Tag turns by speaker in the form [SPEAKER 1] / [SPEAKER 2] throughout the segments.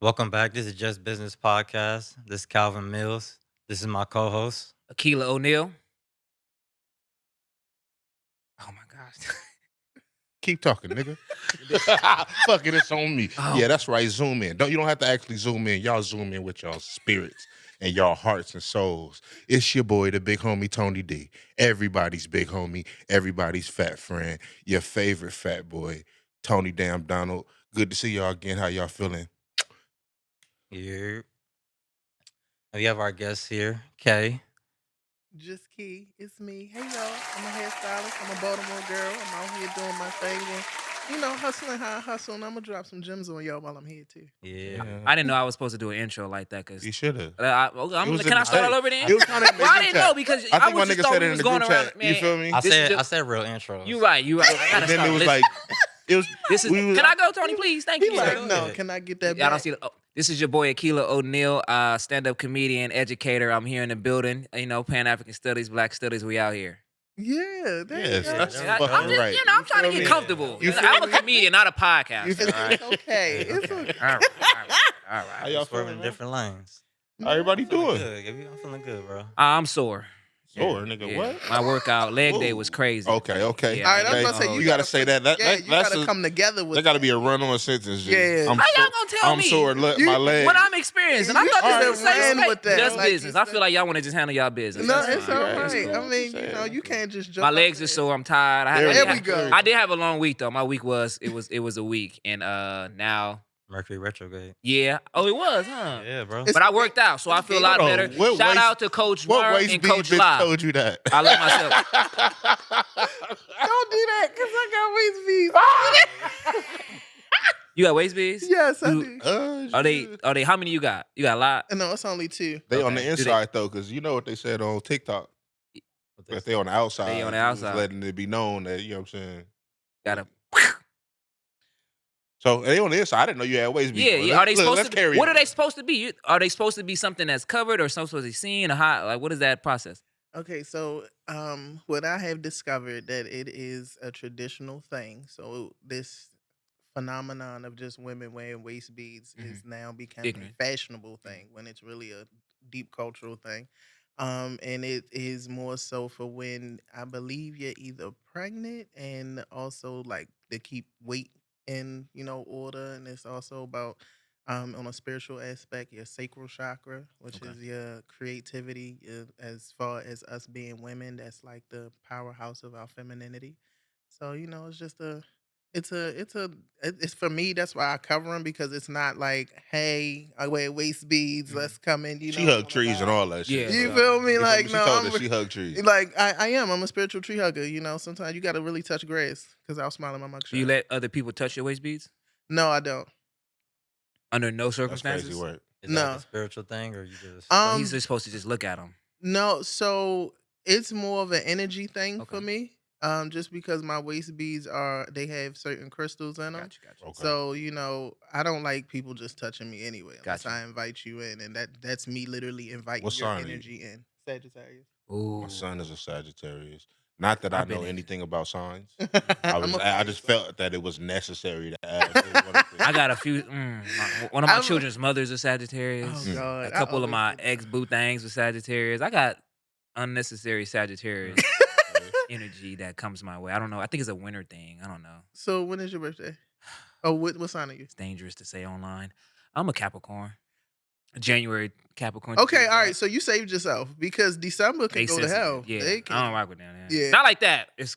[SPEAKER 1] Welcome back. This is Just Business Podcast. This is Calvin Mills. This is my co-host.
[SPEAKER 2] Akila Oneal. Oh my gosh.
[SPEAKER 3] Keep talking, nigga. Fuck it, it's on me.
[SPEAKER 2] Oh.
[SPEAKER 3] Yeah, that's right. Zoom in. You don't have to actually zoom in. Y'all zoom in with y'all spirits and y'all hearts and souls. It's your boy, the big homie Tony D. Everybody's big homie, everybody's fat friend, your favorite fat boy, Tony Damn Donald. Good to see y'all again. How y'all feeling?
[SPEAKER 1] Here. We have our guest here, Kay.
[SPEAKER 4] Just Key, it's me. Hey y'all, I'm a hairstylist. I'm a Baltimore girl. I'm out here doing my thing and hustling how I hustle. And I'm gonna drop some gems on y'all while I'm here too.
[SPEAKER 1] Yeah.
[SPEAKER 2] I didn't know I was supposed to do an intro like that because
[SPEAKER 3] You should have.
[SPEAKER 2] can I start all over then?
[SPEAKER 3] It was kind of.
[SPEAKER 2] Well, I didn't know because
[SPEAKER 3] I think my
[SPEAKER 2] was just
[SPEAKER 3] nigga
[SPEAKER 2] thought
[SPEAKER 3] said
[SPEAKER 2] we
[SPEAKER 3] it in
[SPEAKER 2] was
[SPEAKER 3] the
[SPEAKER 2] going
[SPEAKER 3] group
[SPEAKER 2] around.
[SPEAKER 3] chat.
[SPEAKER 2] Man,
[SPEAKER 3] You feel me?
[SPEAKER 1] I
[SPEAKER 2] This is
[SPEAKER 1] said real intros.
[SPEAKER 2] You right. I gotta
[SPEAKER 3] And then
[SPEAKER 2] start
[SPEAKER 3] it was
[SPEAKER 2] listening.
[SPEAKER 3] like, it was.
[SPEAKER 2] This is.
[SPEAKER 3] we was-
[SPEAKER 2] Can I go, Tony? Please, thank
[SPEAKER 4] He
[SPEAKER 2] you.
[SPEAKER 4] like,
[SPEAKER 1] go
[SPEAKER 4] no,
[SPEAKER 1] ahead.
[SPEAKER 4] can I get that
[SPEAKER 2] I
[SPEAKER 4] back?
[SPEAKER 2] don't see. This is your boy Akila O'Neal, stand-up comedian, educator. I'm here in the building. Pan African Studies, Black Studies. We out here.
[SPEAKER 4] Yeah, there
[SPEAKER 3] Yes,
[SPEAKER 4] you go.
[SPEAKER 3] that's
[SPEAKER 1] Yeah,
[SPEAKER 3] fucking
[SPEAKER 2] I'm just,
[SPEAKER 3] right.
[SPEAKER 2] I'm trying to
[SPEAKER 3] feel
[SPEAKER 2] get
[SPEAKER 3] me?
[SPEAKER 2] comfortable.
[SPEAKER 3] You feel
[SPEAKER 2] I'm a
[SPEAKER 3] me?
[SPEAKER 2] comedian, not a podcast.
[SPEAKER 3] You feel
[SPEAKER 2] all right.
[SPEAKER 4] It's okay. It's okay.
[SPEAKER 2] All right. All
[SPEAKER 3] How
[SPEAKER 2] right.
[SPEAKER 3] y'all
[SPEAKER 1] Swerving
[SPEAKER 3] feeling,
[SPEAKER 1] in
[SPEAKER 3] man?
[SPEAKER 1] different lanes.
[SPEAKER 3] How everybody
[SPEAKER 1] I'm feeling
[SPEAKER 3] doing?
[SPEAKER 1] good. I'm feeling good, bro.
[SPEAKER 2] I'm sore.
[SPEAKER 3] Sore, nigga.
[SPEAKER 2] Yeah.
[SPEAKER 3] What?
[SPEAKER 2] My workout leg day
[SPEAKER 3] Whoa.
[SPEAKER 2] was crazy.
[SPEAKER 3] Okay.
[SPEAKER 2] Yeah,
[SPEAKER 4] All right, I was
[SPEAKER 3] okay.
[SPEAKER 4] about to say
[SPEAKER 3] You gotta say that.
[SPEAKER 4] Yeah,
[SPEAKER 3] That
[SPEAKER 4] you
[SPEAKER 3] that's
[SPEAKER 4] gotta
[SPEAKER 3] a,
[SPEAKER 4] come together with.
[SPEAKER 3] That got to be a run-on sentence. G.
[SPEAKER 4] Yeah.
[SPEAKER 3] I'm
[SPEAKER 2] How y'all
[SPEAKER 3] so-
[SPEAKER 2] gonna tell
[SPEAKER 3] I'm
[SPEAKER 2] me?
[SPEAKER 3] sore. Look,
[SPEAKER 4] You-
[SPEAKER 3] my leg.
[SPEAKER 2] What I'm experiencing. I
[SPEAKER 4] You
[SPEAKER 2] thought this
[SPEAKER 4] should've
[SPEAKER 2] was a safe
[SPEAKER 4] ran
[SPEAKER 2] space.
[SPEAKER 4] with that,
[SPEAKER 2] Just
[SPEAKER 4] like you
[SPEAKER 2] business. I feel
[SPEAKER 4] said.
[SPEAKER 2] like y'all want to just handle y'all business.
[SPEAKER 4] No,
[SPEAKER 2] That's
[SPEAKER 4] it's
[SPEAKER 2] fine.
[SPEAKER 4] all
[SPEAKER 3] Yeah,
[SPEAKER 4] right.
[SPEAKER 3] it's cool.
[SPEAKER 4] I mean,
[SPEAKER 3] It's
[SPEAKER 4] you can't just jump.
[SPEAKER 2] My
[SPEAKER 4] up
[SPEAKER 2] legs
[SPEAKER 4] there.
[SPEAKER 2] are sore. I'm tired.
[SPEAKER 3] There
[SPEAKER 4] we go.
[SPEAKER 2] I did have a long week though. My week was it was a week, and now
[SPEAKER 1] Mercury retrograde.
[SPEAKER 2] yeah. Oh, it was, huh?
[SPEAKER 1] Yeah, bro.
[SPEAKER 4] It's-
[SPEAKER 2] But I worked out, so I feel a lot
[SPEAKER 3] Hold on.
[SPEAKER 2] better.
[SPEAKER 3] What
[SPEAKER 2] Shout
[SPEAKER 3] waist-
[SPEAKER 2] out to Coach
[SPEAKER 3] What
[SPEAKER 2] Worm
[SPEAKER 3] waist
[SPEAKER 2] and
[SPEAKER 3] beat
[SPEAKER 2] Coach
[SPEAKER 3] bitch
[SPEAKER 2] Live.
[SPEAKER 3] told you that?
[SPEAKER 2] I love myself.
[SPEAKER 4] Don't do that, cause I got waist beads.
[SPEAKER 2] You got waist beads?
[SPEAKER 4] Yes, I
[SPEAKER 2] You-
[SPEAKER 4] do.
[SPEAKER 2] Are they? How many you got? You got a lot.
[SPEAKER 4] No, it's only two.
[SPEAKER 3] They on
[SPEAKER 2] Okay.
[SPEAKER 3] the
[SPEAKER 2] Do they-
[SPEAKER 3] inside though, because you know what they said on TikTok. If they on the outside,
[SPEAKER 2] They on the
[SPEAKER 3] you was
[SPEAKER 2] outside.
[SPEAKER 3] letting it be known that you know what I'm saying.
[SPEAKER 2] Got a.
[SPEAKER 3] So they on the inside. I didn't know you had waist beats.
[SPEAKER 2] Yeah,
[SPEAKER 3] Well,
[SPEAKER 2] yeah. Are they
[SPEAKER 3] look,
[SPEAKER 2] supposed
[SPEAKER 3] let's
[SPEAKER 2] to?
[SPEAKER 3] carry
[SPEAKER 2] What
[SPEAKER 3] on.
[SPEAKER 2] are they supposed to be? Are they supposed to be something that's covered or something supposed to be seen or hot? Like, what is that process?
[SPEAKER 4] Okay, so what I have discovered that it is a traditional thing. So this phenomenon of just women wearing waist beads is now becoming
[SPEAKER 2] Ignorant.
[SPEAKER 4] a fashionable thing when it's really a deep cultural thing. And it is more so for when I believe you're either pregnant and also like to keep weight in, order. And it's also about on a spiritual aspect, your sacral chakra, which
[SPEAKER 2] Okay.
[SPEAKER 4] is your creativity. As far as us being women, that's like the powerhouse of our femininity. So it's just it's for me. That's why I cover them because it's not like, hey, I wear waist beads. Let's come in.
[SPEAKER 3] She hugged trees and all that shit.
[SPEAKER 2] Yeah.
[SPEAKER 4] You feel me?
[SPEAKER 3] You feel
[SPEAKER 4] Like
[SPEAKER 3] me?
[SPEAKER 4] no,
[SPEAKER 3] She told
[SPEAKER 4] I'm
[SPEAKER 3] us she hugged trees.
[SPEAKER 4] like I am. I'm a spiritual tree hugger. Sometimes you got to really touch grass because I'll smile in my mugshot.
[SPEAKER 2] Do you let other people touch your waist beads?
[SPEAKER 4] No, I don't.
[SPEAKER 2] Under no
[SPEAKER 3] That's
[SPEAKER 2] circumstances.
[SPEAKER 3] crazy work.
[SPEAKER 1] Is that
[SPEAKER 4] No.
[SPEAKER 1] like a spiritual thing or you just
[SPEAKER 2] Or he's just supposed to just look at them.
[SPEAKER 4] No, so it's more of an energy thing
[SPEAKER 2] Okay.
[SPEAKER 4] for me. Just because my waist beads they have certain crystals in them.
[SPEAKER 2] Gotcha.
[SPEAKER 3] Okay.
[SPEAKER 4] So, I don't like people just touching me anyway. Unless
[SPEAKER 2] Gotcha.
[SPEAKER 4] I invite you in, and that's me literally inviting
[SPEAKER 3] What
[SPEAKER 4] your
[SPEAKER 3] sign are you?
[SPEAKER 4] energy in. Sagittarius.
[SPEAKER 2] Ooh.
[SPEAKER 3] My son is a Sagittarius. Not that I
[SPEAKER 2] I've been
[SPEAKER 3] know
[SPEAKER 2] in.
[SPEAKER 3] anything about signs.
[SPEAKER 4] I'm a
[SPEAKER 3] I just
[SPEAKER 4] fire
[SPEAKER 3] felt that it was necessary to add. It was one of the-
[SPEAKER 2] I got a few. One of my
[SPEAKER 4] I'm a-
[SPEAKER 2] children's mothers are Sagittarius.
[SPEAKER 4] Oh God!
[SPEAKER 2] A couple of my
[SPEAKER 4] always did
[SPEAKER 2] ex boo things were Sagittarius. I got unnecessary Sagittarius energy that comes my way. I don't know. I think it's a winter thing. I don't know.
[SPEAKER 4] So when is your birthday? Oh, what sign are you?
[SPEAKER 2] It's dangerous to say online. I'm a Capricorn. A January Capricorn.
[SPEAKER 4] Okay, all right. So you saved yourself because December can
[SPEAKER 2] They
[SPEAKER 4] go to
[SPEAKER 2] sensitive.
[SPEAKER 4] hell.
[SPEAKER 2] Yeah,
[SPEAKER 4] They can.
[SPEAKER 2] I don't rock with them.
[SPEAKER 4] Yeah.
[SPEAKER 2] Not like that. It's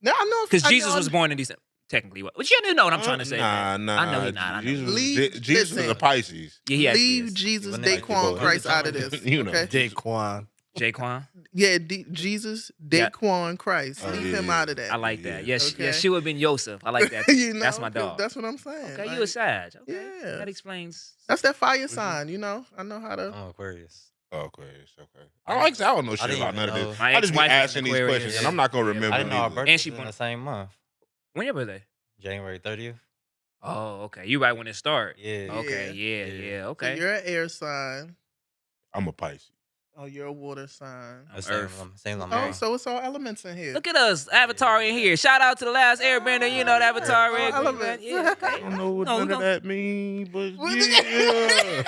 [SPEAKER 4] No, I know.
[SPEAKER 2] because
[SPEAKER 4] I
[SPEAKER 2] Jesus
[SPEAKER 4] know-
[SPEAKER 2] was born in December. Technically, but you know what I'm trying to say.
[SPEAKER 3] Nah,
[SPEAKER 2] man.
[SPEAKER 3] nah.
[SPEAKER 2] I know he's not. I know.
[SPEAKER 3] Jesus,
[SPEAKER 4] Leave-
[SPEAKER 3] Jesus was a
[SPEAKER 4] listen.
[SPEAKER 3] Pisces.
[SPEAKER 2] Yeah, he actually
[SPEAKER 4] Leave
[SPEAKER 2] is.
[SPEAKER 4] Jesus,
[SPEAKER 1] When they-
[SPEAKER 4] Daquan
[SPEAKER 3] Like,
[SPEAKER 4] Christ
[SPEAKER 1] well,
[SPEAKER 4] out of this.
[SPEAKER 3] you know.
[SPEAKER 4] Okay?
[SPEAKER 5] Daquan.
[SPEAKER 2] Jaquan.
[SPEAKER 4] Yeah, Jesus,
[SPEAKER 2] Yeah.
[SPEAKER 4] Daquan Christ.
[SPEAKER 3] Oh,
[SPEAKER 4] Leave
[SPEAKER 3] yeah,
[SPEAKER 4] him
[SPEAKER 3] yeah.
[SPEAKER 4] out of that.
[SPEAKER 2] I like that. Yeah,
[SPEAKER 4] Okay.
[SPEAKER 2] she would have been Yosef. I like that. Too.
[SPEAKER 4] You know,
[SPEAKER 2] That's my
[SPEAKER 4] 'cause
[SPEAKER 2] dog.
[SPEAKER 4] That's what I'm saying.
[SPEAKER 2] Okay, you
[SPEAKER 4] like,
[SPEAKER 2] a Sag. Okay,
[SPEAKER 4] Yeah.
[SPEAKER 2] that explains.
[SPEAKER 4] That's that fire sign. I know how to.
[SPEAKER 1] I'm Aquarius.
[SPEAKER 3] Oh, Aquarius. Okay. I don't know shit
[SPEAKER 1] didn't
[SPEAKER 3] about none
[SPEAKER 1] even
[SPEAKER 3] of
[SPEAKER 1] know.
[SPEAKER 3] this.
[SPEAKER 2] My
[SPEAKER 3] I just be
[SPEAKER 2] ex-wife is
[SPEAKER 3] asking these
[SPEAKER 2] Aquarius.
[SPEAKER 3] questions, and I'm not gonna remember.
[SPEAKER 1] I didn't know our
[SPEAKER 3] neither.
[SPEAKER 1] birthday
[SPEAKER 2] And she
[SPEAKER 1] was in
[SPEAKER 2] born-
[SPEAKER 1] the same month.
[SPEAKER 2] When your birthday?
[SPEAKER 1] January 30th.
[SPEAKER 2] Oh, okay. You right when it start.
[SPEAKER 1] Yeah.
[SPEAKER 2] Okay. Yeah.
[SPEAKER 1] Yeah.
[SPEAKER 2] Yeah.
[SPEAKER 4] So
[SPEAKER 2] Okay.
[SPEAKER 4] you're an air sign.
[SPEAKER 3] I'm a Pisces.
[SPEAKER 4] Oh, you're a water sign.
[SPEAKER 2] I'm
[SPEAKER 1] Same,
[SPEAKER 2] Earth.
[SPEAKER 1] same
[SPEAKER 2] Okay.
[SPEAKER 4] Oh,
[SPEAKER 1] Lamar.
[SPEAKER 4] so it's all elements in here.
[SPEAKER 2] Look at us, Avatar in here. Shout out to the last Airbender. You know the Avatar
[SPEAKER 4] All
[SPEAKER 2] red green man.
[SPEAKER 4] elements.
[SPEAKER 2] Yeah,
[SPEAKER 3] I
[SPEAKER 2] okay.
[SPEAKER 3] don't know what
[SPEAKER 2] No, we
[SPEAKER 3] none of
[SPEAKER 2] gon'
[SPEAKER 3] that mean, but
[SPEAKER 4] What
[SPEAKER 3] yeah.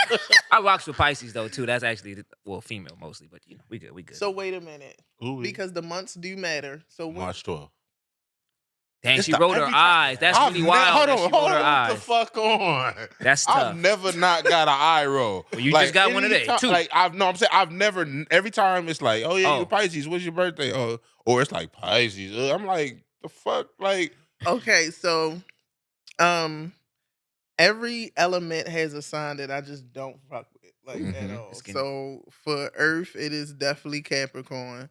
[SPEAKER 2] I rocks with Pisces though too. That's actually female mostly, but we good. We good.
[SPEAKER 4] So wait a minute,
[SPEAKER 3] Ooh,
[SPEAKER 4] because the months do matter. So when,
[SPEAKER 3] March 12th.
[SPEAKER 2] Dang,
[SPEAKER 3] It's
[SPEAKER 2] she
[SPEAKER 3] the
[SPEAKER 2] rolled her
[SPEAKER 3] every time-
[SPEAKER 2] eyes. That's
[SPEAKER 3] I've
[SPEAKER 2] really
[SPEAKER 3] ne-
[SPEAKER 2] wild.
[SPEAKER 3] Hold
[SPEAKER 2] that
[SPEAKER 3] on,
[SPEAKER 2] she
[SPEAKER 3] hold
[SPEAKER 2] rolled her
[SPEAKER 3] on, what the
[SPEAKER 2] eyes.
[SPEAKER 3] fuck on?
[SPEAKER 2] That's
[SPEAKER 3] I've
[SPEAKER 2] tough.
[SPEAKER 3] never not got an eye roll.
[SPEAKER 2] Well, you just got one today,
[SPEAKER 3] anytime-
[SPEAKER 2] too.
[SPEAKER 3] Like I'm saying I've never. Every time it's like, oh yeah,
[SPEAKER 2] Oh.
[SPEAKER 3] you're Pisces. What's your birthday? Oh, or it's like Pisces. I'm like, the fuck, like.
[SPEAKER 4] okay, so every element has a sign that I just don't fuck with, like at
[SPEAKER 3] Mhm.
[SPEAKER 4] all.
[SPEAKER 2] It's getting-
[SPEAKER 4] So for Earth, it is definitely Capricorn.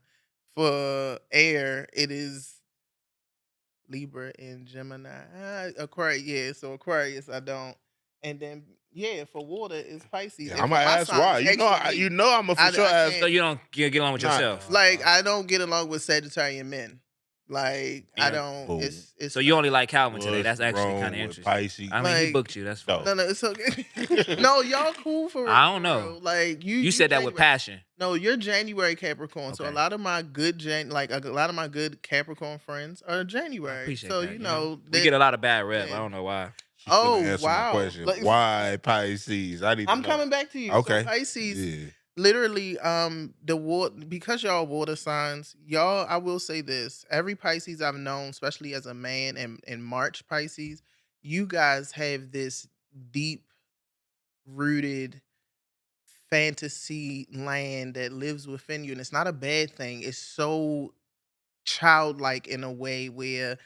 [SPEAKER 4] For air, it is Libra and Gemini. Aquarius, yeah. So Aquarius, I don't. And then yeah, for water, it's Pisces.
[SPEAKER 3] Yeah,
[SPEAKER 4] And
[SPEAKER 3] I'm
[SPEAKER 4] for
[SPEAKER 3] gonna
[SPEAKER 4] my
[SPEAKER 3] ask
[SPEAKER 4] sign,
[SPEAKER 3] why.
[SPEAKER 4] it's actually me.
[SPEAKER 3] I'm a for
[SPEAKER 4] I
[SPEAKER 3] sure ask.
[SPEAKER 4] can't-
[SPEAKER 2] So you don't get along with
[SPEAKER 3] Nah.
[SPEAKER 2] yourself.
[SPEAKER 4] Like I don't get along with Sagittarian men. Like I
[SPEAKER 2] Yeah.
[SPEAKER 4] don't.
[SPEAKER 3] Ooh.
[SPEAKER 4] It's
[SPEAKER 2] So you only like Calvin today.
[SPEAKER 3] What's
[SPEAKER 2] That's actually
[SPEAKER 3] wrong
[SPEAKER 2] kind of
[SPEAKER 3] with
[SPEAKER 2] interesting.
[SPEAKER 3] Pisces?
[SPEAKER 2] I mean, he
[SPEAKER 4] Like-
[SPEAKER 2] booked you. That's fine.
[SPEAKER 3] No.
[SPEAKER 4] no, it's okay. No, y'all cool for real.
[SPEAKER 2] I don't
[SPEAKER 4] for
[SPEAKER 2] know.
[SPEAKER 4] real. Like
[SPEAKER 2] You said that with
[SPEAKER 4] January-
[SPEAKER 2] passion.
[SPEAKER 4] No, you're January Capricorn. So a
[SPEAKER 2] Okay.
[SPEAKER 4] lot of my good a lot of my good Capricorn friends are January.
[SPEAKER 2] appreciate
[SPEAKER 4] so
[SPEAKER 2] that,
[SPEAKER 4] you
[SPEAKER 2] you
[SPEAKER 4] know,
[SPEAKER 2] We get a lot of bad rep.
[SPEAKER 4] yeah.
[SPEAKER 2] I don't know why.
[SPEAKER 3] She couldn't
[SPEAKER 4] Oh,
[SPEAKER 3] answer my
[SPEAKER 4] wow.
[SPEAKER 3] question.
[SPEAKER 4] Like-
[SPEAKER 3] Why Pisces? I need.
[SPEAKER 4] I'm
[SPEAKER 3] to know.
[SPEAKER 4] coming back to you.
[SPEAKER 3] Okay.
[SPEAKER 4] So Pisces,
[SPEAKER 3] Yeah.
[SPEAKER 4] literally, the water, because y'all water signs, y'all. I will say this: every Pisces I've known, especially as a man, and March Pisces, you guys have this deep rooted fantasy land that lives within you, and it's not a bad thing. It's so childlike in a way where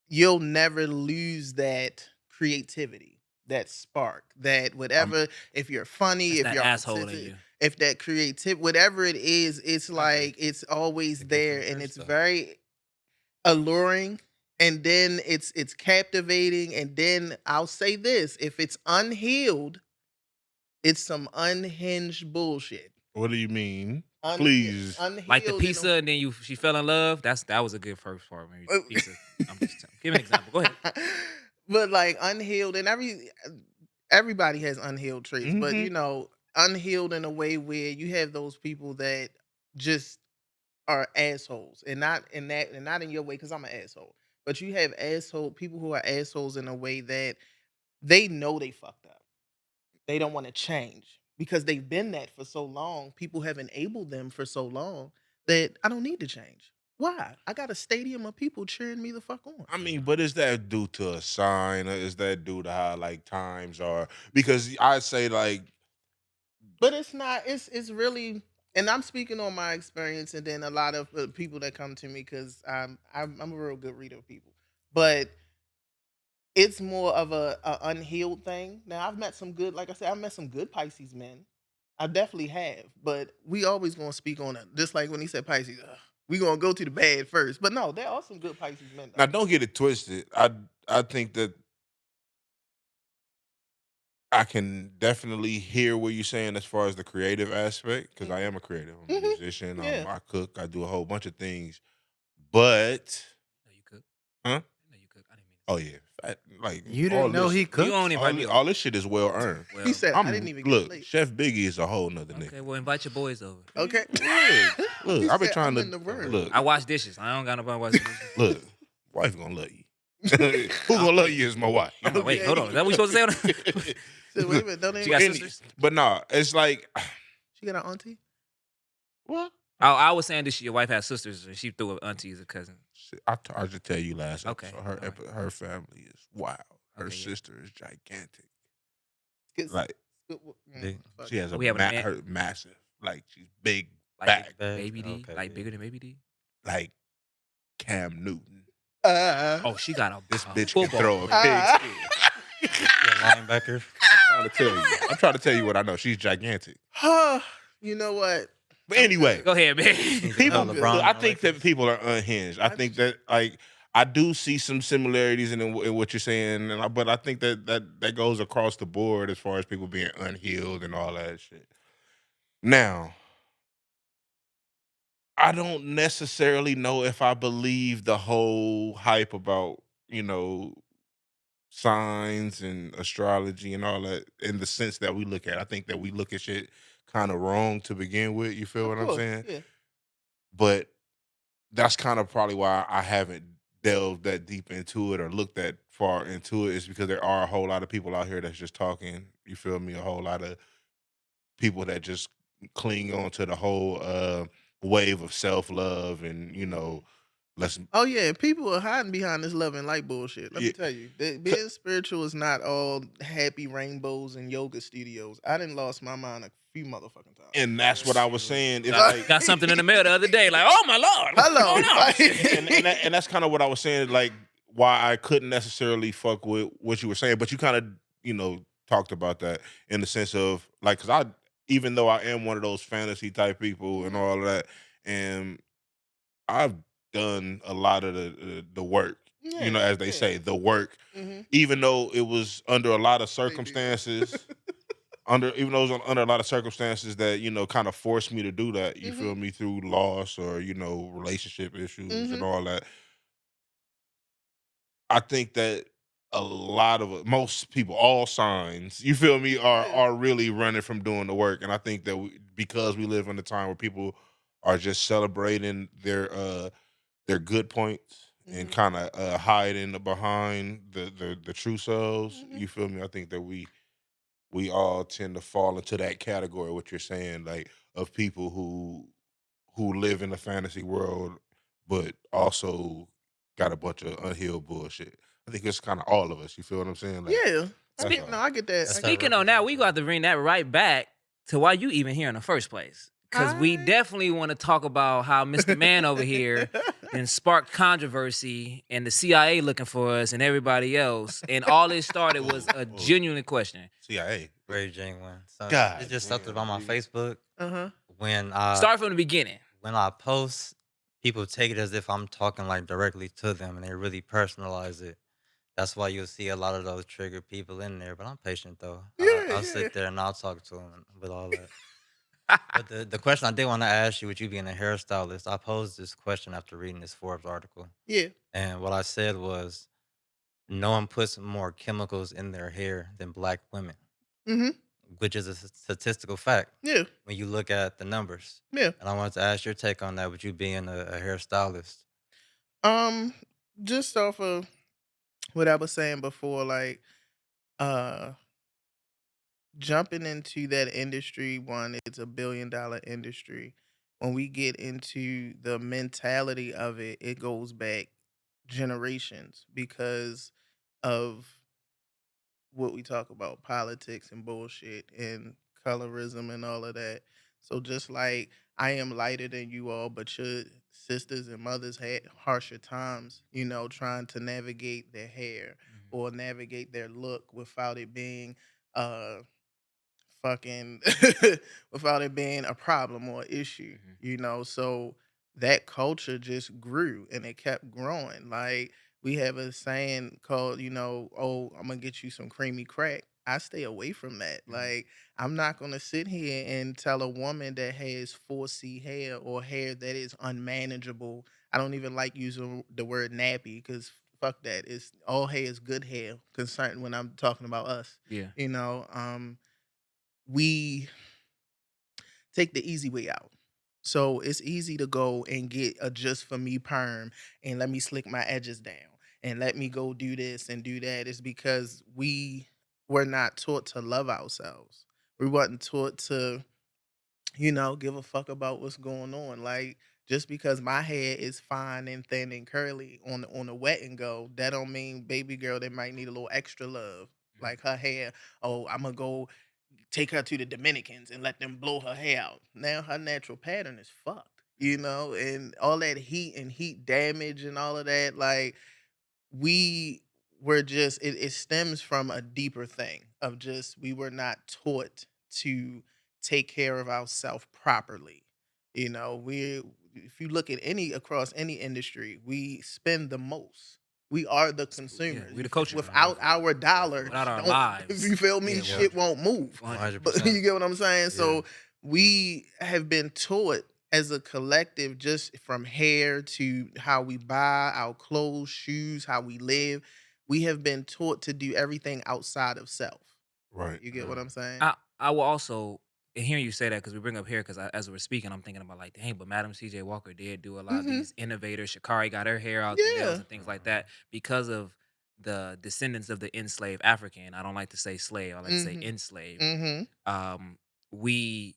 [SPEAKER 4] you'll never lose that creativity, that spark, that whatever. If you're funny,
[SPEAKER 2] That's
[SPEAKER 4] if
[SPEAKER 2] that
[SPEAKER 4] you're
[SPEAKER 2] asshole in
[SPEAKER 4] artistic,
[SPEAKER 2] you.
[SPEAKER 4] if that creative, whatever it is, it's like it's always
[SPEAKER 1] It goes
[SPEAKER 4] there,
[SPEAKER 1] from
[SPEAKER 4] and
[SPEAKER 1] her
[SPEAKER 4] it's
[SPEAKER 1] stuff.
[SPEAKER 4] very alluring. And then it's captivating. And then I'll say this: if it's unhealed, it's some unhinged bullshit.
[SPEAKER 3] What do you mean?
[SPEAKER 4] Un-
[SPEAKER 3] Please.
[SPEAKER 4] unhealed
[SPEAKER 2] Like the
[SPEAKER 4] in a-
[SPEAKER 2] pizza, and then she fell in love. That was a good first part. Maybe
[SPEAKER 4] Oh.
[SPEAKER 2] pizza. I'm just give me an example. Go ahead.
[SPEAKER 4] But like unhealed, and everybody has unhealed traits, but
[SPEAKER 3] Mhm.
[SPEAKER 4] you know, unhealed in a way where you have those people that just are assholes, and not in that, and not in your way, because I'm an asshole. But you have people who are assholes in a way that they know they fucked up. They don't want to change because they've been that for so long. People have enabled them for so long that I don't need to change. Why? I got a stadium of people cheering me the fuck on.
[SPEAKER 3] I mean, but is that due to a sign, or is that due to how like times are? Because I say like,
[SPEAKER 4] But it's not. It's really, and I'm speaking on my experience, and then a lot of people that come to me because I'm a real good reader of people, but it's more of a unhealed thing. Now I've met some good, like I said, I've met some good Pisces men. I definitely have, but we always gonna speak on it. Just like when he said Pisces, we gonna go to the bad first. But no, there are some good Pisces men.
[SPEAKER 3] now don't get it twisted. I think that I can definitely hear what you're saying as far as the creative aspect, because I am a creative. I'm a
[SPEAKER 4] Mhm.
[SPEAKER 3] musician.
[SPEAKER 4] Yeah.
[SPEAKER 3] I cook. I do a whole bunch of things. But
[SPEAKER 2] No, you cook.
[SPEAKER 3] Huh?
[SPEAKER 2] No, you cook. I didn't mean.
[SPEAKER 3] oh yeah, like
[SPEAKER 1] You
[SPEAKER 3] all
[SPEAKER 1] didn't know
[SPEAKER 3] this-
[SPEAKER 1] he
[SPEAKER 2] You
[SPEAKER 1] cooked?
[SPEAKER 2] only invite me.
[SPEAKER 3] all this shit is well earned.
[SPEAKER 2] Well,
[SPEAKER 4] He said
[SPEAKER 3] I'm
[SPEAKER 4] I didn't even get
[SPEAKER 3] look,
[SPEAKER 4] late.
[SPEAKER 3] Chef Biggie is a whole nother
[SPEAKER 2] okay.
[SPEAKER 3] nigga.
[SPEAKER 2] Well, invite your boys over.
[SPEAKER 4] Okay.
[SPEAKER 3] Look,
[SPEAKER 4] He
[SPEAKER 3] I've been
[SPEAKER 4] said,
[SPEAKER 3] trying
[SPEAKER 4] "I'm
[SPEAKER 3] to
[SPEAKER 4] in the room."
[SPEAKER 3] look.
[SPEAKER 2] I wash dishes. I don't got nobody wash dishes.
[SPEAKER 3] Look, wife gonna love you. Who gonna love you is my wife.
[SPEAKER 2] I'm like, wait,
[SPEAKER 4] Okay.
[SPEAKER 2] hold on. Is that what we supposed to say? On
[SPEAKER 4] So wait a minute, don't they?
[SPEAKER 2] She got
[SPEAKER 3] Any-
[SPEAKER 2] sisters?
[SPEAKER 3] But nah, it's like
[SPEAKER 4] She got an auntie.
[SPEAKER 3] what?
[SPEAKER 2] I was saying this. Your wife has sisters, and she threw an auntie as a cousin.
[SPEAKER 3] Shit, I just tell you last
[SPEAKER 2] Okay,
[SPEAKER 3] episode. Her
[SPEAKER 2] alright.
[SPEAKER 3] her family is wild. Her
[SPEAKER 2] Okay, yeah.
[SPEAKER 3] sister is gigantic.
[SPEAKER 4] It's-
[SPEAKER 3] Like
[SPEAKER 1] Big.
[SPEAKER 4] fuck.
[SPEAKER 3] she has a
[SPEAKER 2] We having a man-
[SPEAKER 3] her massive. Like she's big
[SPEAKER 2] Like
[SPEAKER 3] back.
[SPEAKER 2] Baby D,
[SPEAKER 1] Okay,
[SPEAKER 2] like
[SPEAKER 1] yeah.
[SPEAKER 2] bigger than Baby D.
[SPEAKER 3] Like Cam Newton.
[SPEAKER 2] Oh, she got a
[SPEAKER 3] This
[SPEAKER 2] a
[SPEAKER 3] bitch can
[SPEAKER 2] football
[SPEAKER 3] throw a
[SPEAKER 2] player.
[SPEAKER 3] pig.
[SPEAKER 1] Yeah, linebacker.
[SPEAKER 3] I'm trying to tell you. I'm trying to tell you what I know. She's gigantic.
[SPEAKER 4] You know what?
[SPEAKER 3] But anyway,
[SPEAKER 2] Go ahead, man.
[SPEAKER 3] people.
[SPEAKER 1] No, LeBron
[SPEAKER 3] I
[SPEAKER 1] and
[SPEAKER 3] think that
[SPEAKER 1] Lakers.
[SPEAKER 3] people are unhinged. I think that like I do see some similarities in what you're saying, but I think that goes across the board as far as people being unhealed and all that shit. Now, I don't necessarily know if I believe the whole hype about signs and astrology and all that in the sense that we look at. I think that we look at shit kind of wrong to begin with. You feel
[SPEAKER 4] Of
[SPEAKER 3] what I'm
[SPEAKER 4] course,
[SPEAKER 3] saying?
[SPEAKER 4] yeah.
[SPEAKER 3] But that's kind of probably why I haven't delved that deep into it or looked that far into it is because there are a whole lot of people out here that's just talking. You feel me? A whole lot of people that just cling on to the whole wave of self love and let's
[SPEAKER 4] Oh yeah, people are hiding behind this love and light bullshit. Let me
[SPEAKER 3] yeah,
[SPEAKER 4] tell you,
[SPEAKER 3] c-
[SPEAKER 4] being spiritual is not all happy rainbows and yoga studios. I didn't lost my mind a few motherfucking times.
[SPEAKER 3] and that's what I was saying. It's
[SPEAKER 2] Got,
[SPEAKER 3] like
[SPEAKER 2] got something in the mail the other day. Like, oh my lord, what's
[SPEAKER 4] Hello,
[SPEAKER 2] going on?
[SPEAKER 3] and that's kind of what I was saying. Like why I couldn't necessarily fuck with what you were saying, but you kind of talked about that in the sense of like because I even though I am one of those fantasy type people and all of that, and I've done a lot of the work,
[SPEAKER 4] yeah,
[SPEAKER 3] as they
[SPEAKER 4] yeah.
[SPEAKER 3] say, the work,
[SPEAKER 4] Mm-hmm.
[SPEAKER 3] even though it was under a lot of
[SPEAKER 4] They do.
[SPEAKER 3] circumstances. Even though it was under a lot of circumstances that kind of forced me to do that. You
[SPEAKER 4] Mm-hmm.
[SPEAKER 3] feel me through loss or relationship issues and
[SPEAKER 4] Mm-hmm.
[SPEAKER 3] all that. I think that a lot of most people, all signs, you feel me, are
[SPEAKER 4] Yeah.
[SPEAKER 3] are really running from doing the work. And I think that because we live in a time where people are just celebrating their good points and
[SPEAKER 4] Mm-hmm.
[SPEAKER 3] kind of hiding behind the true selves.
[SPEAKER 4] Mm-hmm.
[SPEAKER 3] You feel me? I think that we all tend to fall into that category. What you're saying, like of people who live in a fantasy world, but also got a bunch of unhealed bullshit. I think it's kind of all of us. You feel what I'm saying? Like
[SPEAKER 4] Yeah.
[SPEAKER 3] that's
[SPEAKER 4] No,
[SPEAKER 3] all.
[SPEAKER 4] I get that.
[SPEAKER 1] That's
[SPEAKER 4] I
[SPEAKER 1] that
[SPEAKER 4] get
[SPEAKER 2] Speaking on that, we got to
[SPEAKER 1] representation.
[SPEAKER 2] bring that right back to why you even here in the first place. Because we
[SPEAKER 4] I
[SPEAKER 2] definitely want to talk about how Mr. Man over here then sparked controversy and the CIA looking for us and everybody else. And all it started was
[SPEAKER 3] Whoa,
[SPEAKER 2] a
[SPEAKER 3] whoa.
[SPEAKER 2] genuine question.
[SPEAKER 3] CIA.
[SPEAKER 1] Very genuine. So it's
[SPEAKER 3] God
[SPEAKER 1] just something
[SPEAKER 3] damn,
[SPEAKER 1] about my
[SPEAKER 3] G.
[SPEAKER 1] Facebook
[SPEAKER 4] Uh-huh.
[SPEAKER 1] when I
[SPEAKER 2] Start from the beginning.
[SPEAKER 1] when I post, people take it as if I'm talking like directly to them, and they really personalize it. That's why you'll see a lot of those triggered people in there. But I'm patient though.
[SPEAKER 4] Yeah,
[SPEAKER 1] I'll
[SPEAKER 4] yeah.
[SPEAKER 1] sit there and I'll talk to them with all that. But the question I did want to ask you, with you being a hairstylist, I posed this question after reading this Forbes article,
[SPEAKER 4] Yeah.
[SPEAKER 1] and what I said was, no one puts more chemicals in their hair than black women,
[SPEAKER 4] Mm-hmm.
[SPEAKER 1] which is a statistical fact
[SPEAKER 4] Yeah.
[SPEAKER 1] when you look at the numbers.
[SPEAKER 4] Yeah.
[SPEAKER 1] And I wanted to ask your take on that, with you being a hairstylist.
[SPEAKER 4] Um, just off of what I was saying before, like uh jumping into that industry, one, it's a $1 billion industry. When we get into the mentality of it, it goes back generations because of what we talk about, politics and bullshit and colorism and all of that. So just like I am lighter than you all, but your sisters and mothers had harsher times, trying to navigate their hair or navigate their look without it being uh fucking without it being a problem or issue,
[SPEAKER 2] Mhm.
[SPEAKER 4] so that culture just grew and it kept growing. Like we have a saying called, oh, I'm gonna get you some creamy crack. I stay away from that.
[SPEAKER 2] Mhm.
[SPEAKER 4] Like I'm not gonna sit here and tell a woman that has 4C hair or hair that is unmanageable. I don't even like using the word nappy because fuck that. It's all hair is good hair concerned when I'm talking about us.
[SPEAKER 2] Yeah.
[SPEAKER 4] You know, we take the easy way out. So it's easy to go and get a just for me perm and let me slick my edges down and let me go do this and do that. It's because we were not taught to love ourselves. We wasn't taught to, give a fuck about what's going on. Like just because my hair is fine and thin and curly on the wet and go, that don't mean baby girl that might need a little extra love. Like her hair, oh, I'm gonna go take her to the Dominicans and let them blow her hair out. Now her natural pattern is fucked, and all that heat and heat damage and all of that. Like we were just, it stems from a deeper thing of just we were not taught to take care of ourselves properly. We if you look at any across any industry, we spend the most. We are the
[SPEAKER 2] Yeah,
[SPEAKER 4] consumers.
[SPEAKER 2] we the culture.
[SPEAKER 4] Without our dollar,
[SPEAKER 2] Without our
[SPEAKER 4] don't
[SPEAKER 2] lives.
[SPEAKER 4] you feel me?
[SPEAKER 2] Yeah,
[SPEAKER 1] Yep,
[SPEAKER 4] Shit won't move.
[SPEAKER 2] 100%.
[SPEAKER 4] But
[SPEAKER 1] 100%.
[SPEAKER 4] you get what I'm saying?
[SPEAKER 1] Yeah.
[SPEAKER 4] So we have been taught as a collective, just from hair to how we buy our clothes, shoes, how we live. we have been taught to do everything outside of self.
[SPEAKER 3] Right.
[SPEAKER 4] You get what I'm saying?
[SPEAKER 2] I will also, and hearing you say that, because we bring up here, because as we're speaking, I'm thinking about like, dang, but Madam C.J. Walker did do a lot of
[SPEAKER 4] Mhm.
[SPEAKER 2] these innovators. Shakari got her hair out, the nails
[SPEAKER 4] Yeah.
[SPEAKER 2] and things like that, because of the descendants of the enslaved African. I don't like to say slave. I like to say
[SPEAKER 4] Mhm.
[SPEAKER 2] enslaved.
[SPEAKER 4] Mhm.
[SPEAKER 2] Um, we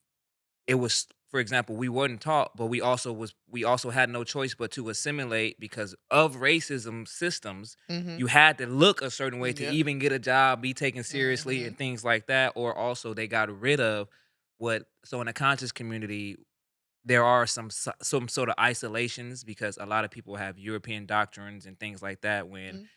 [SPEAKER 2] it was, for example, we weren't taught, but we also had no choice but to assimilate because of racism systems.
[SPEAKER 4] Mhm.
[SPEAKER 2] You had to look a certain way to
[SPEAKER 4] Yep.
[SPEAKER 2] even get a job, be taken seriously,
[SPEAKER 4] Mhm.
[SPEAKER 2] and things like that. Or also they got rid of what, so in the conscious community there are some sort of isolations because a lot of people have European doctrines and things like that
[SPEAKER 4] Mhm.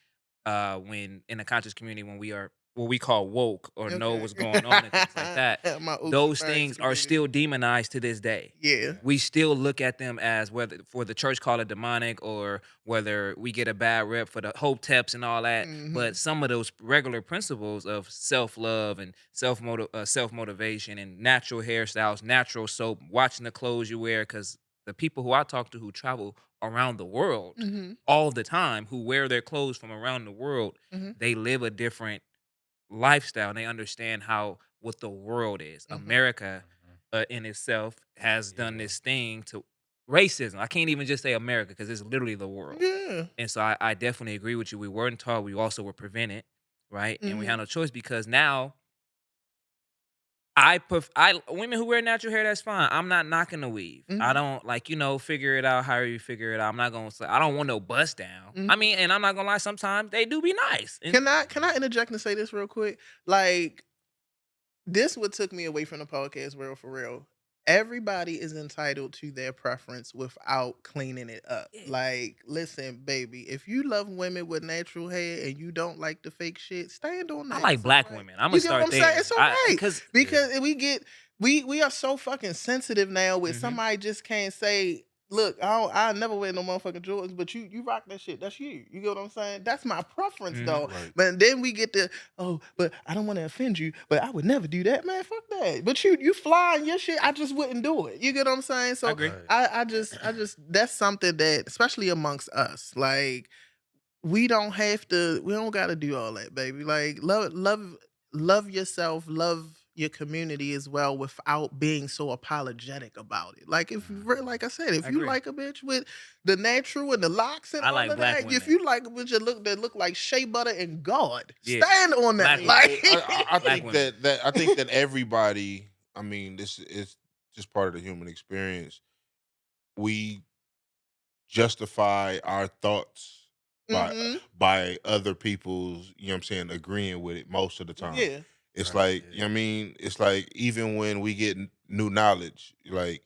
[SPEAKER 2] when in the conscious community, when we are what we call woke or know
[SPEAKER 4] Okay.
[SPEAKER 2] what's going on and things like that,
[SPEAKER 4] My Okie
[SPEAKER 2] those
[SPEAKER 4] Thanks
[SPEAKER 2] things are
[SPEAKER 4] community.
[SPEAKER 2] still demonized to this day.
[SPEAKER 4] Yeah.
[SPEAKER 2] We still look at them as, whether for the church call it demonic, or whether we get a bad rep for the hope teps and all that. But
[SPEAKER 4] Mhm.
[SPEAKER 2] some of those regular principles of self love and self motivation and natural hairstyles, natural soap, watching the clothes you wear, because the people who I talk to who travel around the world
[SPEAKER 4] Mhm.
[SPEAKER 2] all the time, who wear their clothes from around the world,
[SPEAKER 4] Mhm.
[SPEAKER 2] they live a different lifestyle and they understand how what the world is.
[SPEAKER 4] Mhm.
[SPEAKER 2] America,
[SPEAKER 1] Mhm.
[SPEAKER 2] in itself, has done
[SPEAKER 1] Yeah.
[SPEAKER 2] this thing to racism. I can't even just say America because it's literally the world.
[SPEAKER 4] Yeah.
[SPEAKER 2] And so I definitely agree with you. We weren't taught. We also were prevented, right? And we had
[SPEAKER 4] Mhm.
[SPEAKER 2] no choice because now women who wear natural hair, that's fine. I'm not knocking the weave. I
[SPEAKER 4] Mhm.
[SPEAKER 2] don't, like, figure it out however you figure it out. I'm not gonna say I don't want no bust down. I
[SPEAKER 4] Mhm.
[SPEAKER 2] mean, and I'm not gonna lie, sometimes they do be nice. And
[SPEAKER 4] Can I interject and say this real quick? Like, this what took me away from the podcast world for real. Everybody is entitled to their preference without cleaning it up.
[SPEAKER 2] yeah,
[SPEAKER 4] Like, listen, baby, if you love women with natural hair and you don't like the fake shit, stand on
[SPEAKER 2] I
[SPEAKER 4] that.
[SPEAKER 2] like
[SPEAKER 4] It's all
[SPEAKER 2] black
[SPEAKER 4] right.
[SPEAKER 2] women. I'm gonna
[SPEAKER 4] You get what
[SPEAKER 2] start
[SPEAKER 4] I'm saying?
[SPEAKER 2] there.
[SPEAKER 4] It's all
[SPEAKER 2] I
[SPEAKER 4] right.
[SPEAKER 2] because
[SPEAKER 1] Yeah.
[SPEAKER 4] Because we are so fucking sensitive now with
[SPEAKER 2] hmm
[SPEAKER 4] somebody just can't say, look, I never wear no motherfucking Jordans, but you rock that shit. That's you. You get what I'm saying? That's my preference though.
[SPEAKER 3] Right.
[SPEAKER 4] But then we get the, oh, but I don't want to offend you, but I would never do that, man. Fuck that. But you flying your shit, I just wouldn't do it. You get what I'm saying?
[SPEAKER 2] I
[SPEAKER 4] So
[SPEAKER 2] agree.
[SPEAKER 1] Right.
[SPEAKER 4] I just that's something that, especially amongst us, like, we don't gotta do all that, baby. Like, love yourself, love your community as well without being so apologetic about it. Like, if you
[SPEAKER 1] Mhm.
[SPEAKER 4] like I said, if
[SPEAKER 2] I
[SPEAKER 4] you
[SPEAKER 2] agree.
[SPEAKER 4] like a bitch with the natural and the locks and
[SPEAKER 2] I
[SPEAKER 4] all
[SPEAKER 2] like
[SPEAKER 4] of
[SPEAKER 2] black
[SPEAKER 4] that, if
[SPEAKER 2] women.
[SPEAKER 4] you like a bitch that look like shea butter and God,
[SPEAKER 2] Yeah,
[SPEAKER 4] stand on that.
[SPEAKER 2] black
[SPEAKER 3] Yeah,
[SPEAKER 2] women.
[SPEAKER 4] Like,
[SPEAKER 3] I
[SPEAKER 2] Black
[SPEAKER 3] think
[SPEAKER 2] women.
[SPEAKER 3] that everybody. I mean, this is just part of the human experience. We justify our thoughts by
[SPEAKER 4] mm-hmm.
[SPEAKER 3] by other people's, you know what I'm saying, agreeing with it most of the time.
[SPEAKER 4] Yeah.
[SPEAKER 3] It's
[SPEAKER 1] Right.
[SPEAKER 3] like, you know
[SPEAKER 1] Yeah.
[SPEAKER 3] what I mean, it's like even when we get new knowledge, like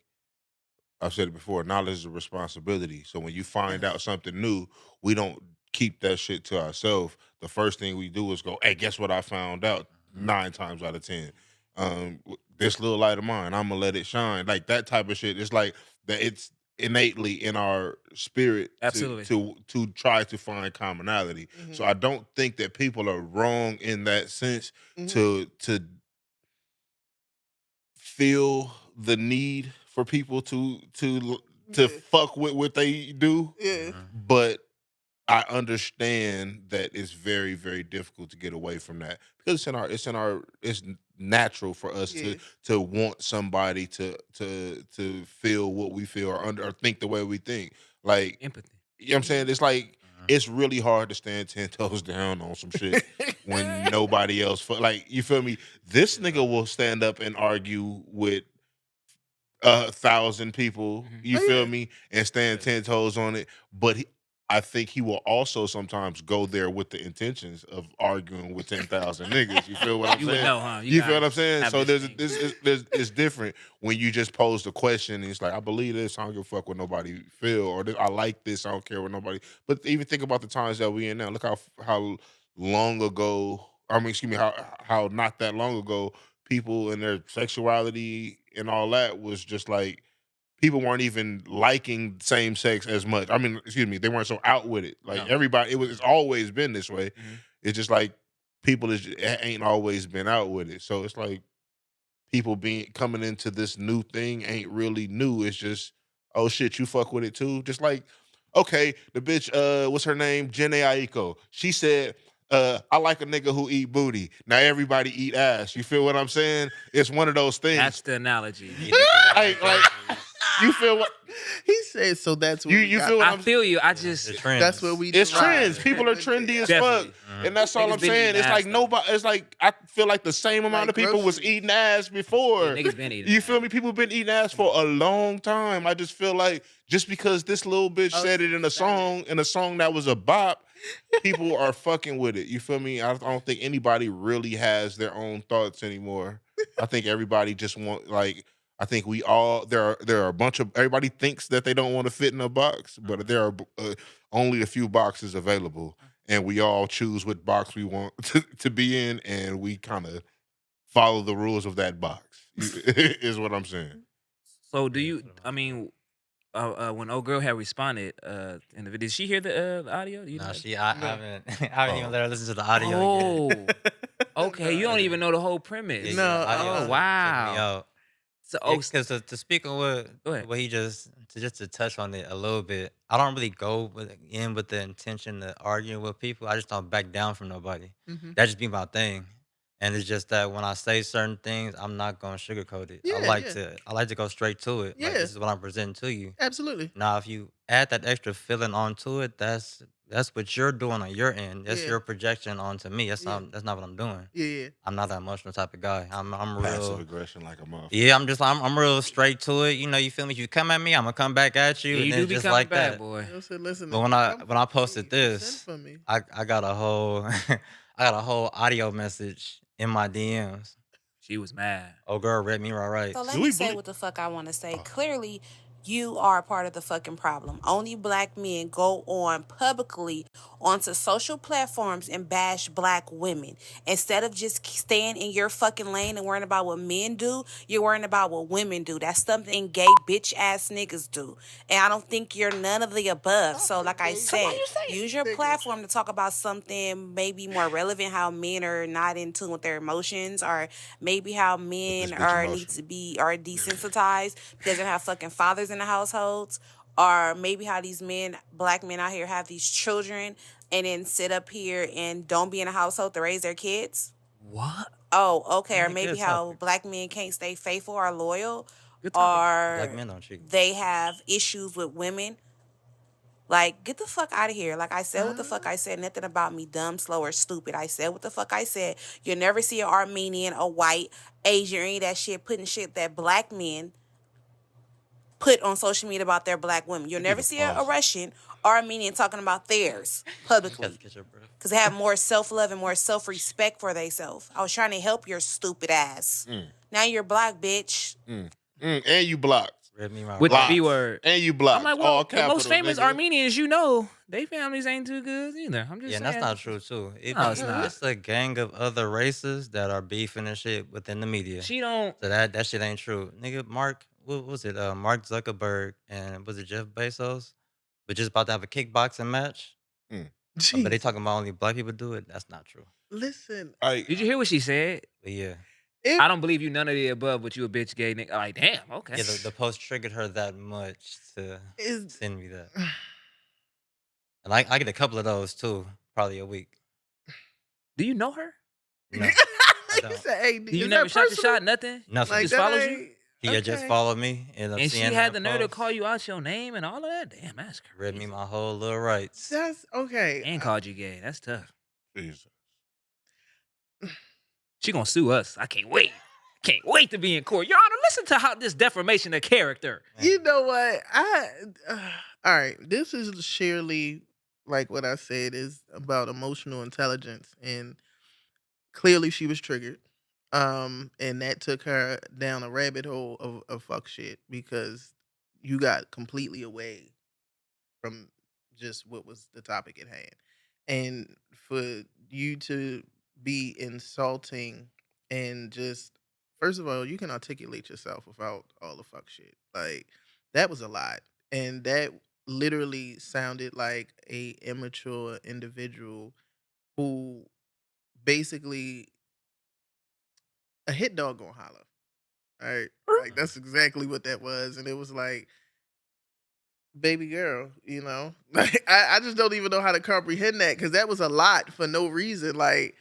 [SPEAKER 3] I've said it before, knowledge is a responsibility. So when you find out
[SPEAKER 4] Yes.
[SPEAKER 3] something new, we don't keep that shit to ourselves. The first thing we do is go, "Hey, guess what I found out?"
[SPEAKER 1] Mhm.
[SPEAKER 3] 9 times out of 10, this little light of mine, I'm gonna let it shine. Like that type of shit. It's like that. It's innately in our spirit to
[SPEAKER 2] Absolutely.
[SPEAKER 3] try to find commonality. So
[SPEAKER 4] Mm-hmm.
[SPEAKER 3] I don't think that people are wrong in that sense
[SPEAKER 4] Mm-hmm.
[SPEAKER 3] to feel the need for people to
[SPEAKER 4] Yeah.
[SPEAKER 3] fuck with what they do,
[SPEAKER 4] Yeah.
[SPEAKER 1] Mhm.
[SPEAKER 3] but I understand that it's very, very difficult to get away from that because it's natural for us
[SPEAKER 4] Yeah.
[SPEAKER 3] to want somebody to feel what we feel or think the way we think. Like,
[SPEAKER 2] Empathy.
[SPEAKER 3] you know what I'm
[SPEAKER 4] Mm-hmm.
[SPEAKER 3] saying? It's like
[SPEAKER 1] Mhm.
[SPEAKER 3] it's really hard to stand 10 toes down on some shit when nobody else like, you feel me? This
[SPEAKER 1] Yeah.
[SPEAKER 3] nigga will stand up and argue with 1,000 people,
[SPEAKER 2] Mhm.
[SPEAKER 3] you
[SPEAKER 4] Oh
[SPEAKER 3] feel
[SPEAKER 4] yeah.
[SPEAKER 3] me, and stand
[SPEAKER 1] Yeah.
[SPEAKER 3] 10 toes on it. But I think he will also sometimes go there with the intentions of arguing with 10,000 niggas. You feel what I'm
[SPEAKER 2] You would
[SPEAKER 3] saying?
[SPEAKER 2] know, huh? You
[SPEAKER 3] You feel what I'm
[SPEAKER 2] guys
[SPEAKER 3] saying?
[SPEAKER 2] have
[SPEAKER 3] So
[SPEAKER 2] this
[SPEAKER 3] there's
[SPEAKER 2] thing.
[SPEAKER 3] this is it's different when you just pose the question and it's like, I believe this, I don't give a fuck what nobody feel, or this, I like this, I don't care what nobody. But even think about the times that we in now. Look how long ago, I mean, excuse me, how not that long ago people and their sexuality and all that was just like people weren't even liking same sex as much. I mean, excuse me, they weren't so out with it. Like
[SPEAKER 2] No.
[SPEAKER 3] everybody, it's
[SPEAKER 1] Mhm.
[SPEAKER 3] always been this way.
[SPEAKER 2] Mhm.
[SPEAKER 3] It's just like people ain't always been out with it. So it's like people being coming into this new thing ain't really new. It's just, oh shit, you fuck with it too. Just like, okay, the bitch, what's her name? Janae Aiko. She said, I like a nigga who eat booty. Now everybody eat ass. You feel what I'm saying? It's one of those
[SPEAKER 2] That's
[SPEAKER 3] things.
[SPEAKER 2] the analogy.
[SPEAKER 1] You need to get in
[SPEAKER 3] Like,
[SPEAKER 1] their
[SPEAKER 3] like
[SPEAKER 1] groceries.
[SPEAKER 3] you feel what
[SPEAKER 4] He said, "So that's what we
[SPEAKER 3] you
[SPEAKER 4] got.
[SPEAKER 3] feel what
[SPEAKER 2] I
[SPEAKER 3] I'm.
[SPEAKER 2] feel you. I
[SPEAKER 1] Yeah,
[SPEAKER 2] just
[SPEAKER 1] the
[SPEAKER 4] That's what
[SPEAKER 1] trends.
[SPEAKER 4] we
[SPEAKER 3] It's
[SPEAKER 4] derive."
[SPEAKER 3] trends.
[SPEAKER 1] Yeah.
[SPEAKER 3] People are trendy as fuck,
[SPEAKER 2] definitely
[SPEAKER 3] and
[SPEAKER 1] Mhm.
[SPEAKER 3] that's all I'm
[SPEAKER 2] niggas been
[SPEAKER 3] saying.
[SPEAKER 2] eating
[SPEAKER 3] It's
[SPEAKER 2] ass
[SPEAKER 3] like
[SPEAKER 2] though.
[SPEAKER 3] nobody. It's like I feel like the same amount
[SPEAKER 4] Like
[SPEAKER 3] of people was
[SPEAKER 4] groceries.
[SPEAKER 3] eating ass
[SPEAKER 2] Yeah,
[SPEAKER 3] before.
[SPEAKER 2] niggas been eating
[SPEAKER 3] You feel me?
[SPEAKER 2] ass.
[SPEAKER 3] People been eating ass for a long time. I just feel like just because this little bitch
[SPEAKER 4] Oh,
[SPEAKER 3] said it
[SPEAKER 4] some selling.
[SPEAKER 3] in a song that was a bop, people are fucking with it. You feel me? I don't think anybody really has their own thoughts anymore. I think everybody just want like I think we all there are a bunch of everybody thinks that they don't want to fit in a box, but there are only a few boxes available, and we all choose what box we want to be in, and we kind of follow the rules of that box. Is what I'm saying.
[SPEAKER 2] So do
[SPEAKER 1] Yeah,
[SPEAKER 2] you?
[SPEAKER 1] for the
[SPEAKER 2] I
[SPEAKER 1] most part.
[SPEAKER 2] mean, when old girl had responded, in the video, did she hear the audio? Do you know?
[SPEAKER 1] Nah,
[SPEAKER 2] That?
[SPEAKER 1] I
[SPEAKER 4] No.
[SPEAKER 1] haven't I haven't even
[SPEAKER 3] Oh,
[SPEAKER 1] let her listen to the audio yet.
[SPEAKER 2] Oh, okay. You
[SPEAKER 4] No.
[SPEAKER 2] don't
[SPEAKER 1] Yeah.
[SPEAKER 2] even know the whole
[SPEAKER 1] Yeah,
[SPEAKER 2] premise.
[SPEAKER 1] yeah, the
[SPEAKER 4] No,
[SPEAKER 1] audio
[SPEAKER 2] Oh
[SPEAKER 1] took me
[SPEAKER 2] wow.
[SPEAKER 1] out.
[SPEAKER 2] So
[SPEAKER 1] Yeah, because to speak on
[SPEAKER 2] go ahead.
[SPEAKER 1] what he just to touch on it a little bit, I don't really go in with the intention to argue with people. I just don't back down from nobody.
[SPEAKER 4] Mhm.
[SPEAKER 1] That just be my thing. And it's just that when I say certain things, I'm not gonna sugarcoat it.
[SPEAKER 4] Yeah, yeah,
[SPEAKER 1] I like to go straight to it. Like
[SPEAKER 4] yeah.
[SPEAKER 1] this is what I'm presenting to you.
[SPEAKER 4] Absolutely.
[SPEAKER 1] Now, if you add that extra feeling onto it, that's what you're doing on your end. That's
[SPEAKER 4] Yeah,
[SPEAKER 1] your projection onto me.
[SPEAKER 4] yeah,
[SPEAKER 1] That's not what I'm doing.
[SPEAKER 4] yeah, yeah.
[SPEAKER 1] I'm not that emotional type of guy. I'm
[SPEAKER 3] passive
[SPEAKER 1] real.
[SPEAKER 3] aggression like a motherfucker.
[SPEAKER 1] Yeah, I'm real straight to it. You know, you feel me? You come at me, I'm gonna come back at you,
[SPEAKER 2] Yeah,
[SPEAKER 1] and
[SPEAKER 2] you
[SPEAKER 1] then
[SPEAKER 2] do be
[SPEAKER 1] just
[SPEAKER 2] coming
[SPEAKER 1] like
[SPEAKER 2] back,
[SPEAKER 1] that.
[SPEAKER 2] boy.
[SPEAKER 4] You know, so listen,
[SPEAKER 1] But
[SPEAKER 4] if you come
[SPEAKER 1] when I
[SPEAKER 4] for
[SPEAKER 1] posted
[SPEAKER 4] me, you send
[SPEAKER 1] this,
[SPEAKER 4] for me.
[SPEAKER 1] I got a whole I got a whole audio message in my DMs.
[SPEAKER 2] She was mad.
[SPEAKER 1] Oh girl, read me right
[SPEAKER 5] So
[SPEAKER 1] rights.
[SPEAKER 5] let
[SPEAKER 3] Do
[SPEAKER 5] me
[SPEAKER 3] we
[SPEAKER 5] say
[SPEAKER 3] believe?
[SPEAKER 5] what the fuck I want to say.
[SPEAKER 3] Oh,
[SPEAKER 5] Clearly, you are part of the fucking problem. Only black men go on publicly onto social platforms and bash black women. Instead of just staying in your fucking lane and worrying about what men do, you're worrying about what women do. That's something gay bitch ass niggas do. And I don't think you're none of the above.
[SPEAKER 4] Not
[SPEAKER 5] So
[SPEAKER 4] the
[SPEAKER 5] like I
[SPEAKER 4] gay
[SPEAKER 5] said,
[SPEAKER 4] bitch
[SPEAKER 5] use your
[SPEAKER 4] niggas.
[SPEAKER 5] platform to talk about something maybe more relevant, how men are not in tune with their emotions, or maybe how
[SPEAKER 3] but this
[SPEAKER 5] men
[SPEAKER 3] bitch
[SPEAKER 5] are need
[SPEAKER 3] emotional.
[SPEAKER 5] to be are desensitized because they don't have fucking fathers in the households, or maybe how these men, black men out here, have these children and then sit up here and don't be in a household to raise their kids.
[SPEAKER 2] What?
[SPEAKER 5] Oh, okay. Or
[SPEAKER 1] Yeah,
[SPEAKER 5] maybe
[SPEAKER 1] good
[SPEAKER 5] how
[SPEAKER 1] topic.
[SPEAKER 5] black men can't stay faithful or loyal,
[SPEAKER 2] Good topic.
[SPEAKER 1] Black
[SPEAKER 5] or
[SPEAKER 1] men don't cheat.
[SPEAKER 5] they have issues with women. Like, get the fuck out of here. Like, I said what the fuck
[SPEAKER 4] Huh?
[SPEAKER 5] I said. Nothing about me dumb, slow, or stupid. I said what the fuck I said. You'll never see an Armenian, a white, Asian, or any of that shit putting shit that black men put on social media about their black women. You'll
[SPEAKER 3] You need
[SPEAKER 5] never
[SPEAKER 3] to
[SPEAKER 5] see a
[SPEAKER 3] pause it.
[SPEAKER 5] Russian or Armenian talking about theirs
[SPEAKER 1] You got to
[SPEAKER 5] publicly.
[SPEAKER 1] catch your breath.
[SPEAKER 5] Because they have more self love and more self respect for themselves. I was trying to help your stupid ass.
[SPEAKER 3] Mm,
[SPEAKER 5] Now you're black, bitch.
[SPEAKER 3] mm, and you blocked.
[SPEAKER 1] Read me right
[SPEAKER 2] With the B
[SPEAKER 3] Blocked.
[SPEAKER 1] rights.
[SPEAKER 2] word.
[SPEAKER 3] And you
[SPEAKER 2] I'm
[SPEAKER 3] blocked.
[SPEAKER 2] like,
[SPEAKER 3] All
[SPEAKER 2] well, the most
[SPEAKER 3] capital,
[SPEAKER 2] famous
[SPEAKER 3] nigga.
[SPEAKER 2] Armenians, they families ain't too good either. I'm
[SPEAKER 1] Yeah,
[SPEAKER 2] just
[SPEAKER 1] and that's
[SPEAKER 2] saying.
[SPEAKER 1] not true too. It
[SPEAKER 2] No, it's
[SPEAKER 1] be
[SPEAKER 2] not.
[SPEAKER 1] it's a gang of other races that are beefing and shit within the media.
[SPEAKER 2] She don't.
[SPEAKER 1] So that shit ain't true. Nigga, what was it? Mark Zuckerberg and was it Jeff Bezos? But just about to have a kickboxing match.
[SPEAKER 3] Mm.
[SPEAKER 1] But they
[SPEAKER 4] Jeez.
[SPEAKER 1] talking about only black people do it. That's not true.
[SPEAKER 4] Listen,
[SPEAKER 3] Like,
[SPEAKER 2] Did you hear what she said?
[SPEAKER 1] But yeah.
[SPEAKER 4] if
[SPEAKER 2] I don't believe you none of the above, but you a bitch gay nigga. Like, damn, okay.
[SPEAKER 1] Yeah, the post triggered her that much to
[SPEAKER 4] is
[SPEAKER 1] send me that. And I get a couple of those too, probably a week.
[SPEAKER 2] Do you know her?
[SPEAKER 1] No, I
[SPEAKER 4] he
[SPEAKER 1] don't.
[SPEAKER 4] said, "Hey,
[SPEAKER 2] Do you
[SPEAKER 4] is
[SPEAKER 2] never
[SPEAKER 4] that
[SPEAKER 2] shot the
[SPEAKER 4] personal?
[SPEAKER 2] shot? Nothing. She
[SPEAKER 1] Nothing.
[SPEAKER 4] Like
[SPEAKER 2] just
[SPEAKER 4] that
[SPEAKER 2] follows you,
[SPEAKER 4] ain't
[SPEAKER 1] He had just
[SPEAKER 4] okay."
[SPEAKER 1] followed me, ended up
[SPEAKER 2] and she
[SPEAKER 1] seeing
[SPEAKER 2] had
[SPEAKER 1] that
[SPEAKER 2] the nerve to
[SPEAKER 1] post,
[SPEAKER 2] call you out your name and all of that. Damn, that's
[SPEAKER 1] read me
[SPEAKER 2] crazy.
[SPEAKER 1] my whole little rights.
[SPEAKER 4] That's okay.
[SPEAKER 2] And called you gay. That's tough.
[SPEAKER 3] Jesus.
[SPEAKER 2] She gonna sue us. I can't wait. Can't wait to be in court. Your Honor, listen to how this defamation of character.
[SPEAKER 4] You know what? All right. This is surely like what I said is about emotional intelligence, and clearly she was triggered. And that took her down a rabbit hole of fuck shit because you got completely away from just what was the topic at hand. And for you to be insulting and just first of all, you can articulate yourself without all the fuck shit. Like that was a lot. And that literally sounded like a immature individual who basically a hit dog gonna holler. All right. Like that's exactly what that was. And it was like baby girl, you know? Like, I just don't even know how to comprehend that because that was a lot for no reason. Like,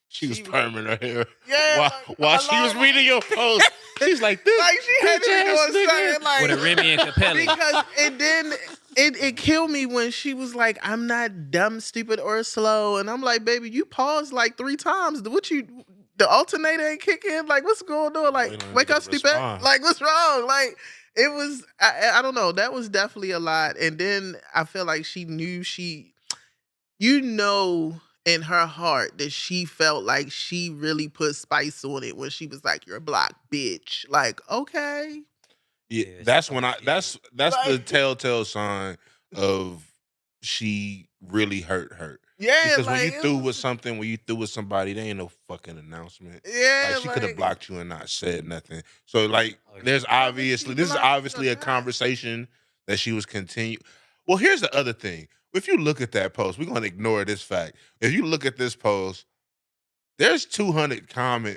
[SPEAKER 3] She was
[SPEAKER 4] she was,
[SPEAKER 3] perming her hair
[SPEAKER 4] yeah,
[SPEAKER 3] while
[SPEAKER 4] like,
[SPEAKER 3] while
[SPEAKER 4] a
[SPEAKER 3] she was
[SPEAKER 4] lot.
[SPEAKER 3] reading your post. She's like, this
[SPEAKER 4] Like, she had
[SPEAKER 3] bitch
[SPEAKER 4] to be
[SPEAKER 3] ass
[SPEAKER 4] doing
[SPEAKER 3] nigga.
[SPEAKER 4] something, like,
[SPEAKER 2] With a Remy and Capelli.
[SPEAKER 4] because and then it killed me when she was like, "I'm not dumb, stupid, or slow," and I'm like, "Baby, you paused like 3 times. What you the alternator ain't kicking? Like, what's going on? Like,
[SPEAKER 3] Waiting on a
[SPEAKER 4] wake
[SPEAKER 3] nigga
[SPEAKER 4] up,
[SPEAKER 3] to
[SPEAKER 4] stupid.
[SPEAKER 3] respond.
[SPEAKER 4] Like, what's wrong? Like." It was I don't know. That was definitely a lot. And then I feel like she knew you know in her heart that she felt like she really put spice on it when she was like, "You're a black bitch." Like, okay.
[SPEAKER 3] Yeah,
[SPEAKER 1] Yeah, she
[SPEAKER 3] that's
[SPEAKER 1] felt
[SPEAKER 3] when
[SPEAKER 1] like
[SPEAKER 3] I
[SPEAKER 1] she
[SPEAKER 3] that's the
[SPEAKER 4] Like,
[SPEAKER 3] telltale sign of she really hurt.
[SPEAKER 4] yeah,
[SPEAKER 3] Because when
[SPEAKER 4] like
[SPEAKER 3] you
[SPEAKER 4] it
[SPEAKER 3] through
[SPEAKER 4] was
[SPEAKER 3] with something, when you through with somebody, there ain't no fucking announcement. Like
[SPEAKER 4] yeah,
[SPEAKER 3] she could have
[SPEAKER 4] like
[SPEAKER 3] blocked you and not said nothing. So like
[SPEAKER 1] oh, yeah.
[SPEAKER 4] whether she
[SPEAKER 3] this is
[SPEAKER 4] blocked me or
[SPEAKER 3] obviously a
[SPEAKER 4] not.
[SPEAKER 3] conversation that she was continue. Well, here's the other thing. If you look at that post, we're gonna ignore this fact. If you look at this post, there's 200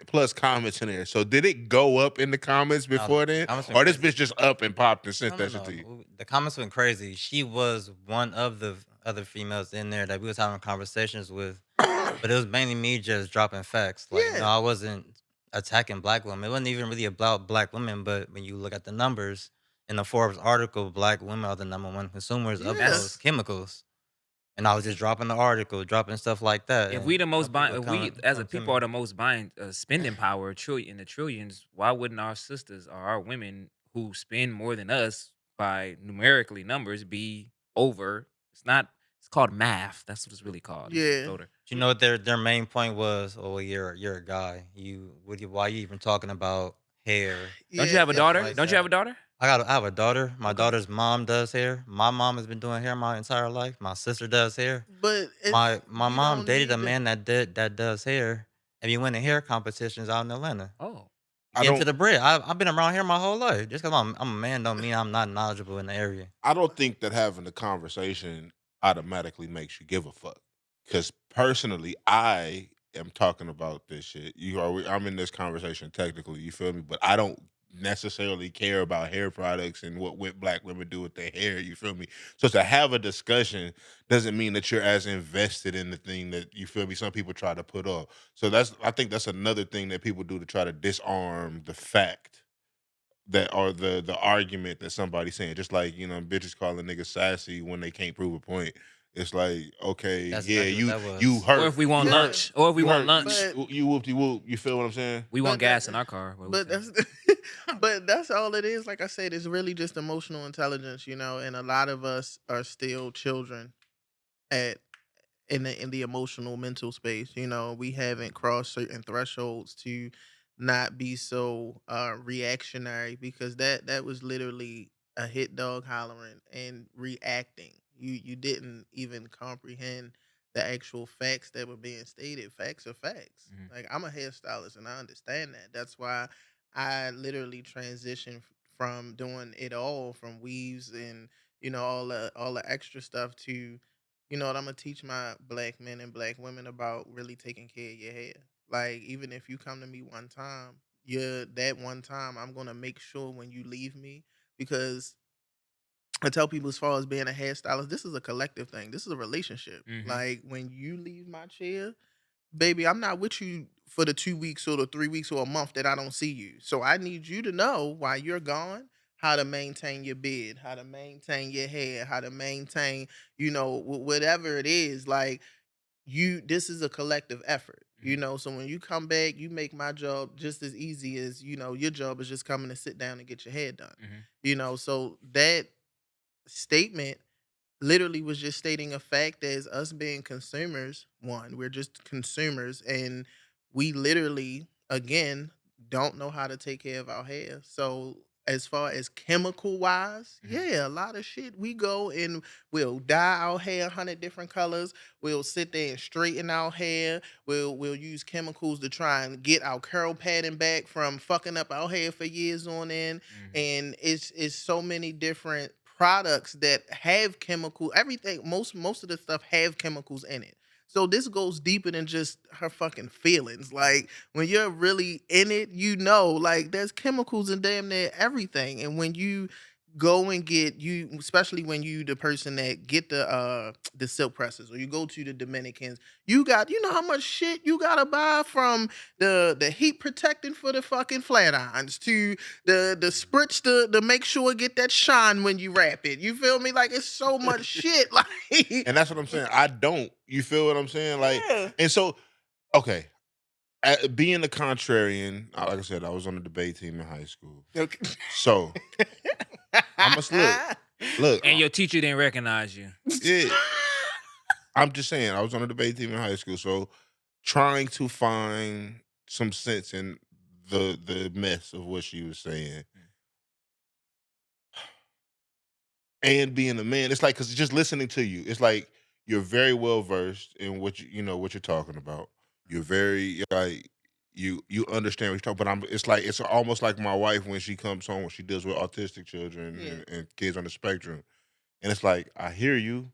[SPEAKER 3] plus comments in there. So did it go up in the comments
[SPEAKER 1] No, the
[SPEAKER 3] before then?
[SPEAKER 1] comments been
[SPEAKER 3] Or this
[SPEAKER 1] crazy.
[SPEAKER 3] bitch just up and popped and sent
[SPEAKER 1] No, no,
[SPEAKER 3] that shit to
[SPEAKER 1] no.
[SPEAKER 3] you?
[SPEAKER 1] The comments went crazy. She was one of the other females in there that we was having conversations with, but it was mainly me just dropping facts. Like, no,
[SPEAKER 4] Yeah,
[SPEAKER 1] I wasn't attacking black women. It wasn't even really about black women, but when you look at the numbers in the Forbes article, black women are the number one consumers of
[SPEAKER 4] yeah.
[SPEAKER 1] those
[SPEAKER 2] That's
[SPEAKER 1] chemicals. And I was just dropping the article, dropping stuff like that,
[SPEAKER 2] if we
[SPEAKER 1] and
[SPEAKER 2] the most buying,
[SPEAKER 1] people
[SPEAKER 2] if we
[SPEAKER 1] come
[SPEAKER 2] as a
[SPEAKER 1] come to
[SPEAKER 2] people
[SPEAKER 1] me.
[SPEAKER 2] are the most buying spending power in the trillions, why wouldn't our sisters or our women who spend more than us by numerically numbers be over? It's not. It's called math. That's what it's really called. It's
[SPEAKER 4] Yeah.
[SPEAKER 2] voter.
[SPEAKER 1] You know what their main point was? Oh, well, you're a guy. Why you even talking about hair
[SPEAKER 2] Don't you
[SPEAKER 4] Yeah,
[SPEAKER 2] have a
[SPEAKER 1] and stuff
[SPEAKER 2] daughter?
[SPEAKER 1] like
[SPEAKER 2] Don't you have
[SPEAKER 1] that?
[SPEAKER 2] a daughter?
[SPEAKER 1] I have a daughter. My
[SPEAKER 2] Okay.
[SPEAKER 1] daughter's mom does hair. My mom has been doing hair my entire life. My sister does hair.
[SPEAKER 4] but it's
[SPEAKER 1] My
[SPEAKER 4] you
[SPEAKER 1] mom
[SPEAKER 4] don't
[SPEAKER 1] dated a
[SPEAKER 4] need to
[SPEAKER 1] man that does hair, and we went to hair competitions out in Atlanta.
[SPEAKER 2] Oh,
[SPEAKER 1] You
[SPEAKER 3] I
[SPEAKER 1] get into
[SPEAKER 3] don't
[SPEAKER 1] the bread. I've been around here my whole life. Just because I'm a man don't mean I'm not knowledgeable in the area.
[SPEAKER 3] I don't think that having the conversation automatically makes you give a fuck. Because personally, I am talking about this shit. I'm in this conversation technically, you feel me? But I don't necessarily care about hair products and what black women do with their hair, you feel me? So to have a discussion doesn't mean that you're as invested in the thing that you feel me. Some people try to put off. So I think that's another thing that people do to try to disarm the fact that or the argument that somebody's saying. Just like, bitches calling niggas sassy when they can't prove a point. It's like, okay,
[SPEAKER 1] That's
[SPEAKER 3] yeah,
[SPEAKER 1] exactly what
[SPEAKER 3] you
[SPEAKER 1] that
[SPEAKER 3] you
[SPEAKER 1] was.
[SPEAKER 2] or
[SPEAKER 3] hurt.
[SPEAKER 2] if we want
[SPEAKER 3] You hurt.
[SPEAKER 4] yeah.
[SPEAKER 2] lunch, or if we
[SPEAKER 3] You
[SPEAKER 2] want
[SPEAKER 3] hurt.
[SPEAKER 2] lunch,
[SPEAKER 4] But
[SPEAKER 3] You whoop de whoop. You feel what I'm saying?
[SPEAKER 2] we want
[SPEAKER 4] but that
[SPEAKER 2] gas in our car. What we
[SPEAKER 4] but
[SPEAKER 2] say?
[SPEAKER 4] that's but that's all it is. Like I said, it's really just emotional intelligence, and a lot of us are still children at in the emotional mental space. We haven't crossed certain thresholds to not be so reactionary because that was literally a hit dog hollering and reacting. You didn't even comprehend the actual facts that were being stated. Facts are facts.
[SPEAKER 2] Mhm.
[SPEAKER 4] Like, I'm a hairstylist and I understand that. That's why I literally transitioned from doing it all, from weaves and all the extra stuff, to what I'm gonna teach my black men and black women about really taking care of your hair. Like, even if you come to me one time, that one time I'm gonna make sure when you leave me, because I tell people, as far as being a hairstylist, this is a collective thing. This is a relationship.
[SPEAKER 2] Mhm.
[SPEAKER 4] Like, when you leave my chair, baby, I'm not with you for the 2 weeks or the 3 weeks or a month that I don't see you. So I need you to know while you're gone how to maintain your beard, how to maintain your hair, how to maintain, whatever it is. Like, this is a collective effort.
[SPEAKER 2] Mhm.
[SPEAKER 4] So when you come back, you make my job just as easy as, your job is just coming to sit down and get your hair done.
[SPEAKER 2] Mhm.
[SPEAKER 4] So that statement literally was just stating a fact as us being consumers. One, we're just consumers, and we literally, again, don't know how to take care of our hair. So as far as chemical wise,
[SPEAKER 2] Mhm.
[SPEAKER 4] yeah, a lot of shit. We go and we'll dye our hair 100 different colors. We'll sit there and straighten our hair. We'll use chemicals to try and get our curl pattern back from fucking up our hair for years on end.
[SPEAKER 2] Mhm.
[SPEAKER 4] And it's so many different products that have chemical everything. Most of the stuff have chemicals in it. So this goes deeper than just her fucking feelings. Like, when you're really in it, like, there's chemicals in damn near everything. And when you go and get you, especially when you the person that get the silk presses, or you go to the Dominicans, you know how much shit you gotta buy, from the heat protecting for the fucking flat irons to the spritz to make sure it get that shine when you wrap it. You feel me? Like, it's so much shit. Like,
[SPEAKER 3] And that's what I'm saying. I don't. You feel what I'm saying? Like,
[SPEAKER 4] yeah.
[SPEAKER 3] and so, okay, being a contrarian, like I said, I was on the debate team in high school.
[SPEAKER 4] Okay.
[SPEAKER 3] So I must look.
[SPEAKER 2] And your teacher didn't recognize you.
[SPEAKER 3] Yeah, I'm just saying, I was on the debate team in high school. So trying to find some sense in the mess of what she was saying, and being a man, it's like, because just listening to you, it's like you're very well versed in what you know what you're talking about. You're very like you understand what you're talking. But it's like it's almost like my wife when she comes home, when she deals with autistic children
[SPEAKER 4] Yeah.
[SPEAKER 3] and kids on the spectrum, and it's like I hear you,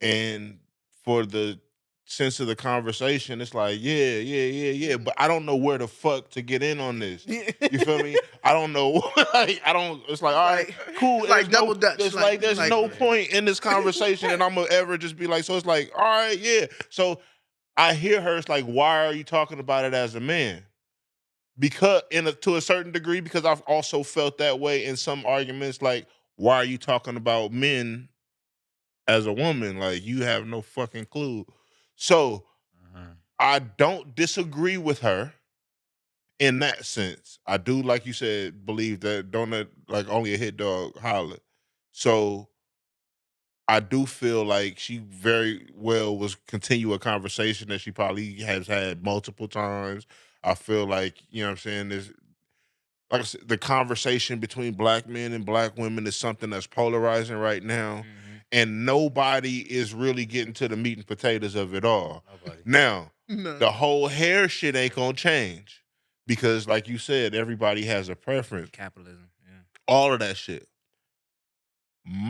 [SPEAKER 3] and for the sense of the conversation, it's like, yeah. But I don't know where the fuck to get in on this. You feel me? I don't know. Like, I don't. It's like, all right, cool.
[SPEAKER 4] It's like double dutch.
[SPEAKER 3] There's no point in this conversation, and I'm gonna ever just be like. So it's like, all right, yeah. So I hear her. It's like, why are you talking about it as a man? Because to a certain degree, because I've also felt that way in some arguments. Like, why are you talking about men as a woman? Like, you have no fucking clue. So
[SPEAKER 1] Mhm.
[SPEAKER 3] I don't disagree with her in that sense. I do, like you said, believe that don't let like only a hit dog holler. So I do feel like she very well was continue a conversation that she probably has had multiple times. I feel like, you know what I'm saying, there's like I said, the conversation between black men and black women is something that's polarizing right now,
[SPEAKER 2] Mhm.
[SPEAKER 3] and nobody is really getting to the meat and potatoes of it all.
[SPEAKER 1] Nobody.
[SPEAKER 3] Now,
[SPEAKER 4] No.
[SPEAKER 3] the whole hair shit ain't gonna change because, like you said, everybody has a preference.
[SPEAKER 2] Capitalism. Yeah.
[SPEAKER 3] All of that shit.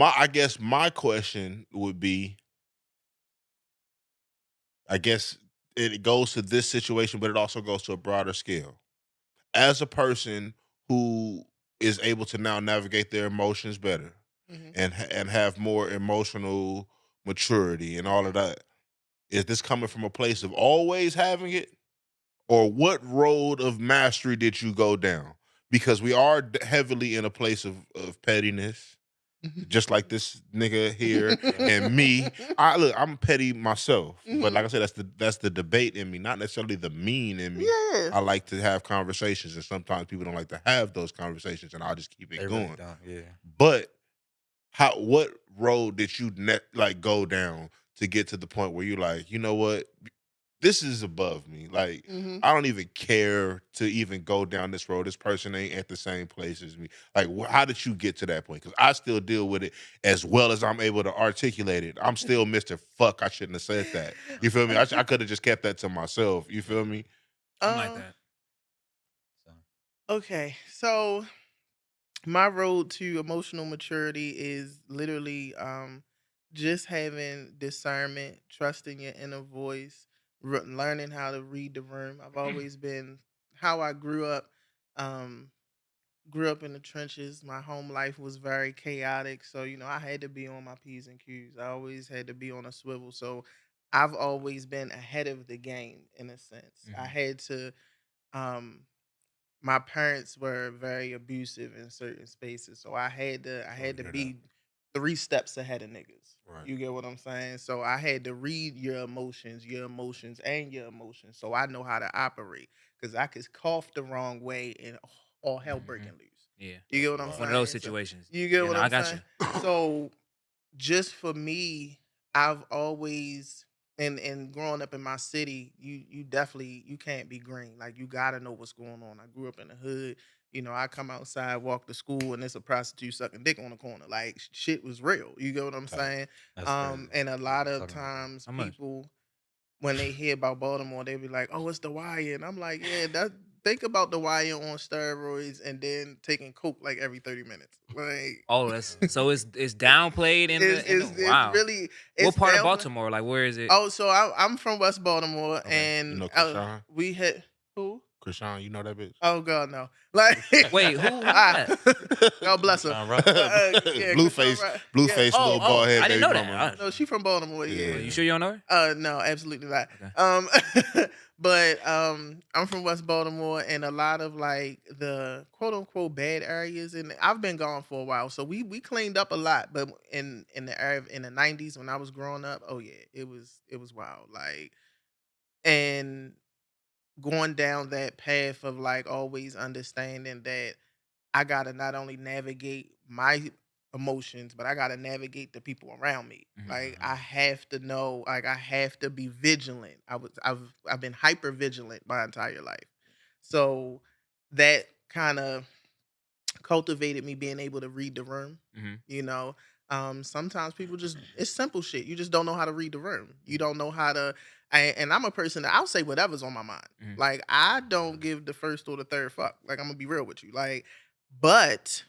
[SPEAKER 3] I guess my question would be, I guess it goes to this situation, but it also goes to a broader scale. As a person who is able to now navigate their emotions better
[SPEAKER 4] Mhm.
[SPEAKER 3] and have more emotional maturity and all of that, is this coming from a place of always having it, or what road of mastery did you go down? Because we are heavily in a place of pettiness, just like this nigga here
[SPEAKER 1] Yeah.
[SPEAKER 3] and me. I'm petty myself, but
[SPEAKER 4] Mhm.
[SPEAKER 3] like I said, that's the debate in me, not necessarily the mean in me.
[SPEAKER 4] Yeah.
[SPEAKER 3] I like to have conversations, and sometimes people don't like to have those conversations, and I'll just keep it
[SPEAKER 1] They really
[SPEAKER 3] going.
[SPEAKER 1] don't. Yeah.
[SPEAKER 3] But what road did you like go down to get to the point where you're like, you know what, this is above me. Like,
[SPEAKER 4] Mhm.
[SPEAKER 3] I don't even care to even go down this road. This person ain't at the same place as me. Like, how did you get to that point? Because I still deal with it as well as I'm able to articulate it. I'm still Mr. Fuck. I shouldn't have said that. You feel me? I could have just kept that to myself. You feel me?
[SPEAKER 2] I'm like
[SPEAKER 4] Um.
[SPEAKER 2] that.
[SPEAKER 1] So,
[SPEAKER 4] Okay. So my road to emotional maturity is literally just having discernment, trusting your inner voice, learning how to read the room. I've always been how I grew up. Um, grew up in the trenches. My home life was very chaotic, so I had to be on my p's and q's. I always had to be on a swivel. So I've always been ahead of the game in a sense. I
[SPEAKER 2] Mhm.
[SPEAKER 4] had to. Um, my parents were very abusive in certain spaces, so I
[SPEAKER 3] Sorry
[SPEAKER 4] had
[SPEAKER 3] to
[SPEAKER 4] to
[SPEAKER 3] hear that.
[SPEAKER 4] be 3 steps ahead of niggas.
[SPEAKER 3] Right.
[SPEAKER 4] You get what I'm saying? So I had to read your emotions, and your emotions, so I know how to operate. Because I could cough the wrong way and all hell
[SPEAKER 2] Mhm.
[SPEAKER 4] breaking loose.
[SPEAKER 2] Yeah.
[SPEAKER 4] You
[SPEAKER 3] That's
[SPEAKER 4] get what I'm
[SPEAKER 3] wild.
[SPEAKER 2] One of those
[SPEAKER 4] saying? So
[SPEAKER 2] situations.
[SPEAKER 4] you get
[SPEAKER 2] Yeah,
[SPEAKER 4] what
[SPEAKER 2] no, I
[SPEAKER 4] I'm
[SPEAKER 2] got
[SPEAKER 4] saying?
[SPEAKER 2] you.
[SPEAKER 4] So just for me, I've always and growing up in my city, you definitely you can't be green. Like, you gotta know what's going on. I grew up in the hood. I come outside, walk to school, and there's a prostitute sucking dick on the corner. Like, shit was real. You get what I'm
[SPEAKER 3] Tight.
[SPEAKER 4] saying?
[SPEAKER 1] that's crazy.
[SPEAKER 4] And a
[SPEAKER 1] Yeah,
[SPEAKER 4] lot
[SPEAKER 1] I'm
[SPEAKER 4] of
[SPEAKER 1] talking about that.
[SPEAKER 4] times
[SPEAKER 2] How much?
[SPEAKER 4] people, when they hear about Baltimore, they be like, "Oh, it's the wire," and I'm like, "Yeah, that." Think about the wire on steroids and then taking coke like every 30 minutes. Like,
[SPEAKER 2] Oh, that's so it's downplayed in the
[SPEAKER 4] it's
[SPEAKER 2] wow.
[SPEAKER 4] really
[SPEAKER 2] What
[SPEAKER 4] it's
[SPEAKER 2] part of
[SPEAKER 4] down.
[SPEAKER 2] Baltimore? Like where is it?
[SPEAKER 4] Oh, so I'm from West Baltimore,
[SPEAKER 2] Okay.
[SPEAKER 3] You
[SPEAKER 4] and
[SPEAKER 3] know Krishan?
[SPEAKER 4] we had who?
[SPEAKER 3] Krishan, you know that bitch?
[SPEAKER 4] Oh God, no. Like,
[SPEAKER 2] Wait, who's
[SPEAKER 4] ah,
[SPEAKER 2] that?
[SPEAKER 4] God bless her.
[SPEAKER 1] Sean Rock.
[SPEAKER 4] Yeah,
[SPEAKER 3] Blueface,
[SPEAKER 4] yeah.
[SPEAKER 3] Blueface,
[SPEAKER 2] Oh,
[SPEAKER 3] little bald
[SPEAKER 2] oh,
[SPEAKER 3] head
[SPEAKER 2] I didn't
[SPEAKER 3] baby
[SPEAKER 2] know that.
[SPEAKER 3] mama.
[SPEAKER 4] No, she from Baltimore. Yeah.
[SPEAKER 2] You
[SPEAKER 3] Yeah.
[SPEAKER 2] sure you don't know her?
[SPEAKER 4] No, absolutely not.
[SPEAKER 2] Okay.
[SPEAKER 4] But I'm from West Baltimore, and a lot of like the quote unquote bad areas, and I've been gone for a while, so we cleaned up a lot. But in the area in the '90s when I was growing up, oh yeah, it was wild. Like, and going down that path of like always understanding that I gotta not only navigate my emotions, but I gotta navigate the people around me.
[SPEAKER 2] Mhm.
[SPEAKER 4] Like I have to know, like I have to be vigilant. I've been hyper vigilant my entire life. So that kind of cultivated me being able to read the room.
[SPEAKER 2] Mhm.
[SPEAKER 4] You know, sometimes people just it's simple shit. You just don't know how to read the room. You don't know how to. And I'm a person that I'll say whatever's on my mind.
[SPEAKER 2] Mhm.
[SPEAKER 4] Like I don't give the first or the third fuck. Like I'm gonna be real with you. Like, but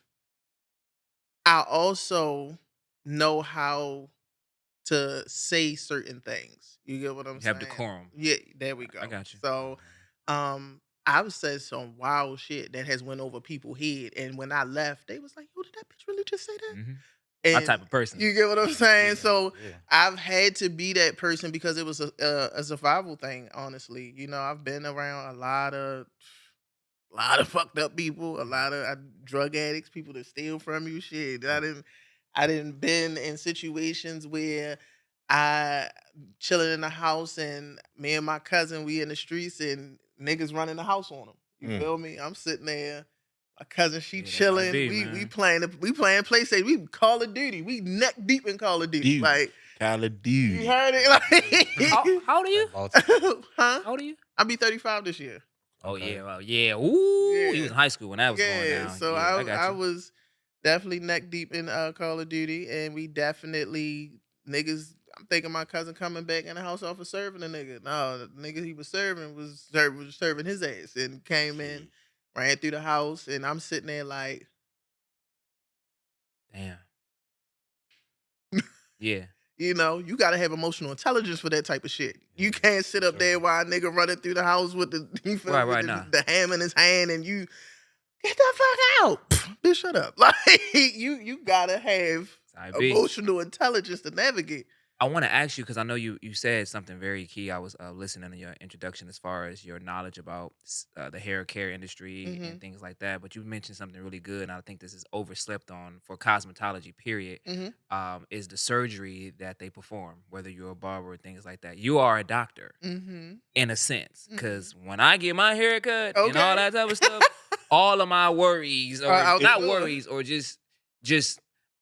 [SPEAKER 4] I also know how to say certain things. You get what I'm
[SPEAKER 2] You have
[SPEAKER 4] saying?
[SPEAKER 2] decorum.
[SPEAKER 4] Yeah, there we
[SPEAKER 2] I
[SPEAKER 4] go.
[SPEAKER 2] got you.
[SPEAKER 4] So, I've said some wild shit that has went over people's head, and when I left, they was like, "Yo, did that bitch really just say that?"
[SPEAKER 2] Mhm. My
[SPEAKER 4] And
[SPEAKER 2] type of person.
[SPEAKER 4] you get what I'm saying?
[SPEAKER 2] Yeah.
[SPEAKER 4] So
[SPEAKER 1] Yeah.
[SPEAKER 4] I've had to be that person because it was a survival thing. Honestly, you know, I've been around a lot of fucked up people, a lot of drug addicts, people that steal from you. Shit, I didn't been in situations where I chilling in the house and me and my cousin we in the streets and niggas running the house on them. You
[SPEAKER 3] Mm.
[SPEAKER 4] feel me? I'm sitting there. My cousin, she
[SPEAKER 2] Yeah, that's how it
[SPEAKER 4] chilling.
[SPEAKER 2] be,
[SPEAKER 4] We
[SPEAKER 2] man.
[SPEAKER 4] playing PlayStation. We Call of Duty. We neck deep in Call of Duty.
[SPEAKER 3] Duty.
[SPEAKER 4] Like
[SPEAKER 3] Call of
[SPEAKER 4] you
[SPEAKER 3] Duty.
[SPEAKER 4] heard it.
[SPEAKER 2] How old are you?
[SPEAKER 1] Like Baltimore.
[SPEAKER 4] Huh?
[SPEAKER 2] How old are you?
[SPEAKER 4] I'll be 35 this year.
[SPEAKER 2] Oh
[SPEAKER 1] Okay.
[SPEAKER 2] yeah, well, yeah. Ooh, you was
[SPEAKER 4] Yeah.
[SPEAKER 2] in high school when that was going
[SPEAKER 4] Yeah,
[SPEAKER 2] down.
[SPEAKER 4] so
[SPEAKER 2] Yeah, I
[SPEAKER 4] I
[SPEAKER 2] got
[SPEAKER 4] I
[SPEAKER 2] you.
[SPEAKER 4] was definitely neck deep in Call of Duty, and we definitely niggas. I'm thinking my cousin coming back in the house off of serving a nigga. No, the nigga he was serving was serving his ass and came in, ran through the house, and I'm sitting there like,
[SPEAKER 2] Damn. Yeah.
[SPEAKER 4] you know, you gotta have emotional intelligence for that type of shit. You can't sit up there while a nigga running through the house with the you feel me,
[SPEAKER 2] Right,
[SPEAKER 4] the,
[SPEAKER 2] nah.
[SPEAKER 4] the ham in his hand, and you get the fuck out, bitch. Shut up. Like you gotta have
[SPEAKER 2] I be.
[SPEAKER 4] emotional intelligence to navigate.
[SPEAKER 2] I want to ask you because I know you said something very key. I was listening to your introduction as far as your knowledge about the hair care industry and
[SPEAKER 4] Mhm.
[SPEAKER 2] things like that. But you mentioned something really good, and I think this is overslept on for cosmetology. Period.
[SPEAKER 4] Mhm.
[SPEAKER 2] Is the surgery that they perform, whether you're a barber or things like that. You are a doctor
[SPEAKER 4] Mhm.
[SPEAKER 2] in a sense,
[SPEAKER 4] Mhm.
[SPEAKER 2] because when I get my hair cut and all
[SPEAKER 4] Okay.
[SPEAKER 2] that type of stuff, all of my worries or
[SPEAKER 4] out the
[SPEAKER 2] not
[SPEAKER 4] door.
[SPEAKER 2] worries or just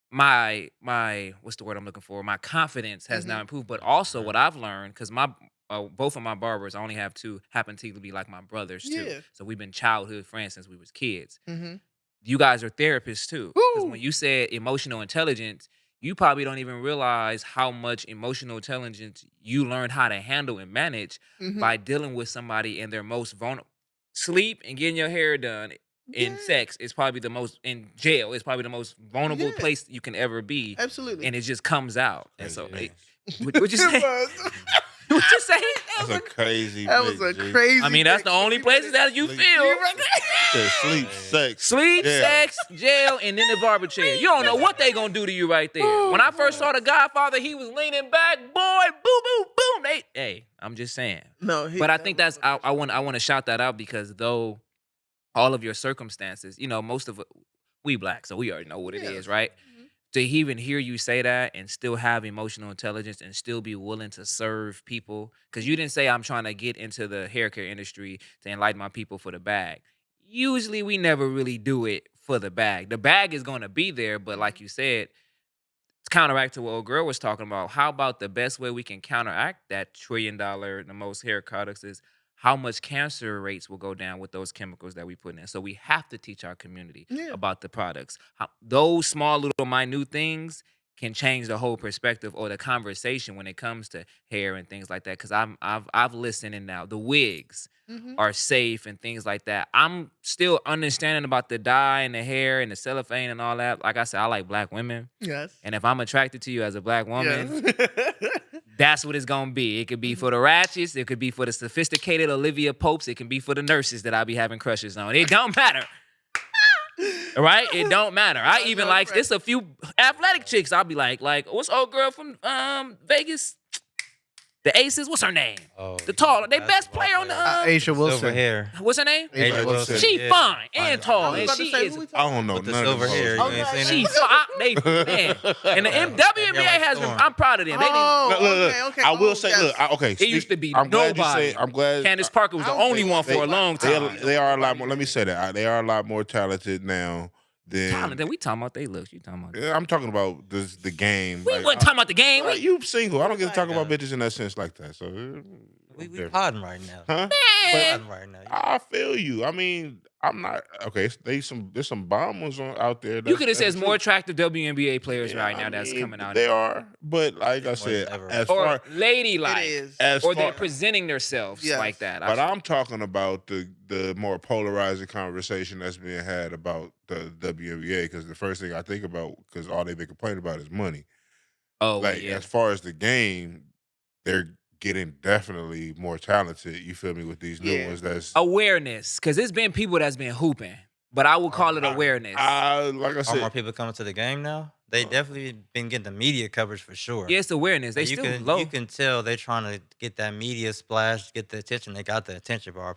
[SPEAKER 2] my what's the word I'm looking for? My confidence has now
[SPEAKER 4] Mhm.
[SPEAKER 2] improved, but also what I've learned because my both of my barbers, I only have two, happen to be like my brothers too.
[SPEAKER 4] Yeah.
[SPEAKER 2] So we've been childhood friends since we was kids.
[SPEAKER 4] Mhm.
[SPEAKER 2] You guys are therapists too, because when
[SPEAKER 4] Woo.
[SPEAKER 2] you said emotional intelligence, you probably don't even realize how much emotional intelligence you learned how to handle and manage
[SPEAKER 4] Mhm.
[SPEAKER 2] by dealing with somebody in their most vulnerable. Sleep and getting your hair done in
[SPEAKER 4] Yeah.
[SPEAKER 2] sex is probably the most in jail is probably the most vulnerable
[SPEAKER 4] Yeah.
[SPEAKER 2] place you can ever be,
[SPEAKER 4] Absolutely.
[SPEAKER 2] and it just comes out. And
[SPEAKER 3] Crazy
[SPEAKER 2] so,
[SPEAKER 3] bitch.
[SPEAKER 2] what you
[SPEAKER 4] It
[SPEAKER 2] say?
[SPEAKER 4] was.
[SPEAKER 2] What you say?
[SPEAKER 3] That's a crazy
[SPEAKER 4] That was a
[SPEAKER 3] bitch, G.
[SPEAKER 4] crazy.
[SPEAKER 2] I mean, that's the
[SPEAKER 4] thing.
[SPEAKER 2] only places that you
[SPEAKER 3] Sleep.
[SPEAKER 2] feel.
[SPEAKER 3] Said sleep, sex.
[SPEAKER 2] Sleep,
[SPEAKER 3] Yeah.
[SPEAKER 2] sex, jail, and then the barber chair. You don't know what they gonna do to you right there. When I first saw The Godfather, he was leaning back, boy, boom, boom, boom. Hey, I'm just saying.
[SPEAKER 4] No,
[SPEAKER 2] But I think that's I want to shout that out because though all of your circumstances, most of it, we black, so we already know what it is,
[SPEAKER 4] Yes.
[SPEAKER 2] right?
[SPEAKER 4] Mhm.
[SPEAKER 2] To even hear you say that and still have emotional intelligence and still be willing to serve people, because you didn't say I'm trying to get into the hair care industry to enlighten my people for the bag. Usually we never really do it for the bag. The bag is going to be there, but like
[SPEAKER 4] Mhm.
[SPEAKER 2] you said, to counteract to what old girl was talking about, how about the best way we can counteract that $1 trillion, the most hair products is how much cancer rates will go down with those chemicals that we put in. So we have to teach our community
[SPEAKER 4] Yeah.
[SPEAKER 2] about the products. How, those small little minute things can change the whole perspective or the conversation when it comes to hair and things like that. Because I've listened and now the wigs
[SPEAKER 4] Mhm.
[SPEAKER 2] are safe and things like that. I'm still understanding about the dye and the hair and the cellophane and all that. Like I said, I like black women.
[SPEAKER 4] Yes.
[SPEAKER 2] And if I'm attracted to you as a black woman,
[SPEAKER 4] Yes.
[SPEAKER 2] That's what it's gonna be. It could be for the ratchets. It could be for the sophisticated Olivia Popes. It can be for the nurses that I be having crushes on. It don't matter. Right? It don't matter. I even like it's a few athletic chicks. I'll be like, what's old girl from Vegas? The Aces, what's her name?
[SPEAKER 1] Oh,
[SPEAKER 2] The tall, they best player on the
[SPEAKER 4] Asia
[SPEAKER 1] silver
[SPEAKER 4] Wilson.
[SPEAKER 1] hair.
[SPEAKER 2] what's her name?
[SPEAKER 1] Asia
[SPEAKER 3] Wilson.
[SPEAKER 2] She
[SPEAKER 1] yeah.
[SPEAKER 2] fine and tall,
[SPEAKER 4] I was
[SPEAKER 2] and
[SPEAKER 4] about to
[SPEAKER 2] she
[SPEAKER 4] say,
[SPEAKER 2] is.
[SPEAKER 4] who we
[SPEAKER 3] I don't know
[SPEAKER 1] With the
[SPEAKER 3] none of
[SPEAKER 1] silver
[SPEAKER 3] them
[SPEAKER 1] hair. You
[SPEAKER 3] hoes.
[SPEAKER 1] ain't seen
[SPEAKER 2] She's
[SPEAKER 1] that?
[SPEAKER 2] they man, and the WNBA has them.
[SPEAKER 1] Storm.
[SPEAKER 2] I'm proud of them. They didn't.
[SPEAKER 4] Oh, okay.
[SPEAKER 3] I will
[SPEAKER 4] Oh,
[SPEAKER 3] say,
[SPEAKER 4] yes.
[SPEAKER 3] look, okay.
[SPEAKER 2] It used to be
[SPEAKER 3] I'm glad you
[SPEAKER 2] nobody.
[SPEAKER 3] say. I'm glad.
[SPEAKER 2] Candace Parker was
[SPEAKER 4] I
[SPEAKER 2] the
[SPEAKER 4] don't
[SPEAKER 2] only
[SPEAKER 4] think
[SPEAKER 2] one for
[SPEAKER 4] they-
[SPEAKER 2] a long time.
[SPEAKER 3] They are a lot more. Let me say that they are a lot more talented now than.
[SPEAKER 2] Talented. We talking about they looks. You talking about?
[SPEAKER 3] Yeah, I'm talking about the game.
[SPEAKER 2] We wasn't talking about the game.
[SPEAKER 3] Like,
[SPEAKER 2] We,
[SPEAKER 3] you single. I don't get to talk
[SPEAKER 1] Like,
[SPEAKER 3] about bitches in that sense like that. So
[SPEAKER 1] We
[SPEAKER 3] different.
[SPEAKER 1] potting right now.
[SPEAKER 3] Huh?
[SPEAKER 2] man,
[SPEAKER 1] Potting right now.
[SPEAKER 3] I feel you. I mean, I'm not okay. There's some bomb ones out there.
[SPEAKER 2] you could have said
[SPEAKER 3] that's
[SPEAKER 2] more
[SPEAKER 3] true.
[SPEAKER 2] attractive WNBA players
[SPEAKER 3] Yeah,
[SPEAKER 2] right
[SPEAKER 3] I
[SPEAKER 2] now that's
[SPEAKER 3] mean,
[SPEAKER 2] coming out.
[SPEAKER 3] They are, but like I
[SPEAKER 1] More
[SPEAKER 3] said,
[SPEAKER 1] than ever.
[SPEAKER 3] as
[SPEAKER 2] or
[SPEAKER 3] far
[SPEAKER 2] ladylike,
[SPEAKER 4] It is.
[SPEAKER 3] as
[SPEAKER 2] or
[SPEAKER 3] far,
[SPEAKER 2] they're presenting themselves
[SPEAKER 4] Yes.
[SPEAKER 2] like that.
[SPEAKER 3] but I'm talking about the more polarizing conversation that's being had about the WNBA because the first thing I think about because all they've been complaining about is money.
[SPEAKER 2] oh
[SPEAKER 3] Like
[SPEAKER 2] yeah.
[SPEAKER 3] as far as the game, they're getting definitely more talented. You feel me with these new
[SPEAKER 4] Yeah.
[SPEAKER 3] ones? That's
[SPEAKER 2] Awareness, because there's been people that's been hooping, but I would call it awareness.
[SPEAKER 3] like I
[SPEAKER 1] Are
[SPEAKER 3] said,
[SPEAKER 1] more people coming to the game now? They definitely been getting the media coverage for sure.
[SPEAKER 2] Yeah, it's awareness. They
[SPEAKER 1] you
[SPEAKER 2] still
[SPEAKER 1] can
[SPEAKER 2] low.
[SPEAKER 1] you can tell they trying to get that media splash, get the attention. They got the attention, but are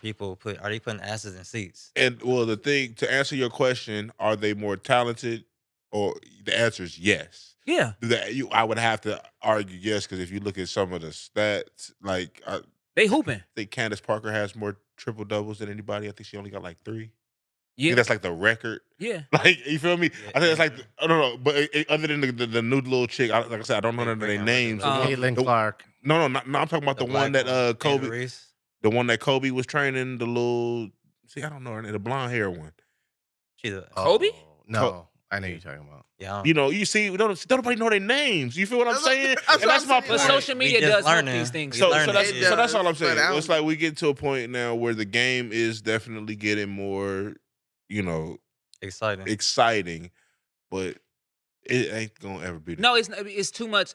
[SPEAKER 1] they putting asses in seats?
[SPEAKER 3] and well, the thing to answer your question, are they more talented? Or the answer is yes.
[SPEAKER 2] Yeah,
[SPEAKER 3] I would have to argue yes because if you look at some of the stats, like I
[SPEAKER 2] they hooping.
[SPEAKER 3] think Candace Parker has more triple doubles than anybody. I think she only got like 3. I
[SPEAKER 2] Yeah,
[SPEAKER 3] think that's like the record.
[SPEAKER 2] yeah.
[SPEAKER 3] Like you feel me?
[SPEAKER 1] Yeah,
[SPEAKER 3] I think it's like I don't know, but other than the new little chick, like I said, I don't know
[SPEAKER 1] They
[SPEAKER 3] none of their
[SPEAKER 1] bring out
[SPEAKER 3] names.
[SPEAKER 2] regular-
[SPEAKER 4] Caitlin
[SPEAKER 3] The-
[SPEAKER 4] Clark.
[SPEAKER 3] No, I'm talking about the one
[SPEAKER 1] black
[SPEAKER 3] that Kobe,
[SPEAKER 1] Angel Reese.
[SPEAKER 3] the one that Kobe was training. The little, see, I don't know her name, the blonde hair one.
[SPEAKER 1] She's a,
[SPEAKER 2] Kobe?
[SPEAKER 4] Oh, no, I know you're talking about.
[SPEAKER 1] yeah. I don't-
[SPEAKER 3] You know, you see, don't nobody know their names. You feel what I'm
[SPEAKER 4] That's
[SPEAKER 3] saying?
[SPEAKER 4] what-
[SPEAKER 3] And that's my
[SPEAKER 4] that's
[SPEAKER 2] But
[SPEAKER 4] what I'm
[SPEAKER 3] point.
[SPEAKER 2] social
[SPEAKER 1] We
[SPEAKER 2] media
[SPEAKER 1] just
[SPEAKER 2] does help
[SPEAKER 1] learning.
[SPEAKER 2] these things.
[SPEAKER 1] We
[SPEAKER 3] So,
[SPEAKER 1] learning.
[SPEAKER 3] so that's
[SPEAKER 4] It
[SPEAKER 3] so that's all I'm
[SPEAKER 4] does,
[SPEAKER 3] saying.
[SPEAKER 4] but I
[SPEAKER 3] It's
[SPEAKER 4] don't-
[SPEAKER 3] like we get to a point now where the game is definitely getting more,
[SPEAKER 1] exciting.
[SPEAKER 3] exciting, but it ain't gonna ever be.
[SPEAKER 2] No, it's too much.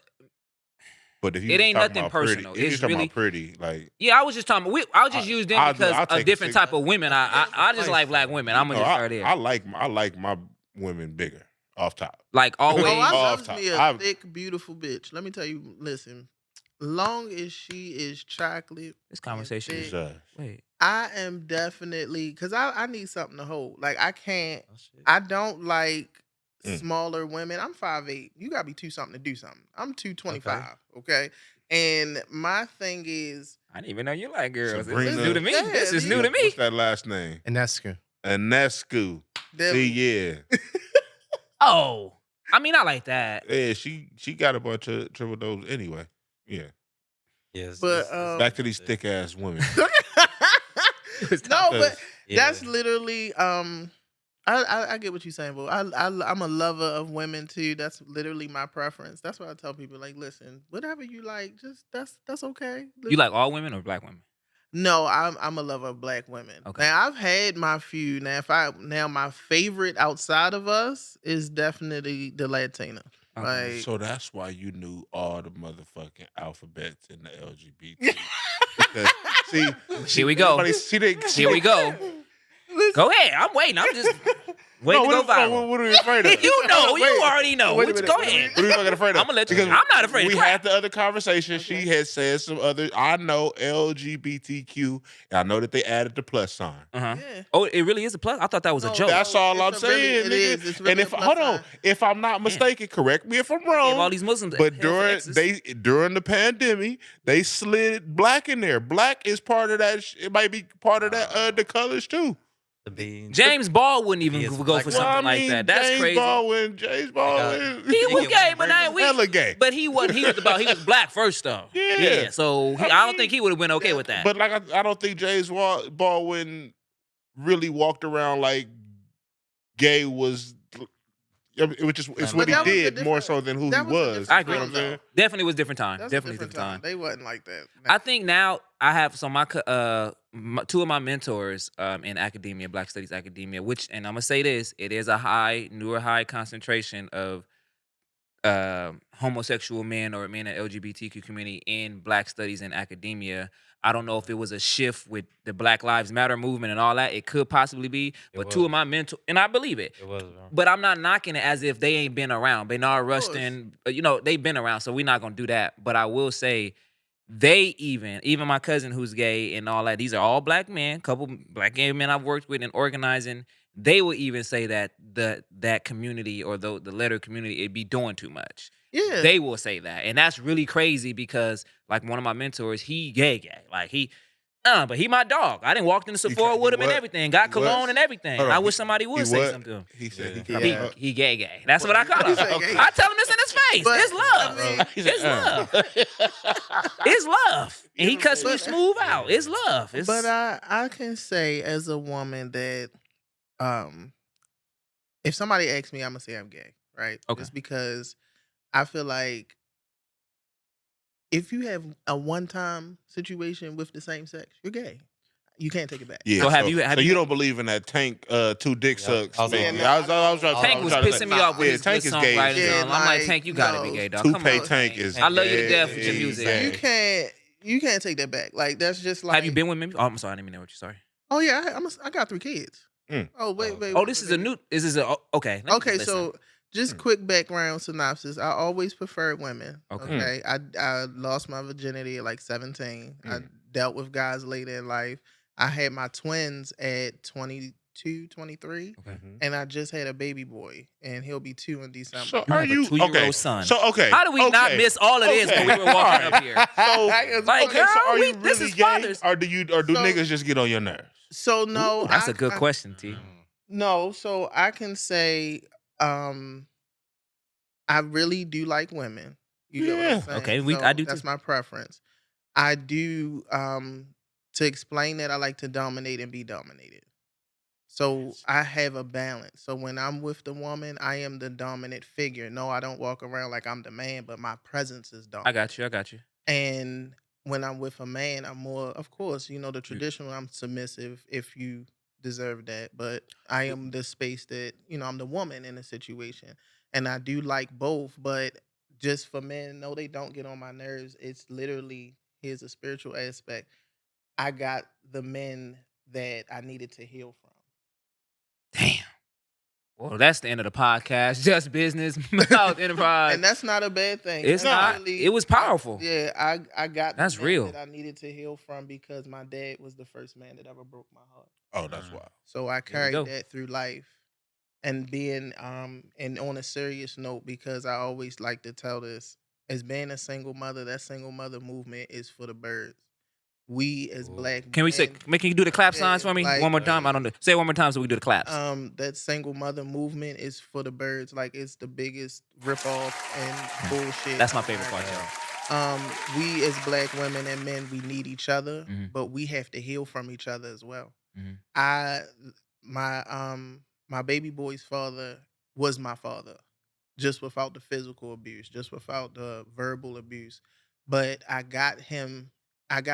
[SPEAKER 3] But if you
[SPEAKER 2] it
[SPEAKER 3] just
[SPEAKER 2] ain't
[SPEAKER 3] talking
[SPEAKER 2] nothing
[SPEAKER 3] about pretty,
[SPEAKER 2] personal.
[SPEAKER 3] if you
[SPEAKER 2] It's
[SPEAKER 3] just talking
[SPEAKER 2] really-
[SPEAKER 3] about pretty, like
[SPEAKER 2] Yeah, I was just talking. I'll just use them because
[SPEAKER 3] I'll
[SPEAKER 2] of
[SPEAKER 3] take a
[SPEAKER 2] different
[SPEAKER 3] six-
[SPEAKER 2] type of women. I just like black women. I'm
[SPEAKER 3] no,
[SPEAKER 2] gonna just start there.
[SPEAKER 3] I like my women bigger off top.
[SPEAKER 2] Like always.
[SPEAKER 4] Oh, I
[SPEAKER 3] Off
[SPEAKER 4] loves
[SPEAKER 3] top.
[SPEAKER 4] me a
[SPEAKER 3] I've-
[SPEAKER 4] thick, beautiful bitch. Let me tell you, listen, long as she is chocolate,
[SPEAKER 2] This conversation
[SPEAKER 4] thick,
[SPEAKER 2] is.
[SPEAKER 3] Jesus.
[SPEAKER 2] Wait.
[SPEAKER 4] I am definitely because I need something to hold. Like I can't.
[SPEAKER 1] Oh, shit.
[SPEAKER 4] I don't like
[SPEAKER 3] Mm.
[SPEAKER 4] smaller women. I'm 5'8". You gotta be 2 something to do something. I'm 225. Okay. And my thing is,
[SPEAKER 2] I didn't even know you like girls. This
[SPEAKER 3] Sabrina.
[SPEAKER 2] is new to me.
[SPEAKER 4] Yeah,
[SPEAKER 2] This is new to me.
[SPEAKER 3] What's that last name?
[SPEAKER 4] Inescu.
[SPEAKER 3] Anescu. See, yeah,
[SPEAKER 2] Oh, I mean, I like that.
[SPEAKER 3] yeah. She got a bunch of triple doubles anyway. Yeah.
[SPEAKER 1] Yes.
[SPEAKER 4] But,
[SPEAKER 3] Back to these thick ass women.
[SPEAKER 4] no, but
[SPEAKER 1] yeah.
[SPEAKER 4] that's literally I get what you're saying, but I'm a lover of women too. That's literally my preference. That's why I tell people like, listen, whatever you like, just that's okay.
[SPEAKER 2] You like all women or black women?
[SPEAKER 4] No, I'm a lover of black women.
[SPEAKER 2] Okay.
[SPEAKER 4] Now I've had my few. Now my favorite outside of us is definitely the Latina.
[SPEAKER 2] Okay.
[SPEAKER 4] Like
[SPEAKER 3] So that's why you knew all the motherfucking alphabets in the LGBT. Because see,
[SPEAKER 2] Here we go.
[SPEAKER 3] See,
[SPEAKER 2] Here we go. Go ahead. I'm waiting. I'm just waiting to go viral.
[SPEAKER 3] What are we afraid of?
[SPEAKER 2] You know.
[SPEAKER 3] Wait,
[SPEAKER 2] You already know.
[SPEAKER 3] wait a
[SPEAKER 2] Go
[SPEAKER 3] minute.
[SPEAKER 2] ahead.
[SPEAKER 3] What are we fucking afraid of?
[SPEAKER 2] I'ma let you-
[SPEAKER 3] Because
[SPEAKER 2] I'm not afraid of
[SPEAKER 3] We
[SPEAKER 2] crap.
[SPEAKER 3] had the other conversation. She had said some other. I know LGBTQ. And I know that they added the plus sign.
[SPEAKER 2] Uh-huh.
[SPEAKER 4] Yeah.
[SPEAKER 2] Oh, it really is a plus. I thought that was a
[SPEAKER 4] No,
[SPEAKER 2] joke.
[SPEAKER 3] That's all I'm
[SPEAKER 4] It's a really-
[SPEAKER 3] saying,
[SPEAKER 4] it
[SPEAKER 3] nigga.
[SPEAKER 4] is. It's really
[SPEAKER 3] And
[SPEAKER 4] a
[SPEAKER 3] if
[SPEAKER 4] plus
[SPEAKER 3] hold on,
[SPEAKER 4] sign.
[SPEAKER 3] if I'm not mistaken, correct me if I'm wrong.
[SPEAKER 2] Give all these Muslims.
[SPEAKER 3] But
[SPEAKER 2] hell for exes.
[SPEAKER 3] during the pandemic, they slid black in there. Black is part of that. It might be part of that. The colors too.
[SPEAKER 1] to be
[SPEAKER 2] James Ball wouldn't even
[SPEAKER 1] He is
[SPEAKER 2] go
[SPEAKER 1] black.
[SPEAKER 2] for
[SPEAKER 1] Well,
[SPEAKER 2] something like that. That's
[SPEAKER 3] James
[SPEAKER 2] crazy.
[SPEAKER 3] James Baldwin.
[SPEAKER 2] He was
[SPEAKER 1] Nigga
[SPEAKER 2] gay,
[SPEAKER 1] was
[SPEAKER 2] but I we.
[SPEAKER 3] hella gay.
[SPEAKER 2] But he wasn't. He was black first though.
[SPEAKER 3] Yeah.
[SPEAKER 2] So I don't think he would have been okay with that.
[SPEAKER 3] But like, I don't think James Baldwin really walked around like gay was. It was just it's
[SPEAKER 1] But
[SPEAKER 3] what he
[SPEAKER 4] that was a
[SPEAKER 3] did more
[SPEAKER 4] different-
[SPEAKER 3] so than who he
[SPEAKER 4] that was a
[SPEAKER 3] was.
[SPEAKER 4] different
[SPEAKER 2] I
[SPEAKER 3] You
[SPEAKER 2] agree.
[SPEAKER 3] know what I'm saying?
[SPEAKER 2] Definitely was different time.
[SPEAKER 4] That's
[SPEAKER 2] Definitely
[SPEAKER 4] a different
[SPEAKER 2] different time.
[SPEAKER 4] They wasn't like that.
[SPEAKER 2] I think now I have two of my mentors in academia, Black Studies academia, which, and I'm gonna say this, it is a newer high concentration of homosexual men or men in the LGBTQ community in Black studies and academia. I don't know if it was a shift with the Black Lives Matter movement and all that. It could possibly be,
[SPEAKER 1] It
[SPEAKER 2] but two
[SPEAKER 1] was.
[SPEAKER 2] of my mentors, and I believe it.
[SPEAKER 1] It was, bro.
[SPEAKER 2] But I'm not knocking it as if they ain't been around. Bernard
[SPEAKER 4] course.
[SPEAKER 2] Rustin, they've been around, so we're not gonna do that. But I will say, they even my cousin who's gay and all that. These are all Black men, couple Black gay men I've worked with in organizing. They will even say that that community or the letter community it be doing too much.
[SPEAKER 4] Yeah.
[SPEAKER 2] They will say that, and that's really crazy because like one of my mentors, he gay, like but he my dog. I didn't walk into Sephora with him and
[SPEAKER 3] what?
[SPEAKER 2] everything, got
[SPEAKER 3] He
[SPEAKER 2] cologne
[SPEAKER 3] what?
[SPEAKER 2] and everything.
[SPEAKER 3] Hold on,
[SPEAKER 2] I wish somebody would say
[SPEAKER 3] what?
[SPEAKER 2] something to him.
[SPEAKER 3] He said
[SPEAKER 1] Yeah.
[SPEAKER 3] he
[SPEAKER 4] Yeah.
[SPEAKER 3] coming up.
[SPEAKER 2] He gay. That's what I call
[SPEAKER 4] He
[SPEAKER 2] him.
[SPEAKER 4] said gay.
[SPEAKER 2] I tell him this in his face.
[SPEAKER 4] But,
[SPEAKER 2] It's love.
[SPEAKER 4] I mean,
[SPEAKER 3] He said,
[SPEAKER 2] It's love. It's love. And he cuts me
[SPEAKER 4] But-
[SPEAKER 2] smooth out. It's love. It's,
[SPEAKER 4] But I can say as a woman that if somebody asks me, I'm gonna say I'm gay, right?
[SPEAKER 2] Okay.
[SPEAKER 4] Just because I feel like if you have a one-time situation with the same sex, you're gay. You can't take it back.
[SPEAKER 3] Yeah.
[SPEAKER 2] So have you- have
[SPEAKER 3] so
[SPEAKER 2] you-
[SPEAKER 3] you don't believe in that Tank two dick
[SPEAKER 1] Yeah,
[SPEAKER 3] sucks?
[SPEAKER 1] I was
[SPEAKER 3] man.
[SPEAKER 4] gonna-
[SPEAKER 3] I was trying
[SPEAKER 2] Tank
[SPEAKER 3] I
[SPEAKER 2] was
[SPEAKER 3] trying to
[SPEAKER 2] pissing
[SPEAKER 3] say-
[SPEAKER 2] me off with
[SPEAKER 3] Yeah,
[SPEAKER 2] his
[SPEAKER 3] Tank
[SPEAKER 2] good
[SPEAKER 3] is gay.
[SPEAKER 2] songwriting.
[SPEAKER 4] Yeah,
[SPEAKER 2] I'm like,
[SPEAKER 4] like,
[SPEAKER 2] Tank, you gotta be
[SPEAKER 4] no.
[SPEAKER 2] gay, dog. Come
[SPEAKER 3] Toupee
[SPEAKER 2] on.
[SPEAKER 3] Tank is.
[SPEAKER 2] I love you to
[SPEAKER 3] gay.
[SPEAKER 2] death with your
[SPEAKER 3] He's
[SPEAKER 2] music.
[SPEAKER 3] gay.
[SPEAKER 4] You can't take that back. Like that's just like.
[SPEAKER 2] Have you been with me? Oh, I'm sorry, I didn't mean to interrupt you. Sorry.
[SPEAKER 4] Oh yeah, I got 3 kids.
[SPEAKER 3] Mm.
[SPEAKER 4] Oh wait.
[SPEAKER 2] Oh,
[SPEAKER 4] wait,
[SPEAKER 2] this is
[SPEAKER 4] wait.
[SPEAKER 2] a new. This is a okay. let me
[SPEAKER 4] Okay,
[SPEAKER 2] listen.
[SPEAKER 4] so just quick background synopsis. I always preferred women.
[SPEAKER 2] Okay.
[SPEAKER 4] Okay. I lost my virginity at like 17. I dealt with guys later in life. I had my twins at 22, 23.
[SPEAKER 2] Okay.
[SPEAKER 4] And I just had a baby boy, and he'll be 2 in December.
[SPEAKER 3] So
[SPEAKER 2] You
[SPEAKER 3] are
[SPEAKER 2] have a
[SPEAKER 3] you
[SPEAKER 2] 2-year-old
[SPEAKER 3] okay?
[SPEAKER 2] son.
[SPEAKER 3] So okay.
[SPEAKER 2] How do we not
[SPEAKER 3] okay.
[SPEAKER 2] miss all of this when we were walking up here?
[SPEAKER 3] So,
[SPEAKER 2] Like,
[SPEAKER 3] okay,
[SPEAKER 2] girl,
[SPEAKER 3] so are you
[SPEAKER 2] this
[SPEAKER 3] really
[SPEAKER 2] is
[SPEAKER 3] gay,
[SPEAKER 2] fathers.
[SPEAKER 3] or do
[SPEAKER 4] So-
[SPEAKER 3] niggas just get on your nerves?
[SPEAKER 4] So no,
[SPEAKER 2] Ooh, that's
[SPEAKER 4] a
[SPEAKER 2] a good question, T.
[SPEAKER 4] No, so I can say I really do like women. You get what
[SPEAKER 3] Yeah.
[SPEAKER 4] I'm saying?
[SPEAKER 2] Okay,
[SPEAKER 4] So
[SPEAKER 2] I do
[SPEAKER 4] that's
[SPEAKER 2] too.
[SPEAKER 4] my preference. I do to explain that I like to dominate and be dominated. So I have a balance. So when I'm with the woman, I am the dominant figure. No, I don't walk around like I'm the man, but my presence is dominant.
[SPEAKER 2] I got you. I got you.
[SPEAKER 4] And when I'm with a man, I'm more, of course, the traditional, I'm submissive if you deserve that. But I am the space that, I'm the woman in a situation. And I do like both. But just for men, no, they don't get on my nerves. It's literally, here's a spiritual aspect. I got the men that I needed to heal from.
[SPEAKER 2] Damn. Well, that's the end of the podcast. Just business, mouth enterprise.
[SPEAKER 4] And that's not a bad thing.
[SPEAKER 2] It's
[SPEAKER 4] That's
[SPEAKER 2] not. It was powerful.
[SPEAKER 4] I got the
[SPEAKER 2] That's
[SPEAKER 4] man
[SPEAKER 2] real.
[SPEAKER 4] that I needed to heal from because my dad was the first man that ever broke my heart.
[SPEAKER 3] Oh, that's wild.
[SPEAKER 4] So I
[SPEAKER 2] we
[SPEAKER 4] carried
[SPEAKER 2] go.
[SPEAKER 4] that through life. And being and on a serious note, because I always like to tell this, as being a single mother, that single mother movement is for the birds. We as black
[SPEAKER 2] Can we say?
[SPEAKER 4] men,
[SPEAKER 2] Can you do the clap
[SPEAKER 4] Yeah,
[SPEAKER 2] signs for me
[SPEAKER 4] like-
[SPEAKER 2] one more time? I don't know. Say it one more time so we do the claps.
[SPEAKER 4] that single mother movement is for the birds. Like it's the biggest ripoff and bullshit.
[SPEAKER 2] That's my favorite part, y'all.
[SPEAKER 4] We as black women and men, we need each other,
[SPEAKER 2] Mhm.
[SPEAKER 4] but we have to heal from each other as well.
[SPEAKER 2] Mhm.
[SPEAKER 4] My baby boy's father was my father, just without the physical abuse, just without the verbal abuse. But I got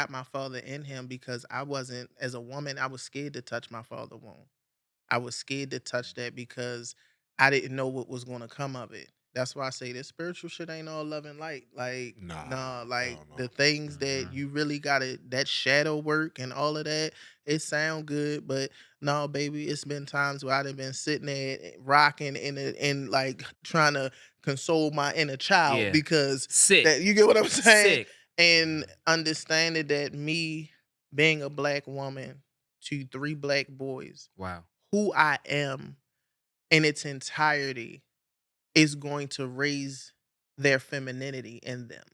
[SPEAKER 4] my father in him because I wasn't, as a woman, I was scared to touch my father womb. I was scared to touch that because I didn't know what was going to come of it. That's why I say this spiritual shit ain't all love and light. Like,
[SPEAKER 3] Nah,
[SPEAKER 4] like
[SPEAKER 3] hell no.
[SPEAKER 4] the things that you really gotta, that shadow work and all of that, it sound good, but no, baby, it's been times where I've been sitting there rocking and like trying to console my inner child
[SPEAKER 2] Yeah.
[SPEAKER 4] because
[SPEAKER 2] Sick.
[SPEAKER 4] that, you get what I'm saying?
[SPEAKER 2] Sick.
[SPEAKER 4] And understanding that me being a black woman to 3 black boys,
[SPEAKER 2] Wow.
[SPEAKER 4] who I am in its entirety is going to raise their femininity in them.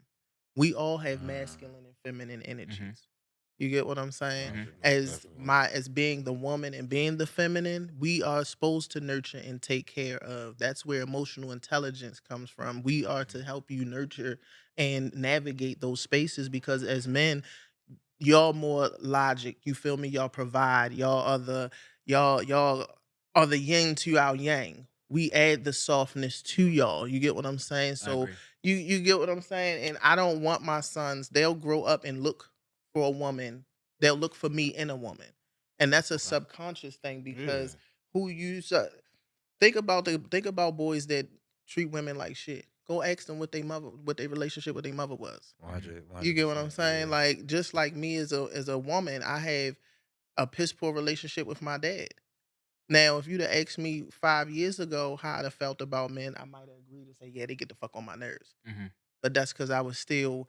[SPEAKER 4] We all have masculine and feminine energies. You get what I'm saying?
[SPEAKER 2] Mhm.
[SPEAKER 4] As being the woman and being the feminine, we are supposed to nurture and take care of. That's where emotional intelligence comes from. We are to help you nurture and navigate those spaces because as men, y'all more logic. You feel me? Y'all provide. Y'all are the yin to our yang. We add the softness to y'all. You get what I'm saying? So
[SPEAKER 2] agree.
[SPEAKER 4] you get what I'm saying? And I don't want my sons, they'll grow up and look for a woman. They'll look for me in a woman. And that's a subconscious thing because who you think about boys that treat women like shit. Go ask them what their relationship with their mother was.
[SPEAKER 3] Mhm.
[SPEAKER 1] 100,
[SPEAKER 4] You get what I'm
[SPEAKER 1] 100%.
[SPEAKER 4] saying?
[SPEAKER 1] Yeah.
[SPEAKER 4] Like just like me as a woman, I have a piss poor relationship with my dad. Now, if you'd have asked me 5 years ago how I'd have felt about men, I might have agreed and say, yeah, they get the fuck on my nerves.
[SPEAKER 2] Mhm.
[SPEAKER 4] But that's because I was still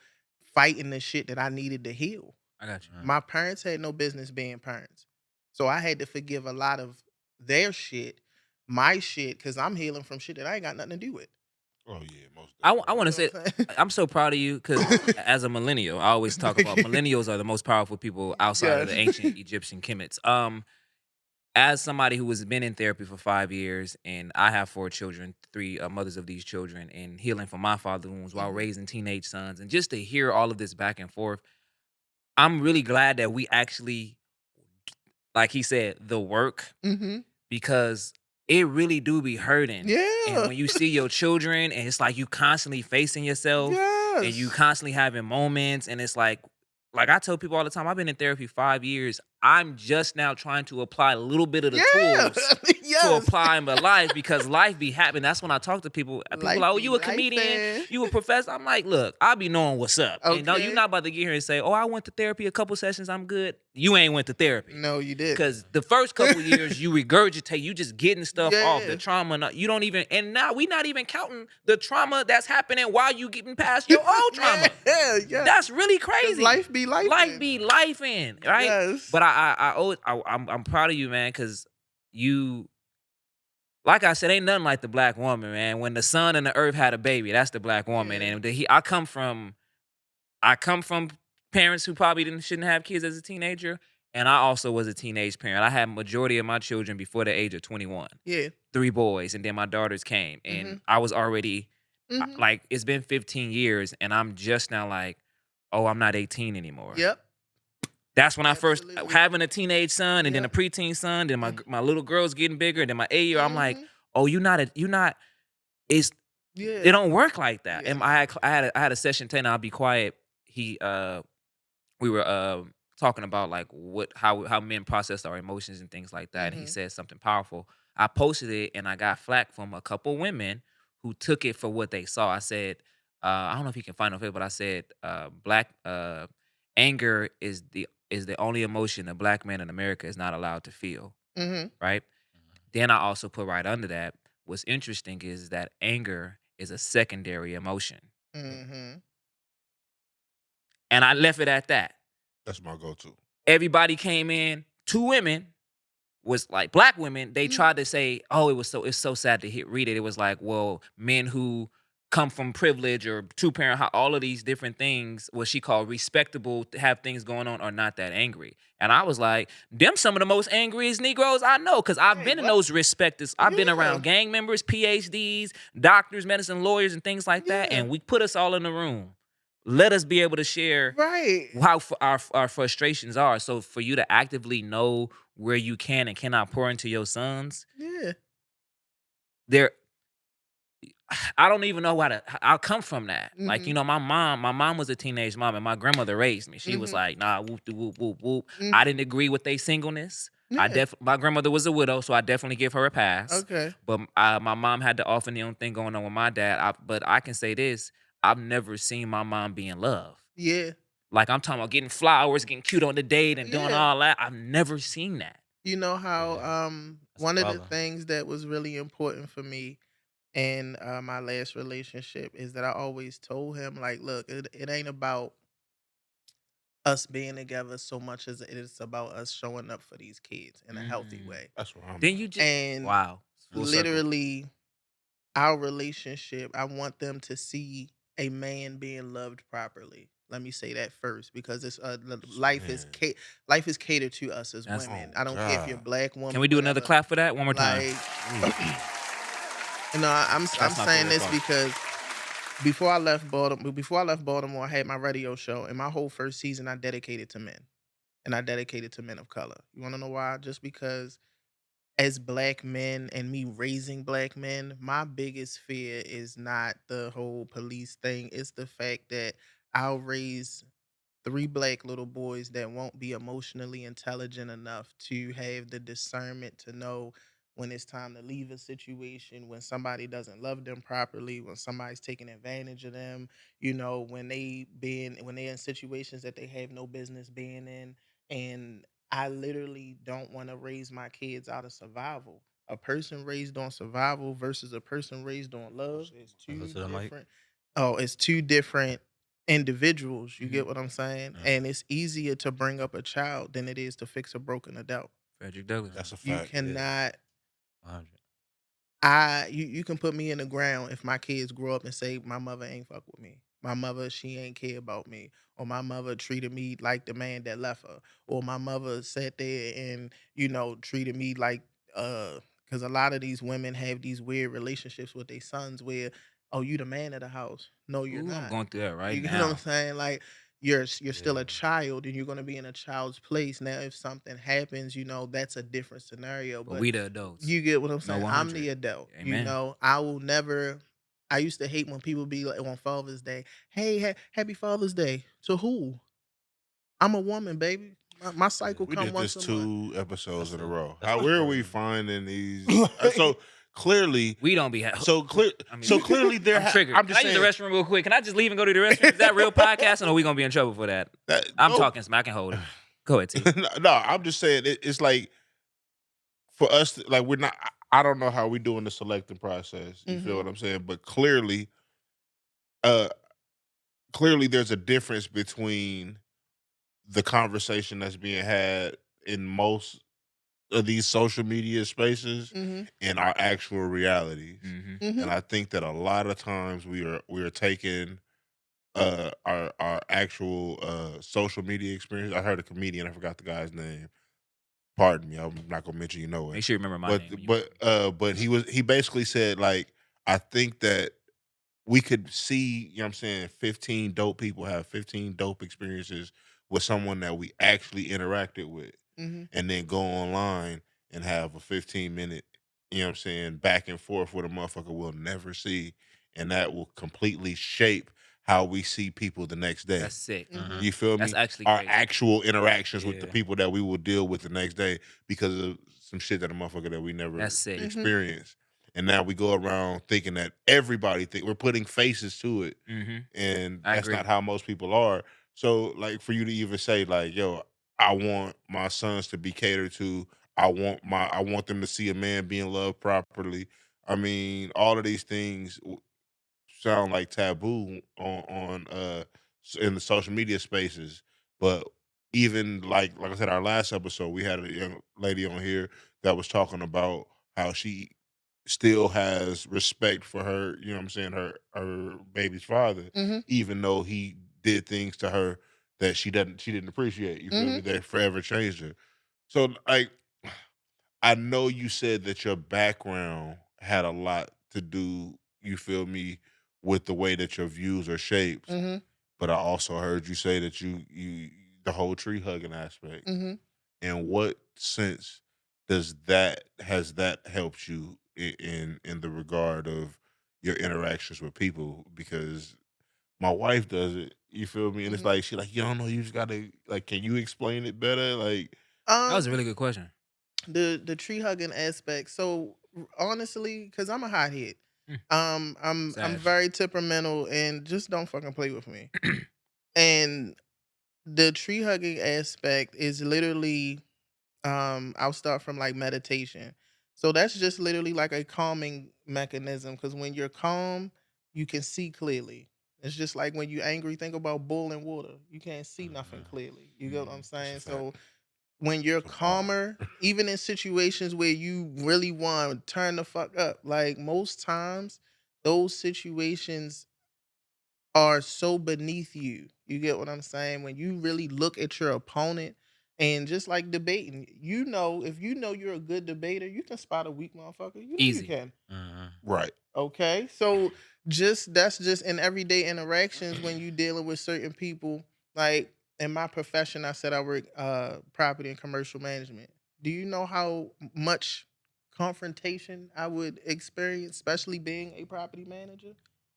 [SPEAKER 4] fighting the shit that I needed to heal.
[SPEAKER 2] I got you.
[SPEAKER 1] Mhm.
[SPEAKER 4] My parents had no business being parents. So I had to forgive a lot of their shit, my shit, because I'm healing from shit that I ain't got nothing to do with.
[SPEAKER 3] Oh yeah, most
[SPEAKER 2] I
[SPEAKER 4] You
[SPEAKER 2] want
[SPEAKER 3] definitely.
[SPEAKER 2] to
[SPEAKER 4] know
[SPEAKER 2] say
[SPEAKER 4] what I'm saying?
[SPEAKER 2] I'm so proud of you because as a millennial, I always talk
[SPEAKER 4] Thank
[SPEAKER 2] about
[SPEAKER 4] you.
[SPEAKER 2] millennials are the most powerful people outside of
[SPEAKER 4] Yes.
[SPEAKER 2] the ancient Egyptian Kemet's. As somebody who has been in therapy for 5 years, and I have 4 children, three mothers of these children, and healing from my father's wounds while
[SPEAKER 4] Hmm.
[SPEAKER 2] raising teenage sons, and just to hear all of this back and forth, I'm really glad that we actually, like he said, the work
[SPEAKER 4] Hmm.
[SPEAKER 2] because it really do be hurting. And
[SPEAKER 4] Yeah.
[SPEAKER 2] when you see your children and it's like you constantly facing yourself and you
[SPEAKER 4] Yes.
[SPEAKER 2] constantly having moments and it's like I tell people all the time, I've been in therapy 5 years. I'm just now trying to apply a little bit of the
[SPEAKER 4] Yeah.
[SPEAKER 2] tools to
[SPEAKER 4] Yes.
[SPEAKER 2] apply in my life because life be happening. That's when I talk to people. People
[SPEAKER 4] Life
[SPEAKER 2] like, oh,
[SPEAKER 4] be
[SPEAKER 2] you a
[SPEAKER 4] life,
[SPEAKER 2] comedian,
[SPEAKER 4] man.
[SPEAKER 2] you a professor. I'm like, look, I be knowing what's up. And no, you're
[SPEAKER 4] Okay.
[SPEAKER 2] not about to get here and say, oh, I went to therapy a couple sessions, I'm good. You ain't went to therapy.
[SPEAKER 4] No, you didn't.
[SPEAKER 2] Cause the first couple years you regurgitate, you just getting stuff off the
[SPEAKER 4] Yeah.
[SPEAKER 2] trauma. You don't even, and now we not even counting the trauma that's happening while you getting past your old trauma.
[SPEAKER 4] Yeah. Yeah.
[SPEAKER 2] That's really
[SPEAKER 4] Because
[SPEAKER 2] crazy.
[SPEAKER 4] life be life.
[SPEAKER 2] Life be life in right.
[SPEAKER 4] Yes.
[SPEAKER 2] But I always, I'm proud of you, man, because you, like I said, ain't nothing like the black woman, man. When the sun and the earth had a baby, that's the black woman,
[SPEAKER 4] Yeah.
[SPEAKER 2] and I come from parents who probably shouldn't have kids as a teenager, and I also was a teenage parent. I had majority of my children before the age of 21,
[SPEAKER 4] Yeah.
[SPEAKER 2] 3 boys, and then my daughters came, and
[SPEAKER 4] Mhm.
[SPEAKER 2] I was already
[SPEAKER 4] Mhm.
[SPEAKER 2] like, it's been 15 years, and I'm just now like, oh, I'm not 18 anymore.
[SPEAKER 4] Yep.
[SPEAKER 2] That's when I first
[SPEAKER 4] Absolutely.
[SPEAKER 2] having a teenage son, and then a
[SPEAKER 4] Yep.
[SPEAKER 2] preteen son, then my
[SPEAKER 4] Mm.
[SPEAKER 2] my little girl's getting bigger, then my 8 year. I'm like,
[SPEAKER 4] Mhm.
[SPEAKER 2] oh, you not. It's
[SPEAKER 4] Yeah.
[SPEAKER 2] it don't work like that.
[SPEAKER 4] Yeah.
[SPEAKER 2] And I had a session today, and I'll be quiet. He we were talking about like how men process our emotions and things like that, and he
[SPEAKER 4] Mhm.
[SPEAKER 2] said something powerful. I posted it and I got flack from a couple women who took it for what they saw. I said, I don't know if you can find it, but I said, black anger is the only emotion a black man in America is not allowed to feel,
[SPEAKER 4] Mhm.
[SPEAKER 2] right? Then I also put right under that, what's interesting is that anger is a secondary emotion,
[SPEAKER 4] Mhm.
[SPEAKER 2] and I left it at that.
[SPEAKER 3] That's my go-to.
[SPEAKER 2] Everybody came in, two women was like black women. They
[SPEAKER 4] Mhm.
[SPEAKER 2] tried to say, "Oh, it's so sad to read it." It was like, well, men who come from privilege or two parent, all of these different things, what she called respectable, to have things going on, are not that angry. And I was like, them some of the most angriest Negroes I know, because I've
[SPEAKER 4] Hey,
[SPEAKER 2] been in
[SPEAKER 4] what?
[SPEAKER 2] those respecters. I've been
[SPEAKER 4] Yeah.
[SPEAKER 2] around gang members, PhDs, doctors, medicine, lawyers, and things like that.
[SPEAKER 4] Yeah.
[SPEAKER 2] And we put us all in the room. Let us be able to share
[SPEAKER 4] Right.
[SPEAKER 2] how our frustrations are. So for you to actively know where you can and cannot pour into your sons,
[SPEAKER 4] Yeah.
[SPEAKER 2] there I don't even know I'll come from that. Like,
[SPEAKER 4] Mhm.
[SPEAKER 2] my mom was a teenage mom and my grandmother raised me. She was
[SPEAKER 4] Mhm.
[SPEAKER 2] like, nah, whoop de whoop whoop whoop. I
[SPEAKER 4] Mhm.
[SPEAKER 2] didn't agree with their singleness.
[SPEAKER 4] Yeah.
[SPEAKER 2] My grandmother was a widow, so I definitely give her a pass.
[SPEAKER 4] Okay.
[SPEAKER 2] But my mom had the off and on thing going on with my dad. But I can say this: I've never seen my mom be in love.
[SPEAKER 4] Yeah.
[SPEAKER 2] Like, I'm talking about getting flowers, getting cute on the date, and doing
[SPEAKER 4] Yeah.
[SPEAKER 2] all that. I've never seen that.
[SPEAKER 4] You know how
[SPEAKER 1] Yeah. That's a
[SPEAKER 4] one of the
[SPEAKER 1] problem.
[SPEAKER 4] things that was really important for me in my last relationship is that I always told him like, look, it ain't about us being together so much as it is about us showing up for these kids in a healthy
[SPEAKER 2] Mm.
[SPEAKER 4] way.
[SPEAKER 3] That's where I'm
[SPEAKER 2] Then you
[SPEAKER 3] at.
[SPEAKER 2] just
[SPEAKER 4] And
[SPEAKER 2] wow, full circle.
[SPEAKER 4] literally our relationship, I want them to see a man being loved properly. Let me say that first because it's
[SPEAKER 3] Man.
[SPEAKER 4] life is catered to us as
[SPEAKER 2] That's
[SPEAKER 4] women.
[SPEAKER 3] Oh
[SPEAKER 4] I don't care if you're
[SPEAKER 3] God.
[SPEAKER 4] black
[SPEAKER 2] Can
[SPEAKER 4] woman,
[SPEAKER 2] we do another
[SPEAKER 4] whatever.
[SPEAKER 2] clap for that one more time?
[SPEAKER 4] Like,
[SPEAKER 3] Mm.
[SPEAKER 4] I'm
[SPEAKER 2] That's my
[SPEAKER 4] saying
[SPEAKER 2] favorite
[SPEAKER 4] this
[SPEAKER 2] part.
[SPEAKER 4] because before I left Baltimore, I had my radio show, and my whole first season I dedicated to men, and I dedicated to men of color. You want to know why? Just because as black men and me raising black men, my biggest fear is not the whole police thing. It's the fact that I'll raise three black little boys that won't be emotionally intelligent enough to have the discernment to know when it's time to leave a situation, when somebody doesn't love them properly, when somebody's taking advantage of them, when they're in situations that they have no business being in. And I literally don't want to raise my kids out of survival. A person raised on survival versus a person raised on love is
[SPEAKER 1] Close
[SPEAKER 4] two
[SPEAKER 1] to the mic.
[SPEAKER 4] different. Oh, it's two different individuals. You
[SPEAKER 2] Mhm.
[SPEAKER 4] get what I'm saying?
[SPEAKER 1] Mm.
[SPEAKER 4] And it's easier to bring up a child than it is to fix a broken adult.
[SPEAKER 2] Frederick Douglass.
[SPEAKER 3] That's a
[SPEAKER 4] You
[SPEAKER 3] fact.
[SPEAKER 1] Yeah.
[SPEAKER 4] cannot.
[SPEAKER 1] 100.
[SPEAKER 4] You can put me in the ground if my kids grow up and say my mother ain't fuck with me. My mother, she ain't care about me. Or my mother treated me like the man that left her. Or my mother sat there and, treated me like because a lot of these women have these weird relationships with their sons where, oh, you the man of the house. No, you're
[SPEAKER 2] Ooh, I'm
[SPEAKER 4] not.
[SPEAKER 2] going through that right
[SPEAKER 4] You get what I'm
[SPEAKER 2] now.
[SPEAKER 4] saying? Like you're still a
[SPEAKER 1] Yeah.
[SPEAKER 4] child and you're gonna be in a child's place. Now if something happens, that's a different scenario.
[SPEAKER 2] But
[SPEAKER 4] But
[SPEAKER 2] we the adults.
[SPEAKER 4] you get what I'm
[SPEAKER 2] No
[SPEAKER 4] saying? I'm
[SPEAKER 2] 100.
[SPEAKER 4] the adult.
[SPEAKER 2] Amen.
[SPEAKER 4] I will never. I used to hate when people be like on Father's Day, "Hey, happy Father's Day." To who? I'm a woman, baby. My cycle
[SPEAKER 1] Yeah.
[SPEAKER 3] We
[SPEAKER 4] come
[SPEAKER 3] did
[SPEAKER 4] once
[SPEAKER 3] this
[SPEAKER 4] a month.
[SPEAKER 3] 2 episodes in a row.
[SPEAKER 1] That's
[SPEAKER 3] How
[SPEAKER 1] a
[SPEAKER 3] where are
[SPEAKER 1] short
[SPEAKER 3] we
[SPEAKER 1] one.
[SPEAKER 3] finding these?
[SPEAKER 4] Like,
[SPEAKER 3] So clearly,
[SPEAKER 2] We don't be.
[SPEAKER 3] so clear,
[SPEAKER 2] I mean,
[SPEAKER 3] so clearly there.
[SPEAKER 2] I'm triggered.
[SPEAKER 3] I'm
[SPEAKER 2] Can
[SPEAKER 3] just
[SPEAKER 2] I use the
[SPEAKER 3] saying
[SPEAKER 2] restroom real quick? Can I just leave and go to the restroom? Is that real podcasting, or are we gonna be in trouble for that?
[SPEAKER 3] that
[SPEAKER 2] I'm
[SPEAKER 3] no,
[SPEAKER 2] talking smack. I can hold it. Go ahead, T.
[SPEAKER 3] no. I'm just saying it's like for us, like we're not. I don't know how we doing the selecting process. You feel
[SPEAKER 4] hmm
[SPEAKER 3] what I'm saying? But uh, clearly, there's a difference between the conversation that's being had in most of these social media spaces
[SPEAKER 4] hmm
[SPEAKER 3] and our actual realities.
[SPEAKER 2] Mm-hmm.
[SPEAKER 3] And
[SPEAKER 4] hmm
[SPEAKER 3] I think that a lot of times we are taking our actual social media experience. I heard a comedian, I forgot the guy's name. Pardon me, I'm not gonna mention you know it.
[SPEAKER 2] Make sure you remember my
[SPEAKER 3] But
[SPEAKER 2] name when you
[SPEAKER 3] but
[SPEAKER 2] call me.
[SPEAKER 3] but he basically said like I think that we could see, you know what I'm saying, 15 dope people have 15 dope experiences with someone that we actually interacted with
[SPEAKER 4] hmm
[SPEAKER 3] and then go online and have a 15-minute, you know what I'm saying, back and forth with a motherfucker we'll never see. And that will completely shape how we see people the next day.
[SPEAKER 2] That's sick.
[SPEAKER 4] hmm
[SPEAKER 3] You feel
[SPEAKER 2] That's
[SPEAKER 3] me?
[SPEAKER 2] actually
[SPEAKER 3] Our
[SPEAKER 2] crazy.
[SPEAKER 3] actual interactions with the
[SPEAKER 2] Yeah,
[SPEAKER 3] people that we will deal with the next day because of some shit that a motherfucker that we never
[SPEAKER 2] that's sick.
[SPEAKER 4] hmm
[SPEAKER 3] experienced. And now we go around thinking that everybody think we're putting faces to it.
[SPEAKER 2] Mm-hmm.
[SPEAKER 3] And
[SPEAKER 2] I
[SPEAKER 3] that's
[SPEAKER 2] agree.
[SPEAKER 3] not how most people are. So like for you to even say like, yo, I want my sons to be catered to. I want them to see a man being loved properly. I mean, all of these things sound like taboo in the social media spaces, but even like I said, our last episode, we had a young lady on here that was talking about how she still has respect for her, you know what I'm saying, her baby's father,
[SPEAKER 4] hmm
[SPEAKER 3] even though he did things to her that she didn't appreciate. You feel
[SPEAKER 4] hmm
[SPEAKER 3] me? That forever changed her. So like I know you said that your background had a lot to do, you feel me, with the way that your views are shaped.
[SPEAKER 4] hmm
[SPEAKER 3] But I also heard you say that you the whole tree hugging aspect.
[SPEAKER 4] hmm
[SPEAKER 3] In what sense does that has that helped you in the regard of your interactions with people? Because my wife does it, you feel me? And it's
[SPEAKER 4] hmm
[SPEAKER 3] like she like, you don't know, you just gotta like, can you explain it better? Like,
[SPEAKER 2] That was a
[SPEAKER 4] Um,
[SPEAKER 2] really good question.
[SPEAKER 4] the tree hugging aspect. So honestly, because I'm a hothead,
[SPEAKER 2] Mm.
[SPEAKER 4] I'm
[SPEAKER 2] Sag.
[SPEAKER 4] very temperamental and just don't fucking play with me. And the tree hugging aspect is literally I'll start from like meditation. So that's just literally like a calming mechanism because when you're calm, you can see clearly. It's just like when you're angry, think about boiling water. You can't see nothing
[SPEAKER 1] Mhm.
[SPEAKER 4] clearly. You get what I'm
[SPEAKER 2] Mm.
[SPEAKER 3] that's a
[SPEAKER 4] saying?
[SPEAKER 3] fact.
[SPEAKER 4] So when you're
[SPEAKER 3] It's a bar.
[SPEAKER 4] calmer, even in situations where you really want to turn the fuck up, like most times, those situations are so beneath you. You get what I'm saying? When you really look at your opponent and just like debating, if you know you're a good debater, you can spot a weak motherfucker. You know you
[SPEAKER 2] Easy.
[SPEAKER 4] can.
[SPEAKER 1] Mhm.
[SPEAKER 3] Right.
[SPEAKER 4] Okay. So just that's just in everyday interactions when you dealing with certain people. Like in my profession, I said I work property and commercial management. Do you know how much confrontation I would experience, especially being a property manager?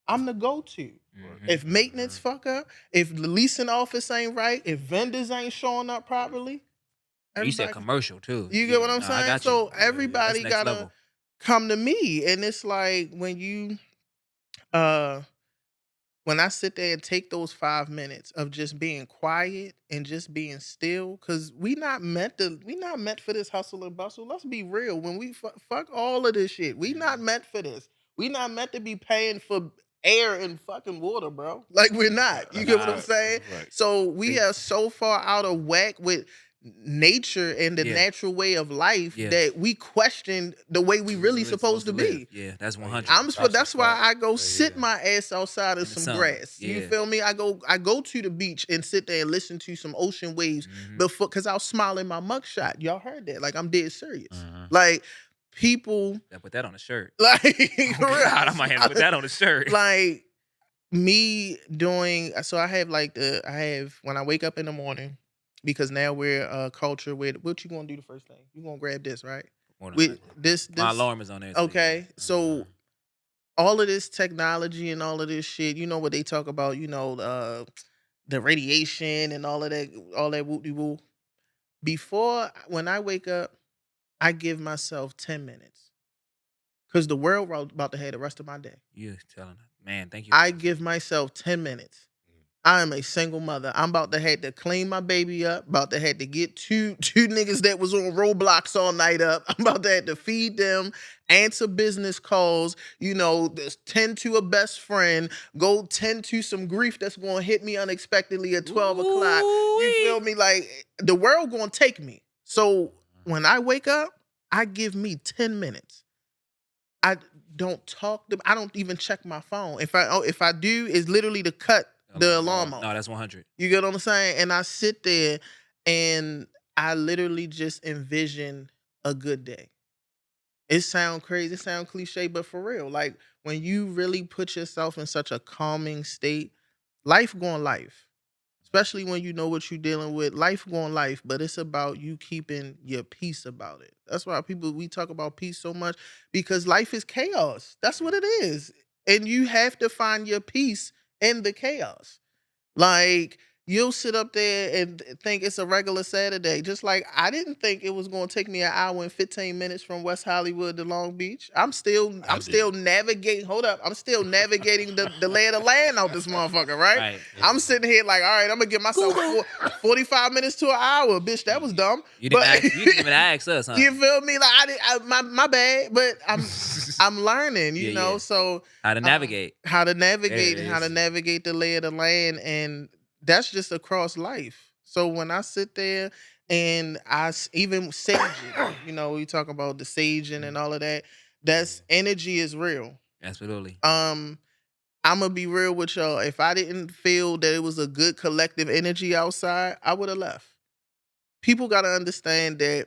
[SPEAKER 4] I'm the go-to.
[SPEAKER 3] Right.
[SPEAKER 2] Mm-hmm.
[SPEAKER 4] If maintenance
[SPEAKER 1] Mhm.
[SPEAKER 4] fuck up, if the leasing office ain't right, if vendors ain't showing up properly,
[SPEAKER 2] You said
[SPEAKER 4] Everybody,
[SPEAKER 2] commercial too.
[SPEAKER 4] you get what
[SPEAKER 2] Yeah,
[SPEAKER 4] I'm
[SPEAKER 2] no, I
[SPEAKER 4] saying?
[SPEAKER 2] got you.
[SPEAKER 4] So
[SPEAKER 2] Yeah, yeah, that's
[SPEAKER 4] everybody
[SPEAKER 2] next
[SPEAKER 4] gotta
[SPEAKER 2] level.
[SPEAKER 4] come to me, and it's like uh when I sit there and take those 5 minutes of just being quiet and just being still, because we not meant for this hustle and bustle. Let's be real. When we fuck all of this shit, we not
[SPEAKER 2] Mhm.
[SPEAKER 4] meant for this. We not meant to be paying for air and fucking water, bro. Like we're not. You
[SPEAKER 3] That's a
[SPEAKER 4] get what I'm
[SPEAKER 2] Nah,
[SPEAKER 3] fact. That's
[SPEAKER 4] saying?
[SPEAKER 3] a fact.
[SPEAKER 4] So we
[SPEAKER 2] it
[SPEAKER 4] are so far out of whack with nature and the
[SPEAKER 2] yeah,
[SPEAKER 4] natural way of life
[SPEAKER 2] yeah.
[SPEAKER 4] that we question the way we
[SPEAKER 2] We
[SPEAKER 4] really
[SPEAKER 2] really
[SPEAKER 4] supposed
[SPEAKER 2] supposed
[SPEAKER 4] to
[SPEAKER 2] to live.
[SPEAKER 4] be.
[SPEAKER 2] Yeah, that's
[SPEAKER 1] Oh yeah,
[SPEAKER 2] 100.
[SPEAKER 1] that's a
[SPEAKER 4] That's why
[SPEAKER 1] fact.
[SPEAKER 4] I go
[SPEAKER 1] But
[SPEAKER 4] sit
[SPEAKER 1] yeah,
[SPEAKER 4] my ass outside of
[SPEAKER 2] In the
[SPEAKER 4] some
[SPEAKER 2] sun.
[SPEAKER 4] grass. You
[SPEAKER 2] Yeah.
[SPEAKER 4] feel me? I go to the beach and sit there and listen to some ocean waves
[SPEAKER 2] Mhm.
[SPEAKER 4] before, because I'll smile in my mugshot. Y'all heard that? Like I'm dead serious.
[SPEAKER 1] mhm.
[SPEAKER 4] Like people,
[SPEAKER 2] Yeah, put that on a shirt.
[SPEAKER 4] like
[SPEAKER 2] Oh
[SPEAKER 4] for real,
[SPEAKER 2] God,
[SPEAKER 4] I'm
[SPEAKER 2] I might have to put
[SPEAKER 4] smiling.
[SPEAKER 2] that on a shirt.
[SPEAKER 4] Like me doing. So I have I have when I wake up in the morning, because now we're a culture where what you gonna do the first thing? You gonna grab this, right?
[SPEAKER 2] More than
[SPEAKER 4] With
[SPEAKER 2] likely. My
[SPEAKER 4] this
[SPEAKER 2] alarm is on there too. Yeah.
[SPEAKER 4] okay. So
[SPEAKER 1] Mhm.
[SPEAKER 4] all of this technology and all of this shit, you know what they talk about, the radiation and all that whoop de woo. Before when I wake up, I give myself 10 minutes. Cause the world about to have the rest of my day.
[SPEAKER 2] You telling her. Man, thank you for
[SPEAKER 4] I
[SPEAKER 2] this.
[SPEAKER 4] give myself 10 minutes. I am a single mother. I'm about to have to clean my baby up. About to have to get two niggas that was on Roblox all night up. I'm about to have to feed them, answer business calls. Tend to a best friend. Go tend to some grief that's gonna hit me unexpectedly at 12 o'clock. You
[SPEAKER 2] Ooh-wee.
[SPEAKER 4] feel me? Like the world gonna take me. So when I wake up, I give me 10 minutes. I don't talk to. I don't even check my phone. If I do, it's literally to cut the
[SPEAKER 2] Alarm off.
[SPEAKER 4] alarm
[SPEAKER 2] No,
[SPEAKER 4] off.
[SPEAKER 2] that's 100.
[SPEAKER 4] You get what I'm saying? And I sit there and I literally just envision a good day. It sound crazy, it sound cliche, but for real, like when you really put yourself in such a calming state, life going life. Especially when you know what you're dealing with, life going life, but it's about you keeping your peace about it. That's why we talk about peace so much, because life is chaos. That's what it is. And you have to find your peace in the chaos. Like you'll sit up there and think it's a regular Saturday. Just like I didn't think it was going to take me an hour and 15 minutes from West Hollywood to Long Beach.
[SPEAKER 3] I
[SPEAKER 4] I'm still
[SPEAKER 3] did.
[SPEAKER 4] navigating. Hold up. I'm still navigating the lay of the land out this motherfucker, right?
[SPEAKER 2] Right.
[SPEAKER 4] I'm
[SPEAKER 1] Yeah.
[SPEAKER 4] sitting here like, all right, I'm gonna give myself
[SPEAKER 2] Google.
[SPEAKER 4] 45 minutes to an hour. Bitch, that was dumb. But
[SPEAKER 2] You didn't even ask us, huh?
[SPEAKER 4] you feel me? Like my bad, but I'm learning,
[SPEAKER 2] Yeah, yeah.
[SPEAKER 4] So
[SPEAKER 2] How to navigate. There it
[SPEAKER 4] how to
[SPEAKER 2] is.
[SPEAKER 4] navigate the lay of the land, and that's just across life. So when I sit there and even saging, we talk about the saging and all of that. That's
[SPEAKER 1] Yeah.
[SPEAKER 4] energy is real.
[SPEAKER 2] Absolutely.
[SPEAKER 4] Um, I'm gonna be real with y'all. If I didn't feel that it was a good collective energy outside, I would have left. People gotta understand that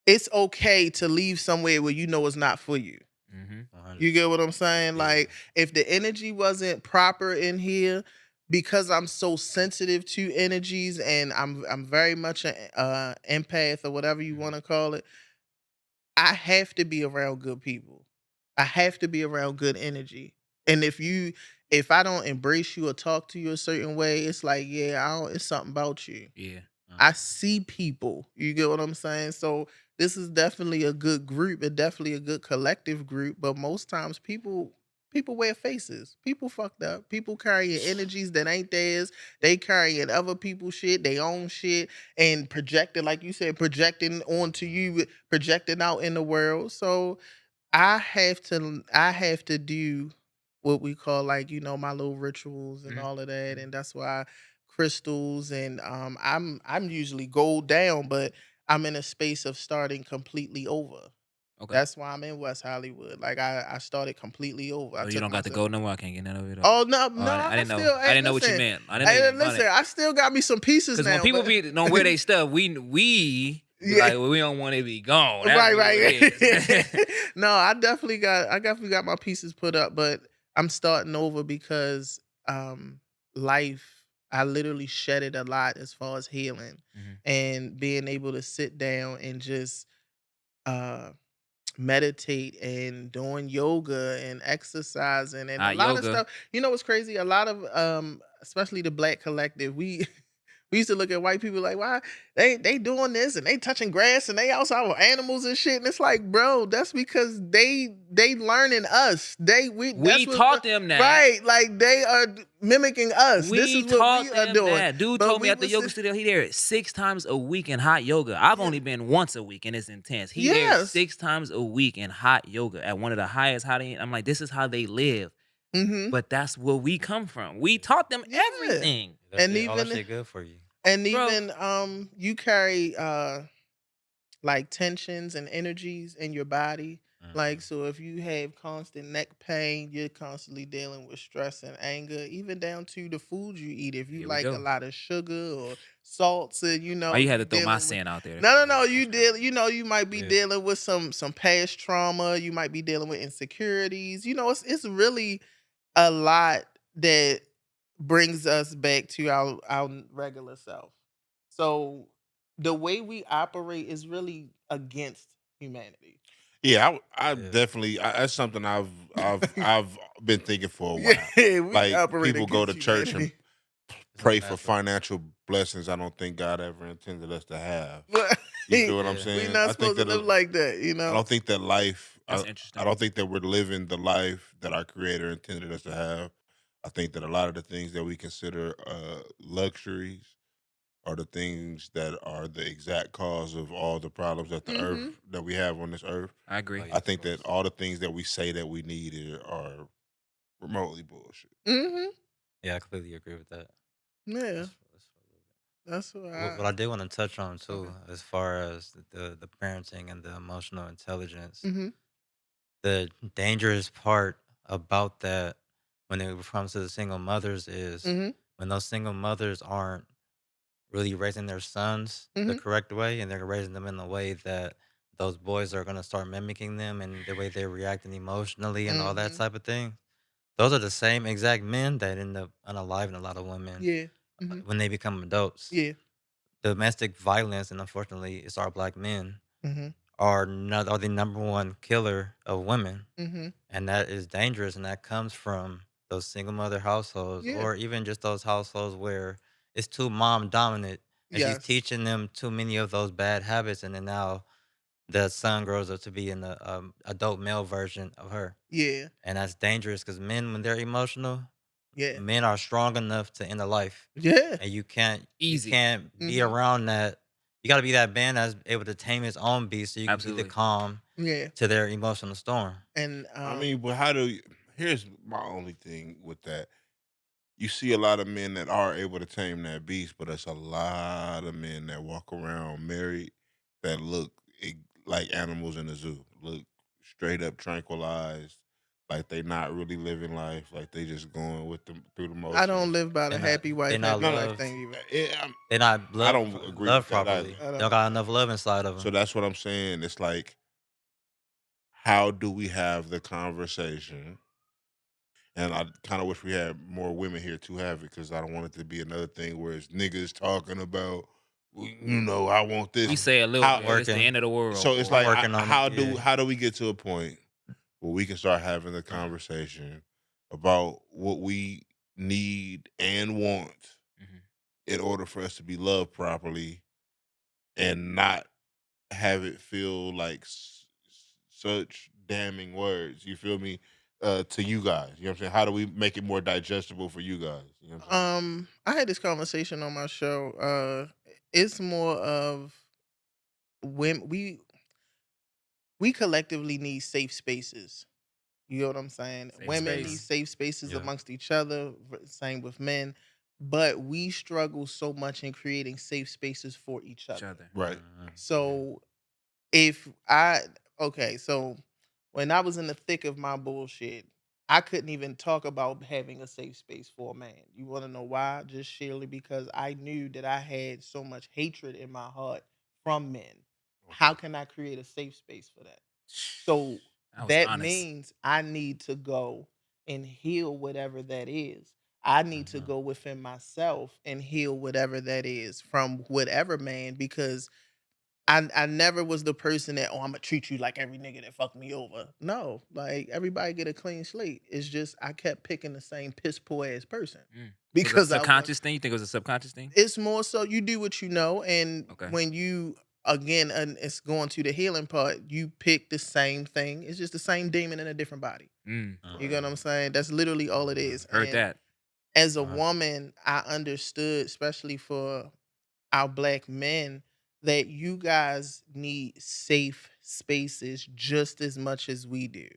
[SPEAKER 4] it's okay to leave somewhere where you know it's not for you.
[SPEAKER 2] Mm-hmm.
[SPEAKER 1] 100.
[SPEAKER 4] You get what I'm saying?
[SPEAKER 1] Yeah.
[SPEAKER 4] Like, if the energy wasn't proper in here, because I'm so sensitive to energies and I'm very much an empath or whatever you want to call it, I have to be around good people. I have to be around good energy. And if I don't embrace you or talk to you a certain way, it's like, yeah, it's something about you.
[SPEAKER 2] Yeah.
[SPEAKER 4] I see people. You get what I'm saying? So this is definitely a good group and definitely a good collective group. But most times people wear faces. People fucked up. People carrying energies that ain't theirs. They carrying other people's shit, their own shit, and projecting, like you said, projecting onto you, projecting out in the world. So I have to do what we call, like, my little rituals and
[SPEAKER 2] Mhm.
[SPEAKER 4] all of that.
[SPEAKER 2] Mhm.
[SPEAKER 4] And that's why crystals, and I'm usually gold down, but I'm in a space of starting completely over.
[SPEAKER 2] Okay.
[SPEAKER 4] That's why I'm in West Hollywood. Like I started completely over. I
[SPEAKER 2] Oh, you
[SPEAKER 4] took
[SPEAKER 2] don't got the
[SPEAKER 4] myself.
[SPEAKER 2] gold no more. I can't get none of it.
[SPEAKER 4] Oh no,
[SPEAKER 2] Oh,
[SPEAKER 4] no,
[SPEAKER 2] I
[SPEAKER 4] I
[SPEAKER 2] didn't know.
[SPEAKER 4] still
[SPEAKER 2] I
[SPEAKER 4] hey
[SPEAKER 2] didn't know what you
[SPEAKER 4] listen.
[SPEAKER 2] meant. I didn't know you
[SPEAKER 4] Hey,
[SPEAKER 2] didn't want
[SPEAKER 4] listen,
[SPEAKER 2] it.
[SPEAKER 4] I still got me some pieces
[SPEAKER 2] Because when
[SPEAKER 4] now,
[SPEAKER 2] people
[SPEAKER 4] but
[SPEAKER 2] don't wear their stuff, we be
[SPEAKER 4] yeah.
[SPEAKER 2] like, well, we don't want it to be gone. That's
[SPEAKER 4] Right,
[SPEAKER 2] what it
[SPEAKER 4] right.
[SPEAKER 2] is.
[SPEAKER 4] No, I definitely got my pieces put up, but I'm starting over because life, I literally shedded a lot as far as healing
[SPEAKER 2] Mhm.
[SPEAKER 4] and being able to sit down and just uh meditate and doing yoga and exercising and a
[SPEAKER 2] Not
[SPEAKER 4] lot of
[SPEAKER 2] yoga.
[SPEAKER 4] stuff. You know what's crazy? A lot of especially the black collective, we We used to look at white people like, why they doing this and they touching grass and they outside with animals and shit. And it's like, bro, that's because they learning us. That's
[SPEAKER 2] We
[SPEAKER 4] what
[SPEAKER 2] taught them that.
[SPEAKER 4] right. Like they are mimicking us. This
[SPEAKER 2] We
[SPEAKER 4] is what we
[SPEAKER 2] taught
[SPEAKER 4] are
[SPEAKER 2] them
[SPEAKER 4] doing.
[SPEAKER 2] that. Dude
[SPEAKER 4] But
[SPEAKER 2] told me
[SPEAKER 4] we
[SPEAKER 2] at the
[SPEAKER 4] was
[SPEAKER 2] yoga studio, he there 6 times a week in hot yoga. I've
[SPEAKER 4] yeah,
[SPEAKER 2] only been once a week and it's intense. He there
[SPEAKER 4] yes.
[SPEAKER 2] 6 times a week in hot yoga at one of the highest hot. I'm like, this is how they live.
[SPEAKER 4] Mm-hmm.
[SPEAKER 2] But that's where we come from. We taught them
[SPEAKER 4] Yeah.
[SPEAKER 2] everything.
[SPEAKER 1] That
[SPEAKER 4] And
[SPEAKER 1] shit, all that
[SPEAKER 4] even
[SPEAKER 1] shit good for you.
[SPEAKER 4] and
[SPEAKER 2] Bro,
[SPEAKER 4] even you carry like tensions and energies in your body. Like,
[SPEAKER 1] Mhm.
[SPEAKER 4] so if you have constant neck pain, you're constantly dealing with stress and anger, even down to the food you eat. If you
[SPEAKER 2] here we
[SPEAKER 4] like a
[SPEAKER 2] go.
[SPEAKER 4] lot of sugar or salts, and
[SPEAKER 2] Why you had
[SPEAKER 4] you
[SPEAKER 2] to throw my
[SPEAKER 4] dealing with
[SPEAKER 2] sin out there?
[SPEAKER 4] no, you
[SPEAKER 2] That's crazy.
[SPEAKER 4] deal, you might be
[SPEAKER 1] Yeah.
[SPEAKER 4] dealing with some past trauma. You might be dealing with insecurities. It's really a lot that brings us back to our regular self. So the way we operate is really against humanity.
[SPEAKER 3] Yeah, I
[SPEAKER 1] Yeah.
[SPEAKER 3] definitely that's something I've been thinking for a while.
[SPEAKER 4] Yeah, we
[SPEAKER 3] Like
[SPEAKER 4] operate
[SPEAKER 3] people go
[SPEAKER 4] against
[SPEAKER 3] to church and
[SPEAKER 4] humanity.
[SPEAKER 1] It's
[SPEAKER 3] pray for
[SPEAKER 1] unnatural.
[SPEAKER 3] financial blessings. I don't think God ever intended us to have.
[SPEAKER 4] But
[SPEAKER 3] You feel what I'm
[SPEAKER 1] Yeah.
[SPEAKER 4] we
[SPEAKER 3] saying?
[SPEAKER 4] not
[SPEAKER 3] I think
[SPEAKER 4] supposed to
[SPEAKER 3] that
[SPEAKER 4] live like that,
[SPEAKER 3] I don't think that life.
[SPEAKER 2] That's
[SPEAKER 3] I
[SPEAKER 2] interesting.
[SPEAKER 3] don't think that we're living the life that our Creator intended us to have. I think that a lot of the things that we consider luxuries are the things that are the exact cause of all the problems that the earth
[SPEAKER 4] Mm-hmm.
[SPEAKER 3] that we have on this earth.
[SPEAKER 2] I agree.
[SPEAKER 1] Oh yeah,
[SPEAKER 3] I
[SPEAKER 1] of
[SPEAKER 3] think that
[SPEAKER 1] course.
[SPEAKER 3] all the things that we say that we need are remotely bullshit.
[SPEAKER 4] Mm-hmm.
[SPEAKER 1] Yeah, I completely agree with that.
[SPEAKER 4] Yeah.
[SPEAKER 1] That's a little bit.
[SPEAKER 4] That's what
[SPEAKER 1] What I did want to touch on too,
[SPEAKER 4] okay.
[SPEAKER 1] as far as the parenting and the emotional intelligence,
[SPEAKER 4] Mm-hmm.
[SPEAKER 1] the dangerous part about that when it comes to the single mothers is
[SPEAKER 4] Mm-hmm.
[SPEAKER 1] when those single mothers aren't really raising their sons the
[SPEAKER 4] Mm-hmm.
[SPEAKER 1] correct way and they're raising them in a way that those boys are going to start mimicking them and the way they're reacting emotionally and all that
[SPEAKER 4] Mm-hmm.
[SPEAKER 1] type of thing. Those are the same exact men that end up unaliving a lot of women
[SPEAKER 4] Yeah. Mm-hmm.
[SPEAKER 1] when they become adults.
[SPEAKER 4] Yeah.
[SPEAKER 1] Domestic violence, and unfortunately, it's our black men
[SPEAKER 4] Mm-hmm.
[SPEAKER 1] are the number one killer of women,
[SPEAKER 4] Mm-hmm.
[SPEAKER 1] and that is dangerous. And that comes from those single mother households,
[SPEAKER 4] Yeah.
[SPEAKER 1] or even just those households where it's too mom dominant, and she's
[SPEAKER 4] Yes.
[SPEAKER 1] teaching them too many of those bad habits, and then now the son grows up to be in the adult male version of her,
[SPEAKER 4] Yeah.
[SPEAKER 1] and that's dangerous because men, when they're emotional,
[SPEAKER 4] Yeah.
[SPEAKER 1] men are strong enough to end a life,
[SPEAKER 4] Yeah.
[SPEAKER 1] and you
[SPEAKER 2] Easy.
[SPEAKER 1] can't be
[SPEAKER 4] Mm-hmm.
[SPEAKER 1] around that. You got to be that man that's able to tame his own beast, so you can be the
[SPEAKER 2] Absolutely.
[SPEAKER 1] calm
[SPEAKER 4] Yeah.
[SPEAKER 1] to their emotional storm.
[SPEAKER 4] And
[SPEAKER 3] I mean, but how do you, here's my only thing with that. You see a lot of men that are able to tame that beast, but it's a lot of men that walk around married that look like animals in the zoo. Look straight up tranquilized, like they not really living life, like they just going with them through the
[SPEAKER 4] I don't
[SPEAKER 3] motions.
[SPEAKER 4] live by the
[SPEAKER 1] They're not
[SPEAKER 4] happy
[SPEAKER 1] they
[SPEAKER 4] wife,
[SPEAKER 1] not
[SPEAKER 4] happy
[SPEAKER 3] No, no,
[SPEAKER 4] life
[SPEAKER 1] loved.
[SPEAKER 4] thing either.
[SPEAKER 1] They're not
[SPEAKER 3] I don't agree with
[SPEAKER 1] loved
[SPEAKER 3] that either.
[SPEAKER 1] properly.
[SPEAKER 4] I
[SPEAKER 1] They don't
[SPEAKER 4] don't.
[SPEAKER 1] got enough love inside of
[SPEAKER 3] So
[SPEAKER 1] them.
[SPEAKER 3] that's what I'm saying. It's like, how do we have the conversation? And I kind of wish we had more women here to have it because I don't want it to be another thing where it's niggas talking about, "Well, I want
[SPEAKER 2] We
[SPEAKER 3] this."
[SPEAKER 2] say a little
[SPEAKER 3] How?
[SPEAKER 1] I'm
[SPEAKER 2] bit. It's the
[SPEAKER 1] working.
[SPEAKER 2] end of the world,
[SPEAKER 3] So it's
[SPEAKER 2] boy.
[SPEAKER 1] I'm
[SPEAKER 3] like,
[SPEAKER 1] working on it. Yeah.
[SPEAKER 3] how do we get to a point where we can start having the conversation about what we need and want
[SPEAKER 2] Mhm.
[SPEAKER 3] in order for us to be loved properly and not have it feel like such damning words. You feel me? To you guys, you know what I'm saying? How do we make it more digestible for you guys? You know what I'm saying?
[SPEAKER 4] I had this conversation on my show. It's more of when we collectively need safe spaces. You know what I'm saying?
[SPEAKER 2] Safe
[SPEAKER 4] Women need
[SPEAKER 1] Mhm.
[SPEAKER 2] space.
[SPEAKER 4] safe spaces
[SPEAKER 1] Yeah.
[SPEAKER 4] amongst each other. Same with men, but we struggle so much in creating safe spaces for each
[SPEAKER 2] Each
[SPEAKER 4] other.
[SPEAKER 2] other.
[SPEAKER 3] Right.
[SPEAKER 1] Mhm. Yeah.
[SPEAKER 4] So if I okay, so when I was in the thick of my bullshit, I couldn't even talk about having a safe space for a man. You want to know why? Just surely because I knew that I had so much hatred in my heart from men. How
[SPEAKER 3] Okay.
[SPEAKER 4] can I create a safe space for that? So
[SPEAKER 2] I was
[SPEAKER 4] that
[SPEAKER 2] honest.
[SPEAKER 4] means I need to go and heal whatever that is. I need to
[SPEAKER 1] Mhm.
[SPEAKER 4] go within myself and heal whatever that is from whatever man because I never was the person that, oh, I'm gonna treat you like every nigga that fucked me over. No, like everybody get a clean slate. It's just I kept picking the same piss poor ass person.
[SPEAKER 2] Mm. Was it a
[SPEAKER 4] because I want.
[SPEAKER 2] subconscious thing? You think it was a subconscious thing?
[SPEAKER 4] It's more so you do what you know, and
[SPEAKER 2] Okay.
[SPEAKER 4] when you again, and it's going to the healing part. You pick the same thing. It's just the same demon in a different body.
[SPEAKER 2] Mm.
[SPEAKER 4] You get what I'm saying? That's literally all it is.
[SPEAKER 2] Heard
[SPEAKER 4] And
[SPEAKER 2] that.
[SPEAKER 4] as a
[SPEAKER 1] Uh-huh.
[SPEAKER 4] woman, I understood, especially for our black men, that you guys need safe spaces just as much as we do.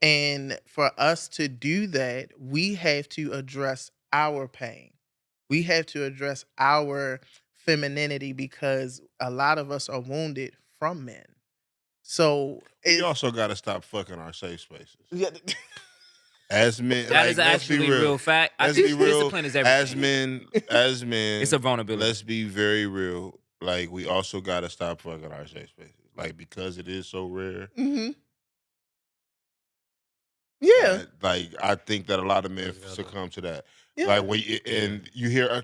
[SPEAKER 4] And for us to do that, we have to address our pain. We have to address our femininity because a lot of us are wounded from men. So
[SPEAKER 3] We
[SPEAKER 4] it's
[SPEAKER 3] also got to stop fucking our safe spaces.
[SPEAKER 4] yeah,
[SPEAKER 3] As men,
[SPEAKER 2] That is
[SPEAKER 3] like let's be
[SPEAKER 2] actually
[SPEAKER 3] real.
[SPEAKER 2] real fact. I
[SPEAKER 3] Let's be
[SPEAKER 2] think
[SPEAKER 3] real.
[SPEAKER 2] discipline is
[SPEAKER 3] As
[SPEAKER 2] everything.
[SPEAKER 3] men,
[SPEAKER 2] It's a vulnerability.
[SPEAKER 3] let's be very real. Like we also got to stop fucking our safe spaces. Like because it is so rare.
[SPEAKER 4] hmm yeah,
[SPEAKER 3] Like I think that a lot of men
[SPEAKER 1] Together.
[SPEAKER 3] succumb to that.
[SPEAKER 4] yeah,
[SPEAKER 3] Like when and you hear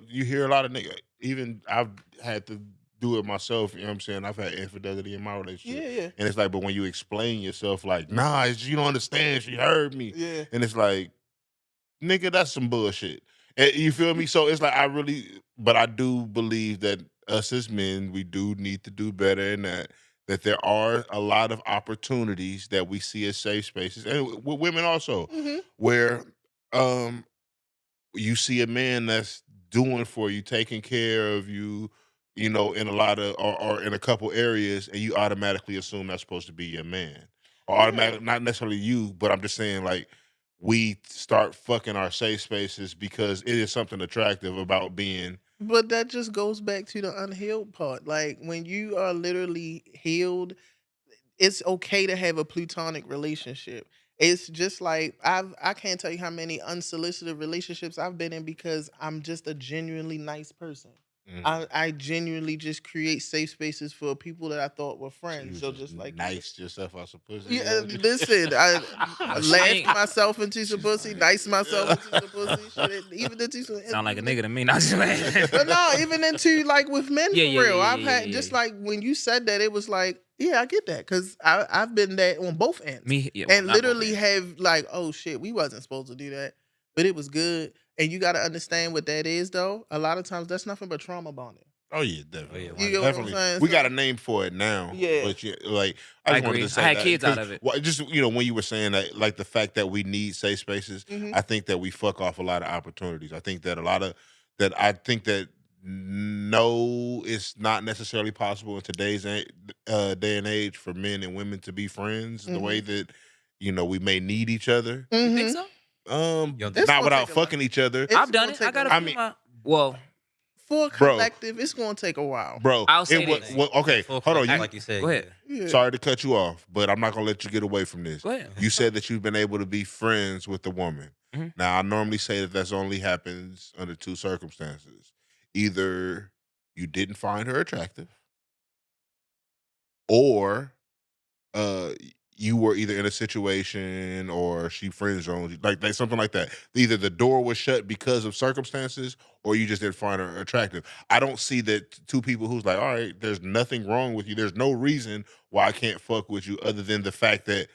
[SPEAKER 3] you hear a lot of niggas. Even I've had to do it myself. You know what I'm saying? I've had infidelity in my relationship,
[SPEAKER 4] yeah,
[SPEAKER 3] and it's like, but when you explain yourself, like, nah, you don't understand. She heard me,
[SPEAKER 4] yeah.
[SPEAKER 3] and it's like, nigga, that's some bullshit. And you feel me? So it's like but I do believe that us as men, we do need to do better in that. That there are a lot of opportunities that we see as safe spaces, and with women also,
[SPEAKER 4] hmm
[SPEAKER 3] where um you see a man that's doing for you, taking care of you, you know, in a lot of or in a couple areas, and you automatically assume that's supposed to be your man. Or
[SPEAKER 4] Yeah.
[SPEAKER 3] automatic, not necessarily you, but I'm just saying like we start fucking our safe spaces because it is something attractive about being
[SPEAKER 4] But that just goes back to the unhealed part. Like when you are literally healed, it's okay to have a plutonic relationship. It's just like I can't tell you how many unsolicited relationships I've been in because I'm just a genuinely nice person.
[SPEAKER 3] mhm.
[SPEAKER 4] I genuinely just create safe spaces for people that I thought were
[SPEAKER 3] So you
[SPEAKER 4] friends.
[SPEAKER 3] was
[SPEAKER 4] So
[SPEAKER 3] just
[SPEAKER 4] just like you.
[SPEAKER 3] nice yourself out some pussy.
[SPEAKER 4] Yeah,
[SPEAKER 3] Is that what you
[SPEAKER 4] listen, I
[SPEAKER 2] I
[SPEAKER 4] laughed
[SPEAKER 2] mean,
[SPEAKER 4] myself into some
[SPEAKER 3] She's
[SPEAKER 4] pussy,
[SPEAKER 3] like,
[SPEAKER 4] nice myself into some pussy, shit, even into some,
[SPEAKER 2] sound like a
[SPEAKER 4] even
[SPEAKER 2] nigga to me. Not just playing.
[SPEAKER 4] but no, even into like with men
[SPEAKER 2] Yeah,
[SPEAKER 4] for
[SPEAKER 2] yeah, yeah,
[SPEAKER 4] real.
[SPEAKER 2] yeah,
[SPEAKER 4] I've
[SPEAKER 2] yeah,
[SPEAKER 4] had
[SPEAKER 2] yeah,
[SPEAKER 4] just
[SPEAKER 2] yeah.
[SPEAKER 4] like when you said that, it was like, yeah, I get that because I've been that on both ends,
[SPEAKER 2] Me, yeah, well,
[SPEAKER 4] and
[SPEAKER 2] not both
[SPEAKER 4] literally
[SPEAKER 2] ends.
[SPEAKER 4] have like, oh shit, we wasn't supposed to do that, but it was good. And you got to understand what that is, though. A lot of times, that's nothing but trauma bonding.
[SPEAKER 3] oh yeah,
[SPEAKER 1] Oh yeah,
[SPEAKER 3] definitely,
[SPEAKER 4] You
[SPEAKER 1] one
[SPEAKER 4] get what
[SPEAKER 1] hundred
[SPEAKER 4] I'm
[SPEAKER 3] definitely.
[SPEAKER 1] percent.
[SPEAKER 4] saying?
[SPEAKER 3] We got a
[SPEAKER 4] So
[SPEAKER 3] name for it now,
[SPEAKER 4] yeah,
[SPEAKER 3] but like I
[SPEAKER 2] I
[SPEAKER 3] just wanted to
[SPEAKER 2] agree. I
[SPEAKER 3] say
[SPEAKER 2] had
[SPEAKER 3] that
[SPEAKER 2] kids out
[SPEAKER 3] because
[SPEAKER 2] of it.
[SPEAKER 3] just when you were saying that, like the fact that we need safe spaces,
[SPEAKER 4] hmm
[SPEAKER 3] I think that we fuck off a lot of opportunities. I think that a lot of that. I think that no, it's not necessarily possible in today's day and age for men and women to be friends the way
[SPEAKER 4] hmm
[SPEAKER 3] that we may need each other.
[SPEAKER 2] You think
[SPEAKER 4] hmm
[SPEAKER 2] so?
[SPEAKER 1] You don't think
[SPEAKER 4] it's
[SPEAKER 3] Not
[SPEAKER 1] so?
[SPEAKER 4] gonna
[SPEAKER 3] without
[SPEAKER 4] take a while.
[SPEAKER 3] fucking each other.
[SPEAKER 4] It's
[SPEAKER 2] I've done
[SPEAKER 4] gonna
[SPEAKER 2] it. I
[SPEAKER 4] take a
[SPEAKER 2] got a
[SPEAKER 3] I
[SPEAKER 2] few
[SPEAKER 4] while
[SPEAKER 2] of
[SPEAKER 3] mean,
[SPEAKER 2] my. Well,
[SPEAKER 4] for a
[SPEAKER 3] bro,
[SPEAKER 4] collective. It's gonna take a while.
[SPEAKER 3] bro.
[SPEAKER 2] I'll say
[SPEAKER 3] It was
[SPEAKER 2] this.
[SPEAKER 3] well,
[SPEAKER 1] Yeah,
[SPEAKER 3] okay.
[SPEAKER 1] full
[SPEAKER 3] Hold on,
[SPEAKER 1] collective,
[SPEAKER 3] you.
[SPEAKER 1] like you said,
[SPEAKER 2] Go ahead.
[SPEAKER 4] Yeah.
[SPEAKER 3] Sorry to cut you off, but I'm not gonna let you get away from this.
[SPEAKER 2] Go ahead.
[SPEAKER 3] You said that you've been able to be friends with a woman.
[SPEAKER 2] hmm
[SPEAKER 3] Now, I normally say that that's only happens under two circumstances: either you didn't find her attractive, or uh, you were either in a situation or she friend zoned you, like something like that. Either the door was shut because of circumstances, or you just didn't find her attractive. I don't see that two people who's like, all right, there's nothing wrong with you. There's no reason why I can't fuck with you other than the fact that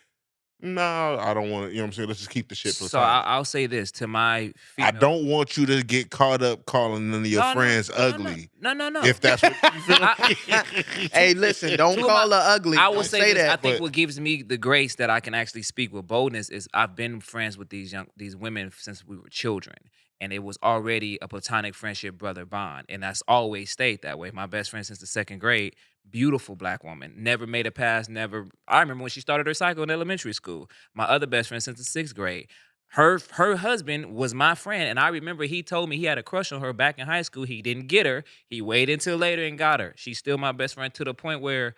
[SPEAKER 3] no, I don't want to. You know what I'm saying? Let's just keep the shit
[SPEAKER 2] So
[SPEAKER 3] platonic.
[SPEAKER 2] I'll say this to my
[SPEAKER 3] I
[SPEAKER 2] female.
[SPEAKER 3] don't want you to get caught up calling none of your
[SPEAKER 2] No, no,
[SPEAKER 3] friends
[SPEAKER 2] no, no,
[SPEAKER 3] ugly.
[SPEAKER 2] no, no, no.
[SPEAKER 3] If that's what you feel
[SPEAKER 2] I,
[SPEAKER 3] me?
[SPEAKER 4] Hey, listen, don't
[SPEAKER 2] two of
[SPEAKER 4] call
[SPEAKER 2] my,
[SPEAKER 4] her ugly.
[SPEAKER 2] I will
[SPEAKER 4] Don't
[SPEAKER 2] say
[SPEAKER 4] say
[SPEAKER 2] this. I
[SPEAKER 4] that.
[SPEAKER 2] think
[SPEAKER 3] But
[SPEAKER 2] what gives me the grace that I can actually speak with boldness is I've been friends with these women since we were children, and it was already a platonic friendship brother bond, and that's always stayed that way. My best friend since the second grade, beautiful black woman, never made it past. Never. I remember when she started her cycle in elementary school. My other best friend since the sixth grade. Her husband was my friend, and I remember he told me he had a crush on her back in high school. He didn't get her. He waited until later and got her. She's still my best friend to the point where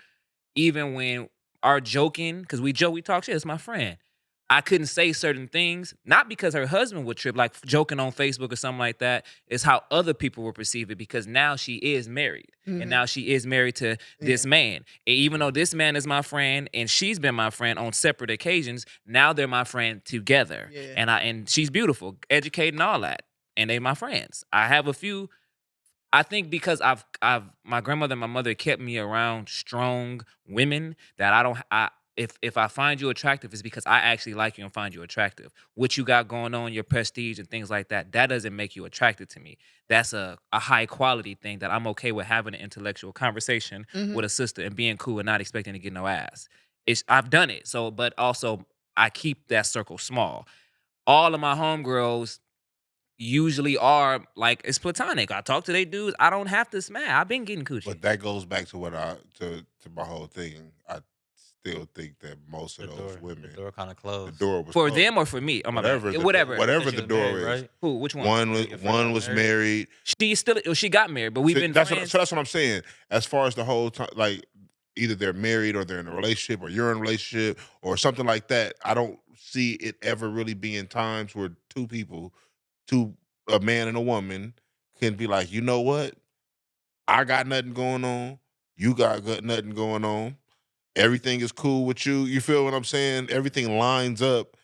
[SPEAKER 2] even when our joking, because we talk shit, it's my friend. I couldn't say certain things, not because her husband would trip, like joking on Facebook or something like that. It's how other people will perceive it because now she is married. And
[SPEAKER 4] hmm
[SPEAKER 2] now she is married to
[SPEAKER 4] Yeah.
[SPEAKER 2] this man. And even though this man is my friend and she's been my friend on separate occasions, now they're my friend together.
[SPEAKER 4] Yeah.
[SPEAKER 2] And she's beautiful, educated and all that. And they my friends. I have a few. I think because I've my grandmother and my mother kept me around strong women that I don't I if I find you attractive, it's because I actually like you and find you attractive. What you got going on, your prestige and things like that, that doesn't make you attracted to me. That's a high quality thing that I'm okay with having an intellectual conversation
[SPEAKER 4] Mhm.
[SPEAKER 2] with a sister and being cool and not expecting to get no ass. I've done it. So, but also I keep that circle small. All of my homegirls usually are like it's platonic. I talk to they dudes. I don't have to smash. I've been getting coochie.
[SPEAKER 3] But that goes back to what to my whole thing. I still think that most of those
[SPEAKER 1] The
[SPEAKER 3] women,
[SPEAKER 1] door kind of
[SPEAKER 3] the
[SPEAKER 1] closed.
[SPEAKER 3] door was
[SPEAKER 2] For
[SPEAKER 3] closed.
[SPEAKER 2] them or for me? Oh my bad.
[SPEAKER 3] Whatever the
[SPEAKER 2] Whatever.
[SPEAKER 3] whatever
[SPEAKER 1] She
[SPEAKER 3] the
[SPEAKER 1] was
[SPEAKER 3] door
[SPEAKER 1] married,
[SPEAKER 3] is.
[SPEAKER 1] right?
[SPEAKER 2] Who? Which one?
[SPEAKER 1] Your friend
[SPEAKER 3] One
[SPEAKER 1] got
[SPEAKER 3] was
[SPEAKER 1] married?
[SPEAKER 3] married.
[SPEAKER 2] She got married, but we've
[SPEAKER 3] See,
[SPEAKER 2] been
[SPEAKER 3] that's
[SPEAKER 2] friends.
[SPEAKER 3] that's what I'm saying. As far as the whole time, like either they're married or they're in a relationship or you're in a relationship or something like that. I don't see it ever really being times where two people, two a man and a woman, can be like, you know what? I got nothing going on. You got nothing going on. Everything is cool with you. You feel what I'm saying? Everything lines up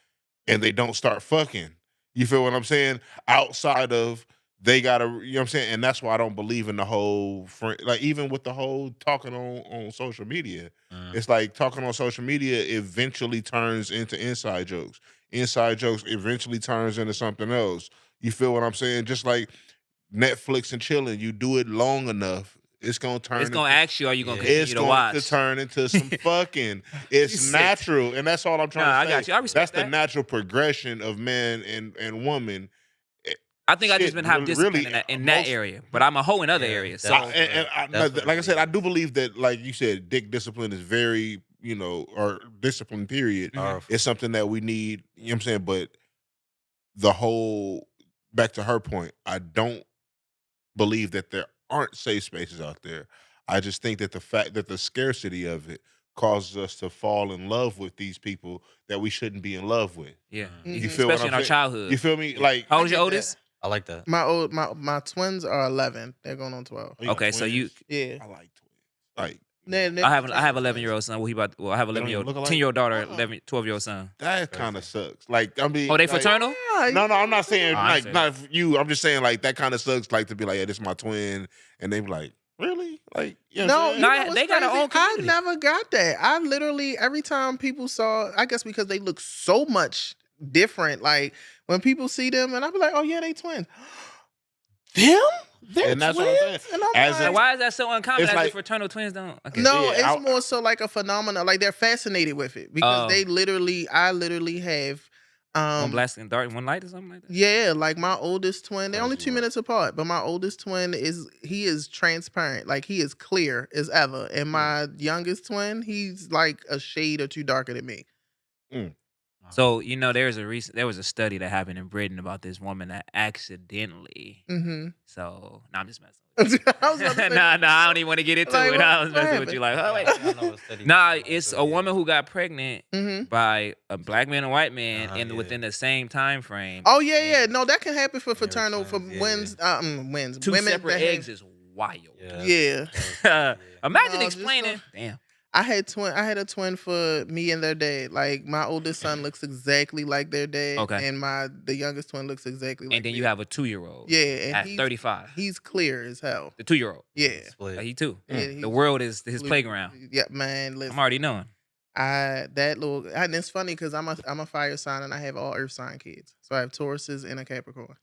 [SPEAKER 3] and they don't start fucking. You feel what I'm saying? Outside of they gotta, you know what I'm saying? And that's why I don't believe in the whole friend, like even with the whole talking on social media.
[SPEAKER 1] Mm.
[SPEAKER 3] It's like talking on social media eventually turns into inside jokes. Inside jokes eventually turns into something else. You feel what I'm saying? Just like Netflix and chilling, you do it long enough, it's gonna turn
[SPEAKER 2] It's gonna
[SPEAKER 3] into
[SPEAKER 2] ask you, are you gonna
[SPEAKER 1] Yeah.
[SPEAKER 2] continue
[SPEAKER 3] it's
[SPEAKER 2] to
[SPEAKER 3] going
[SPEAKER 2] watch?
[SPEAKER 3] to turn into some fucking. It's
[SPEAKER 2] sick.
[SPEAKER 3] natural, and that's all I'm trying
[SPEAKER 2] Nah,
[SPEAKER 3] to
[SPEAKER 2] I
[SPEAKER 3] say.
[SPEAKER 2] got you. I respect
[SPEAKER 3] That's the
[SPEAKER 2] that.
[SPEAKER 3] natural progression of man and woman. Eh,
[SPEAKER 2] I think I just
[SPEAKER 3] Shit,
[SPEAKER 2] been have discipline
[SPEAKER 3] really,
[SPEAKER 2] in that
[SPEAKER 3] most.
[SPEAKER 2] area, but I'm a hoe in other
[SPEAKER 1] Yeah,
[SPEAKER 2] areas.
[SPEAKER 1] that's
[SPEAKER 2] So
[SPEAKER 3] And
[SPEAKER 1] that's what
[SPEAKER 3] like I
[SPEAKER 1] it
[SPEAKER 3] said, I
[SPEAKER 1] is.
[SPEAKER 3] do believe that, like you said, dick discipline is very, or discipline. Period.
[SPEAKER 2] Mhm.
[SPEAKER 1] Powerful.
[SPEAKER 3] It's something that we need. You know what I'm saying? But the whole back to her point, I don't believe that there aren't safe spaces out there. I just think that the fact that the scarcity of it causes us to fall in love with these people that we shouldn't be in love with.
[SPEAKER 2] yeah,
[SPEAKER 1] Mm.
[SPEAKER 3] You
[SPEAKER 4] Mhm.
[SPEAKER 3] feel what
[SPEAKER 2] especially
[SPEAKER 3] I'm
[SPEAKER 2] in our
[SPEAKER 3] saying?
[SPEAKER 2] childhood.
[SPEAKER 3] You feel me?
[SPEAKER 1] Yeah.
[SPEAKER 3] Like,
[SPEAKER 2] How
[SPEAKER 4] I
[SPEAKER 2] old's your
[SPEAKER 4] get
[SPEAKER 2] oldest?
[SPEAKER 4] that.
[SPEAKER 1] I like that.
[SPEAKER 4] My twins are 11. They're going on 12.
[SPEAKER 3] oh, you got
[SPEAKER 2] Okay, so you
[SPEAKER 3] twins?
[SPEAKER 4] Yeah.
[SPEAKER 3] I like twins. Like,
[SPEAKER 4] They're
[SPEAKER 2] I have
[SPEAKER 4] fraternal
[SPEAKER 2] 11-year-old
[SPEAKER 4] twins.
[SPEAKER 2] son. Well, I have
[SPEAKER 3] they don't
[SPEAKER 2] 11-year-old
[SPEAKER 3] even look alike.
[SPEAKER 2] 10-year-old daughter,
[SPEAKER 4] Uh-uh.
[SPEAKER 2] 11 12-year-old son.
[SPEAKER 3] That
[SPEAKER 1] Crazy.
[SPEAKER 3] kind of sucks. Like, I mean,
[SPEAKER 2] Oh, they
[SPEAKER 3] like,
[SPEAKER 2] fraternal?
[SPEAKER 4] Yeah,
[SPEAKER 3] no, I'm not saying
[SPEAKER 2] Oh, I
[SPEAKER 3] like
[SPEAKER 2] ain't say
[SPEAKER 3] not you. I'm just saying like that kind of sucks. Like to be like, yeah, this is my twin, and they be like, really? Like, you know what
[SPEAKER 4] No,
[SPEAKER 3] I'm
[SPEAKER 4] you
[SPEAKER 3] saying?
[SPEAKER 2] Nah,
[SPEAKER 4] know what's
[SPEAKER 2] they got their
[SPEAKER 4] crazy?
[SPEAKER 2] own
[SPEAKER 4] I
[SPEAKER 2] community.
[SPEAKER 4] never got that. I literally every time people saw, I guess because they look so much different. Like when people see them, and I be like, oh yeah, they twins. Them? They're
[SPEAKER 3] And that's what I'm saying.
[SPEAKER 4] twins? And I'm
[SPEAKER 3] As
[SPEAKER 2] Now,
[SPEAKER 3] in-
[SPEAKER 4] like,
[SPEAKER 2] why is that so uncommon?
[SPEAKER 3] It's
[SPEAKER 2] As
[SPEAKER 3] like-
[SPEAKER 2] if fraternal twins don't. Okay.
[SPEAKER 4] no,
[SPEAKER 3] Yeah,
[SPEAKER 4] it's more so like a phenomenon. Like they're fascinated with it because
[SPEAKER 2] Oh.
[SPEAKER 4] I literally have,
[SPEAKER 2] One black and dark and one light or something like that.
[SPEAKER 4] yeah, like my oldest twin, they're only
[SPEAKER 3] Crazy
[SPEAKER 4] 2
[SPEAKER 3] work.
[SPEAKER 4] minutes apart, but my oldest twin is transparent, like he is clear as ever. And my youngest twin, he's like a shade or two darker than me.
[SPEAKER 2] So there was a study that happened in Britain about this woman that accidentally.
[SPEAKER 4] Mm-hmm.
[SPEAKER 2] So I'm just messing.
[SPEAKER 4] I was about to say,
[SPEAKER 2] Nah, I don't even want to get into
[SPEAKER 4] Like,
[SPEAKER 2] it.
[SPEAKER 4] what-
[SPEAKER 2] I was
[SPEAKER 4] what
[SPEAKER 2] messing with you. Like, oh wait.
[SPEAKER 1] I know what study
[SPEAKER 2] Nah,
[SPEAKER 1] you're talking
[SPEAKER 2] it's
[SPEAKER 1] about,
[SPEAKER 2] a
[SPEAKER 1] too, yeah.
[SPEAKER 2] woman who got pregnant
[SPEAKER 4] Mm-hmm.
[SPEAKER 2] by a black man and white man, and
[SPEAKER 1] Yeah.
[SPEAKER 2] within the same time frame.
[SPEAKER 4] Oh yeah. No, that can happen for
[SPEAKER 1] Yeah,
[SPEAKER 4] fraternal for
[SPEAKER 1] twins, yeah,
[SPEAKER 4] wins.
[SPEAKER 2] Two
[SPEAKER 4] Women
[SPEAKER 2] separate
[SPEAKER 4] that have-
[SPEAKER 2] eggs is wild.
[SPEAKER 4] Yeah.
[SPEAKER 2] Imagine
[SPEAKER 4] No, just
[SPEAKER 2] explaining.
[SPEAKER 4] the-
[SPEAKER 2] Damn.
[SPEAKER 4] I had a twin for me and their dad. Like my oldest son looks exactly like their dad.
[SPEAKER 2] Okay.
[SPEAKER 4] And the youngest twin looks exactly like
[SPEAKER 2] And then
[SPEAKER 4] me.
[SPEAKER 2] you have a 2-year-old.
[SPEAKER 4] Yeah, and
[SPEAKER 2] At
[SPEAKER 4] he's
[SPEAKER 2] 35.
[SPEAKER 4] He's clear as hell.
[SPEAKER 2] The 2-year-old.
[SPEAKER 4] Yeah.
[SPEAKER 1] Split.
[SPEAKER 2] He too.
[SPEAKER 4] Yeah,
[SPEAKER 2] The
[SPEAKER 4] he's
[SPEAKER 2] world is his
[SPEAKER 4] blue-
[SPEAKER 2] playground.
[SPEAKER 4] Yeah, man. Listen,
[SPEAKER 2] I'm already knowing.
[SPEAKER 4] and it's funny because I'm a fire sign and I have all earth sign kids. So I have Tauruses and a Capricorn.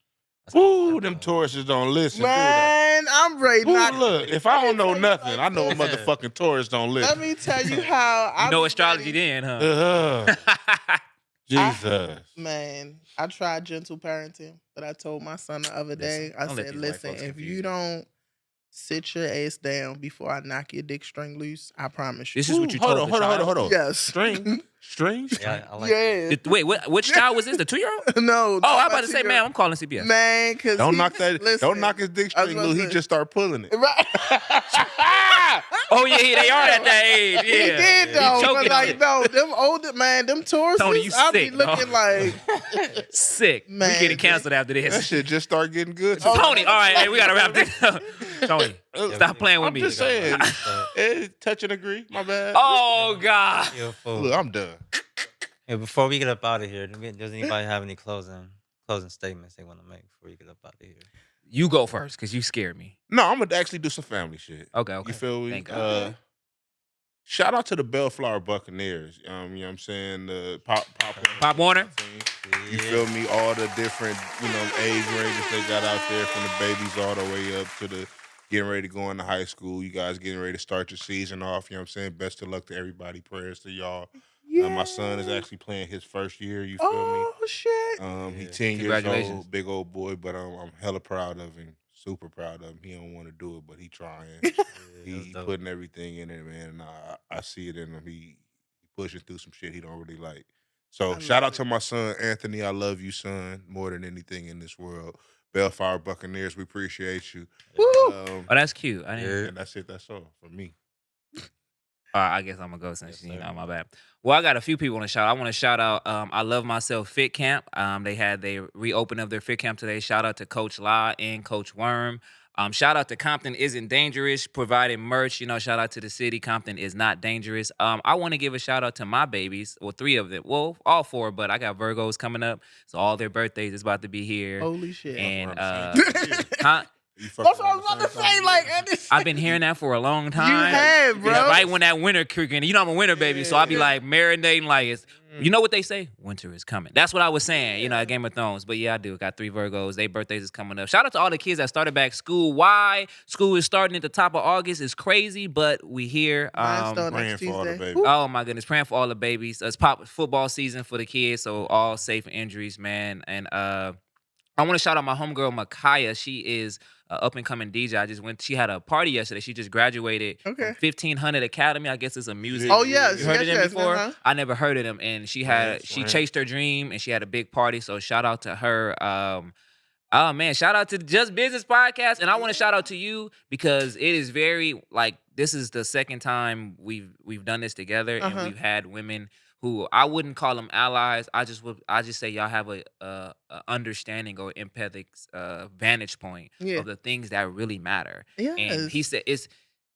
[SPEAKER 3] Ooh, them Tauruses don't listen. do they?
[SPEAKER 4] Man, I'm ready.
[SPEAKER 3] Ooh,
[SPEAKER 4] not
[SPEAKER 3] look, if I don't know
[SPEAKER 4] Let me tell you
[SPEAKER 3] nothing, I know a
[SPEAKER 4] like this.
[SPEAKER 3] motherfucking Taurus don't
[SPEAKER 4] Let
[SPEAKER 3] listen.
[SPEAKER 4] me tell you how I
[SPEAKER 2] You know
[SPEAKER 4] be
[SPEAKER 2] astrology
[SPEAKER 4] ready.
[SPEAKER 2] then, huh?
[SPEAKER 3] Jesus.
[SPEAKER 4] Man, I tried gentle parenting, but I told my son the other day, I
[SPEAKER 2] don't let
[SPEAKER 4] said,
[SPEAKER 2] these white
[SPEAKER 4] listen,
[SPEAKER 2] folks
[SPEAKER 4] if
[SPEAKER 2] confuse
[SPEAKER 4] you
[SPEAKER 2] you.
[SPEAKER 4] don't sit your ass down before I knock your dick string loose, I promise you.
[SPEAKER 2] This is what you
[SPEAKER 3] Hold
[SPEAKER 2] told
[SPEAKER 3] on,
[SPEAKER 2] the child?
[SPEAKER 3] hold on.
[SPEAKER 4] Yes.
[SPEAKER 3] String?
[SPEAKER 1] Yeah, I like
[SPEAKER 4] Yeah.
[SPEAKER 2] Wait, which child was this? The 2-year-old?
[SPEAKER 4] No.
[SPEAKER 2] Oh, I'm about to say, man, I'm calling CPS.
[SPEAKER 4] Man, because
[SPEAKER 3] Don't knock that. Don't knock his dick
[SPEAKER 4] I was
[SPEAKER 3] string
[SPEAKER 4] about
[SPEAKER 3] loose.
[SPEAKER 4] to
[SPEAKER 3] He
[SPEAKER 4] say-
[SPEAKER 3] just start pulling it.
[SPEAKER 4] Right.
[SPEAKER 2] Oh, yeah, they are at that age. Yeah.
[SPEAKER 4] He did though,
[SPEAKER 2] He
[SPEAKER 4] but
[SPEAKER 2] choking
[SPEAKER 4] like
[SPEAKER 2] on it.
[SPEAKER 4] no, them older man, them Tauruses,
[SPEAKER 2] Tony, you
[SPEAKER 4] I be
[SPEAKER 2] sick,
[SPEAKER 4] looking
[SPEAKER 2] dog.
[SPEAKER 4] like
[SPEAKER 2] Sick. We
[SPEAKER 4] Man,
[SPEAKER 2] getting canceled after
[SPEAKER 3] That
[SPEAKER 2] this.
[SPEAKER 3] shit just start getting good.
[SPEAKER 4] Oh,
[SPEAKER 2] Tony, all right, hey, we got to wrap this up. Tony, stop playing with
[SPEAKER 3] I'm
[SPEAKER 2] me.
[SPEAKER 3] just saying. Touch and agree. My bad.
[SPEAKER 2] Oh, God.
[SPEAKER 3] Look, I'm done.
[SPEAKER 1] Hey, before we get up out of here, does anybody have any closing statements they want to make before we get up out of here?
[SPEAKER 2] You go first because you scared me.
[SPEAKER 3] No, I'm gonna actually do some family shit.
[SPEAKER 2] Okay.
[SPEAKER 3] You feel me?
[SPEAKER 2] Thank God.
[SPEAKER 3] Shout out to the Bellflower Buccaneers. You know what I'm saying? The Pop
[SPEAKER 1] Okay.
[SPEAKER 2] Pop
[SPEAKER 3] Warner
[SPEAKER 2] Warner.
[SPEAKER 3] football team. You
[SPEAKER 1] Yeah.
[SPEAKER 3] feel me? All the different, age ranges they got out there, from the babies all the way up to the getting ready to go into high school. You guys getting ready to start your season off. You know what I'm saying? Best of luck to everybody. Prayers to y'all. My son is
[SPEAKER 4] Yay.
[SPEAKER 3] actually playing his first year. You feel me?
[SPEAKER 4] Oh shit.
[SPEAKER 3] He
[SPEAKER 1] Yeah.
[SPEAKER 3] 10 years
[SPEAKER 2] Congratulations.
[SPEAKER 3] old, big old boy, but I'm hella proud of him. Super proud of him. He don't want to do it, but he trying.
[SPEAKER 1] Yeah.
[SPEAKER 3] He,
[SPEAKER 1] That's
[SPEAKER 3] he
[SPEAKER 1] dope.
[SPEAKER 3] putting everything in it, man. And I see it in him. He pushing through some shit he don't really like. So
[SPEAKER 4] I
[SPEAKER 3] shout
[SPEAKER 4] love
[SPEAKER 3] out
[SPEAKER 4] it.
[SPEAKER 3] to my son Anthony. I love you, son, more than anything in this world. Bellfire Buccaneers, we appreciate you.
[SPEAKER 1] Yeah.
[SPEAKER 4] Woo.
[SPEAKER 2] Oh, that's cute. I didn't.
[SPEAKER 1] Yeah.
[SPEAKER 3] And that's it. That's all for me.
[SPEAKER 2] I guess I'm gonna go
[SPEAKER 1] Yes,
[SPEAKER 2] since
[SPEAKER 1] sir.
[SPEAKER 2] my bad. Well, I got a few people to shout. I want to shout out. I love myself Fit Camp. They had they reopened of their Fit Camp today. Shout out to Coach La and Coach Worm. Shout out to Compton Isn't Dangerous providing merch. Shout out to the city. Compton is not dangerous. I want to give a shout out to my babies. Well, three of them. Well, all four, but I got Virgos coming up, so all their birthdays is about to be here.
[SPEAKER 4] Holy shit.
[SPEAKER 2] And
[SPEAKER 3] Around the same time of year.
[SPEAKER 2] huh?
[SPEAKER 3] You fuck
[SPEAKER 4] That's what I
[SPEAKER 3] around
[SPEAKER 4] was
[SPEAKER 3] the
[SPEAKER 4] about to
[SPEAKER 3] same time
[SPEAKER 4] say.
[SPEAKER 3] of
[SPEAKER 4] Like,
[SPEAKER 3] year.
[SPEAKER 4] at this
[SPEAKER 2] I've been hearing that for a long time.
[SPEAKER 4] You have,
[SPEAKER 3] Yeah,
[SPEAKER 4] bro.
[SPEAKER 2] It's right when that winter kicking. I'm a winter baby, so I'll be
[SPEAKER 4] Yeah.
[SPEAKER 2] like marinating like it's. You know what they say? Winter is coming. That's what I was saying, at Game of Thrones. But yeah, I do. Got three Virgos. Their birthdays is coming up. Shout out to all the kids that started back school. Why school is starting at the top of August is crazy, but we here.
[SPEAKER 4] Mine start
[SPEAKER 3] praying
[SPEAKER 4] next
[SPEAKER 3] for all the
[SPEAKER 4] Tuesday.
[SPEAKER 3] babies.
[SPEAKER 4] Woo.
[SPEAKER 2] Oh my goodness, praying for all the babies. It's pop football season for the kids, so all safe injuries, man. And I want to shout out my homegirl Makaya. She is up and coming DJ. She had a party yesterday. She just graduated
[SPEAKER 4] Okay.
[SPEAKER 2] from 1500 Academy. I guess it's a music.
[SPEAKER 4] Oh yes,
[SPEAKER 2] You heard of
[SPEAKER 4] yes,
[SPEAKER 2] them
[SPEAKER 4] yes.
[SPEAKER 2] before?
[SPEAKER 4] Uh-huh.
[SPEAKER 2] I never heard of them, and she
[SPEAKER 3] Right.
[SPEAKER 2] chased her dream, and she had a big party. So shout out to her. Oh man, shout out to the Just Business podcast, and I want to shout out to you because it is very like this is the second time we've done this together, and
[SPEAKER 4] Uh-huh.
[SPEAKER 2] we've had women who I wouldn't call them allies. I just say y'all have a understanding or empathic vantage point
[SPEAKER 4] Yeah.
[SPEAKER 2] of the things that really matter. And he
[SPEAKER 4] Yes.
[SPEAKER 2] said it's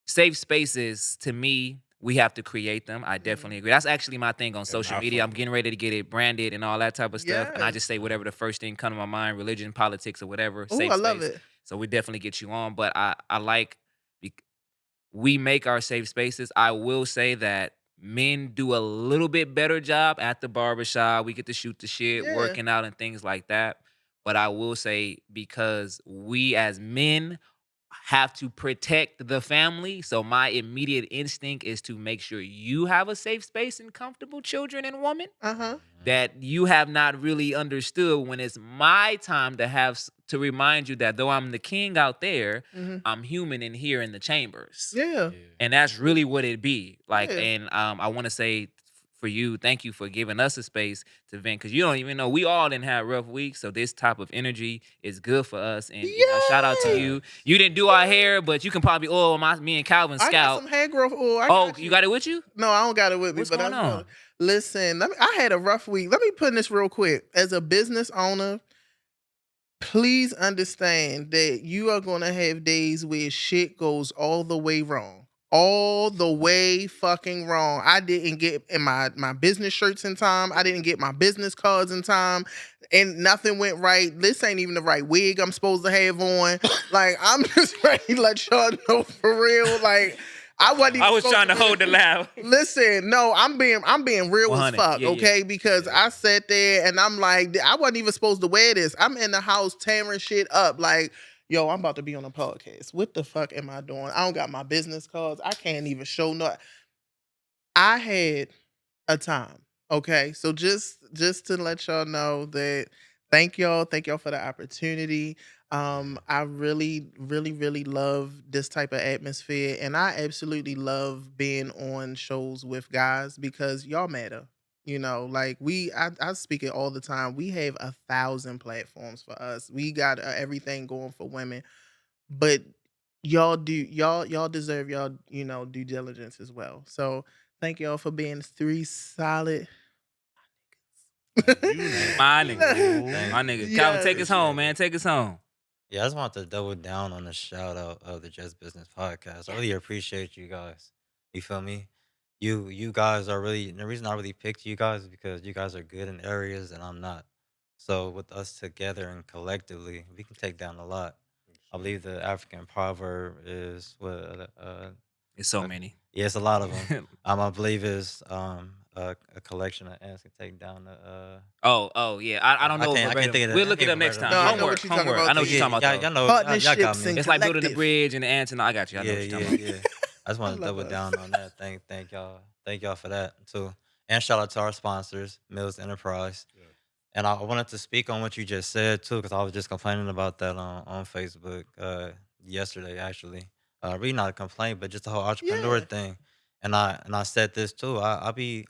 [SPEAKER 2] safe spaces to me. We have to create them. I definitely agree. That's actually my thing on social
[SPEAKER 3] I
[SPEAKER 2] media.
[SPEAKER 3] fuck
[SPEAKER 2] I'm getting ready to get it branded and all that type of stuff. And I
[SPEAKER 4] Yes.
[SPEAKER 2] just say whatever the first thing come to my mind, religion, politics, or whatever.
[SPEAKER 4] Oh,
[SPEAKER 2] Safe
[SPEAKER 4] I love
[SPEAKER 2] space.
[SPEAKER 4] it.
[SPEAKER 2] So we definitely get you on. But I like we make our safe spaces. I will say that men do a little bit better job at the barbershop. We get to shoot the shit,
[SPEAKER 4] Yeah.
[SPEAKER 2] working out and things like that. But I will say because we as men have to protect the family. So my immediate instinct is to make sure you have a safe space and comfortable children and woman
[SPEAKER 4] Uh-huh.
[SPEAKER 2] that you have not really understood when it's my time to to remind you that though I'm the king out there,
[SPEAKER 4] Hmm.
[SPEAKER 2] I'm human in here in the chambers.
[SPEAKER 4] Yeah.
[SPEAKER 2] And that's really what it be. Like,
[SPEAKER 4] Yeah.
[SPEAKER 2] and I want to say for you, thank you for giving us a space to vent because you don't even know we all didn't have rough weeks. So this type of energy is good for us. And shout out to
[SPEAKER 4] Yay!
[SPEAKER 2] you. You didn't do our hair, but you can probably me and Calvin
[SPEAKER 4] I got
[SPEAKER 2] scout.
[SPEAKER 4] some hair growth oil.
[SPEAKER 2] Oh, you got it with you?
[SPEAKER 4] No, I don't got it with me.
[SPEAKER 2] What's
[SPEAKER 4] but
[SPEAKER 2] going
[SPEAKER 4] I
[SPEAKER 2] on?
[SPEAKER 4] Listen, I had a rough week. Let me put in this real quick. As a business owner, please understand that you are going to have days where shit goes all the way wrong. All the way fucking wrong. I didn't get in my business shirts in time. I didn't get my business cards in time. And nothing went right. This ain't even the right wig I'm supposed to have on. Like, I'm just ready to let y'all know for real. Like, I wasn't even
[SPEAKER 2] I was
[SPEAKER 4] supposed
[SPEAKER 2] trying to
[SPEAKER 4] be-
[SPEAKER 2] hold the laugh.
[SPEAKER 4] Listen, no, I'm being real as
[SPEAKER 2] 100.
[SPEAKER 4] fuck,
[SPEAKER 2] Yeah, yeah.
[SPEAKER 4] okay? Because I sat there and I'm like, I wasn't even supposed to wear this. I'm in the house tearing shit up. Like, yo, I'm about to be on a podcast. What the fuck am I doing? I don't got my business cards. I can't even show no. I had a time. Okay. So just to let y'all know that thank y'all for the opportunity. I really, really, really love this type of atmosphere. And I absolutely love being on shows with guys because y'all matter. Like I speak it all the time. We have 1,000 platforms for us. We got everything going for women, but y'all deserve y'all due diligence as well. So thank y'all for being three solid.
[SPEAKER 1] Thank
[SPEAKER 3] You
[SPEAKER 1] you.
[SPEAKER 3] know.
[SPEAKER 2] My
[SPEAKER 1] Thank
[SPEAKER 2] nigga.
[SPEAKER 1] you.
[SPEAKER 2] My
[SPEAKER 1] Thank you.
[SPEAKER 2] nigga. Calvin, take us
[SPEAKER 3] Yes.
[SPEAKER 2] home, man. Take us home.
[SPEAKER 1] Yeah, I just want to double down on the shout out of the Just Business podcast. I really appreciate you guys. You feel me? You guys are really the reason I really picked you guys is because you guys are good in areas and I'm not. So with us together and collectively, we can take down a lot. I believe the African proverb is what
[SPEAKER 2] It's so
[SPEAKER 1] uh,
[SPEAKER 2] many.
[SPEAKER 1] Yeah, it's a lot of them. I believe it's a collection of ants can take down the.
[SPEAKER 2] Oh, yeah. I don't
[SPEAKER 1] I
[SPEAKER 2] know
[SPEAKER 1] can't
[SPEAKER 2] verbatim.
[SPEAKER 1] think of the.
[SPEAKER 2] We'll
[SPEAKER 1] I
[SPEAKER 2] look it
[SPEAKER 1] can't
[SPEAKER 2] up
[SPEAKER 1] even
[SPEAKER 2] next
[SPEAKER 1] verbatim.
[SPEAKER 2] time.
[SPEAKER 4] No, I know
[SPEAKER 1] Yeah,
[SPEAKER 4] what
[SPEAKER 2] Homework,
[SPEAKER 4] you're talking
[SPEAKER 2] homework.
[SPEAKER 4] about.
[SPEAKER 2] I know
[SPEAKER 4] Though.
[SPEAKER 2] what you're
[SPEAKER 1] yeah,
[SPEAKER 2] talking about
[SPEAKER 1] y'all,
[SPEAKER 2] though.
[SPEAKER 1] y'all know, y'all got
[SPEAKER 4] Partnerships
[SPEAKER 1] me.
[SPEAKER 4] and
[SPEAKER 2] It's like building the
[SPEAKER 4] collective.
[SPEAKER 2] bridge and the ants, and I got you. I know
[SPEAKER 1] Yeah,
[SPEAKER 2] what you're
[SPEAKER 1] yeah,
[SPEAKER 2] talking about.
[SPEAKER 1] yeah. I just
[SPEAKER 4] I
[SPEAKER 1] want to
[SPEAKER 4] love
[SPEAKER 1] double
[SPEAKER 4] us.
[SPEAKER 1] down on that. Thank y'all for that too. And shout out to our sponsors, Mills Enterprise. And I wanted to speak on what you just said too, because I was just complaining about that on Facebook yesterday, actually. Really not a complaint, but just the whole entrepreneur
[SPEAKER 4] Yeah.
[SPEAKER 1] thing. And I said this too. I be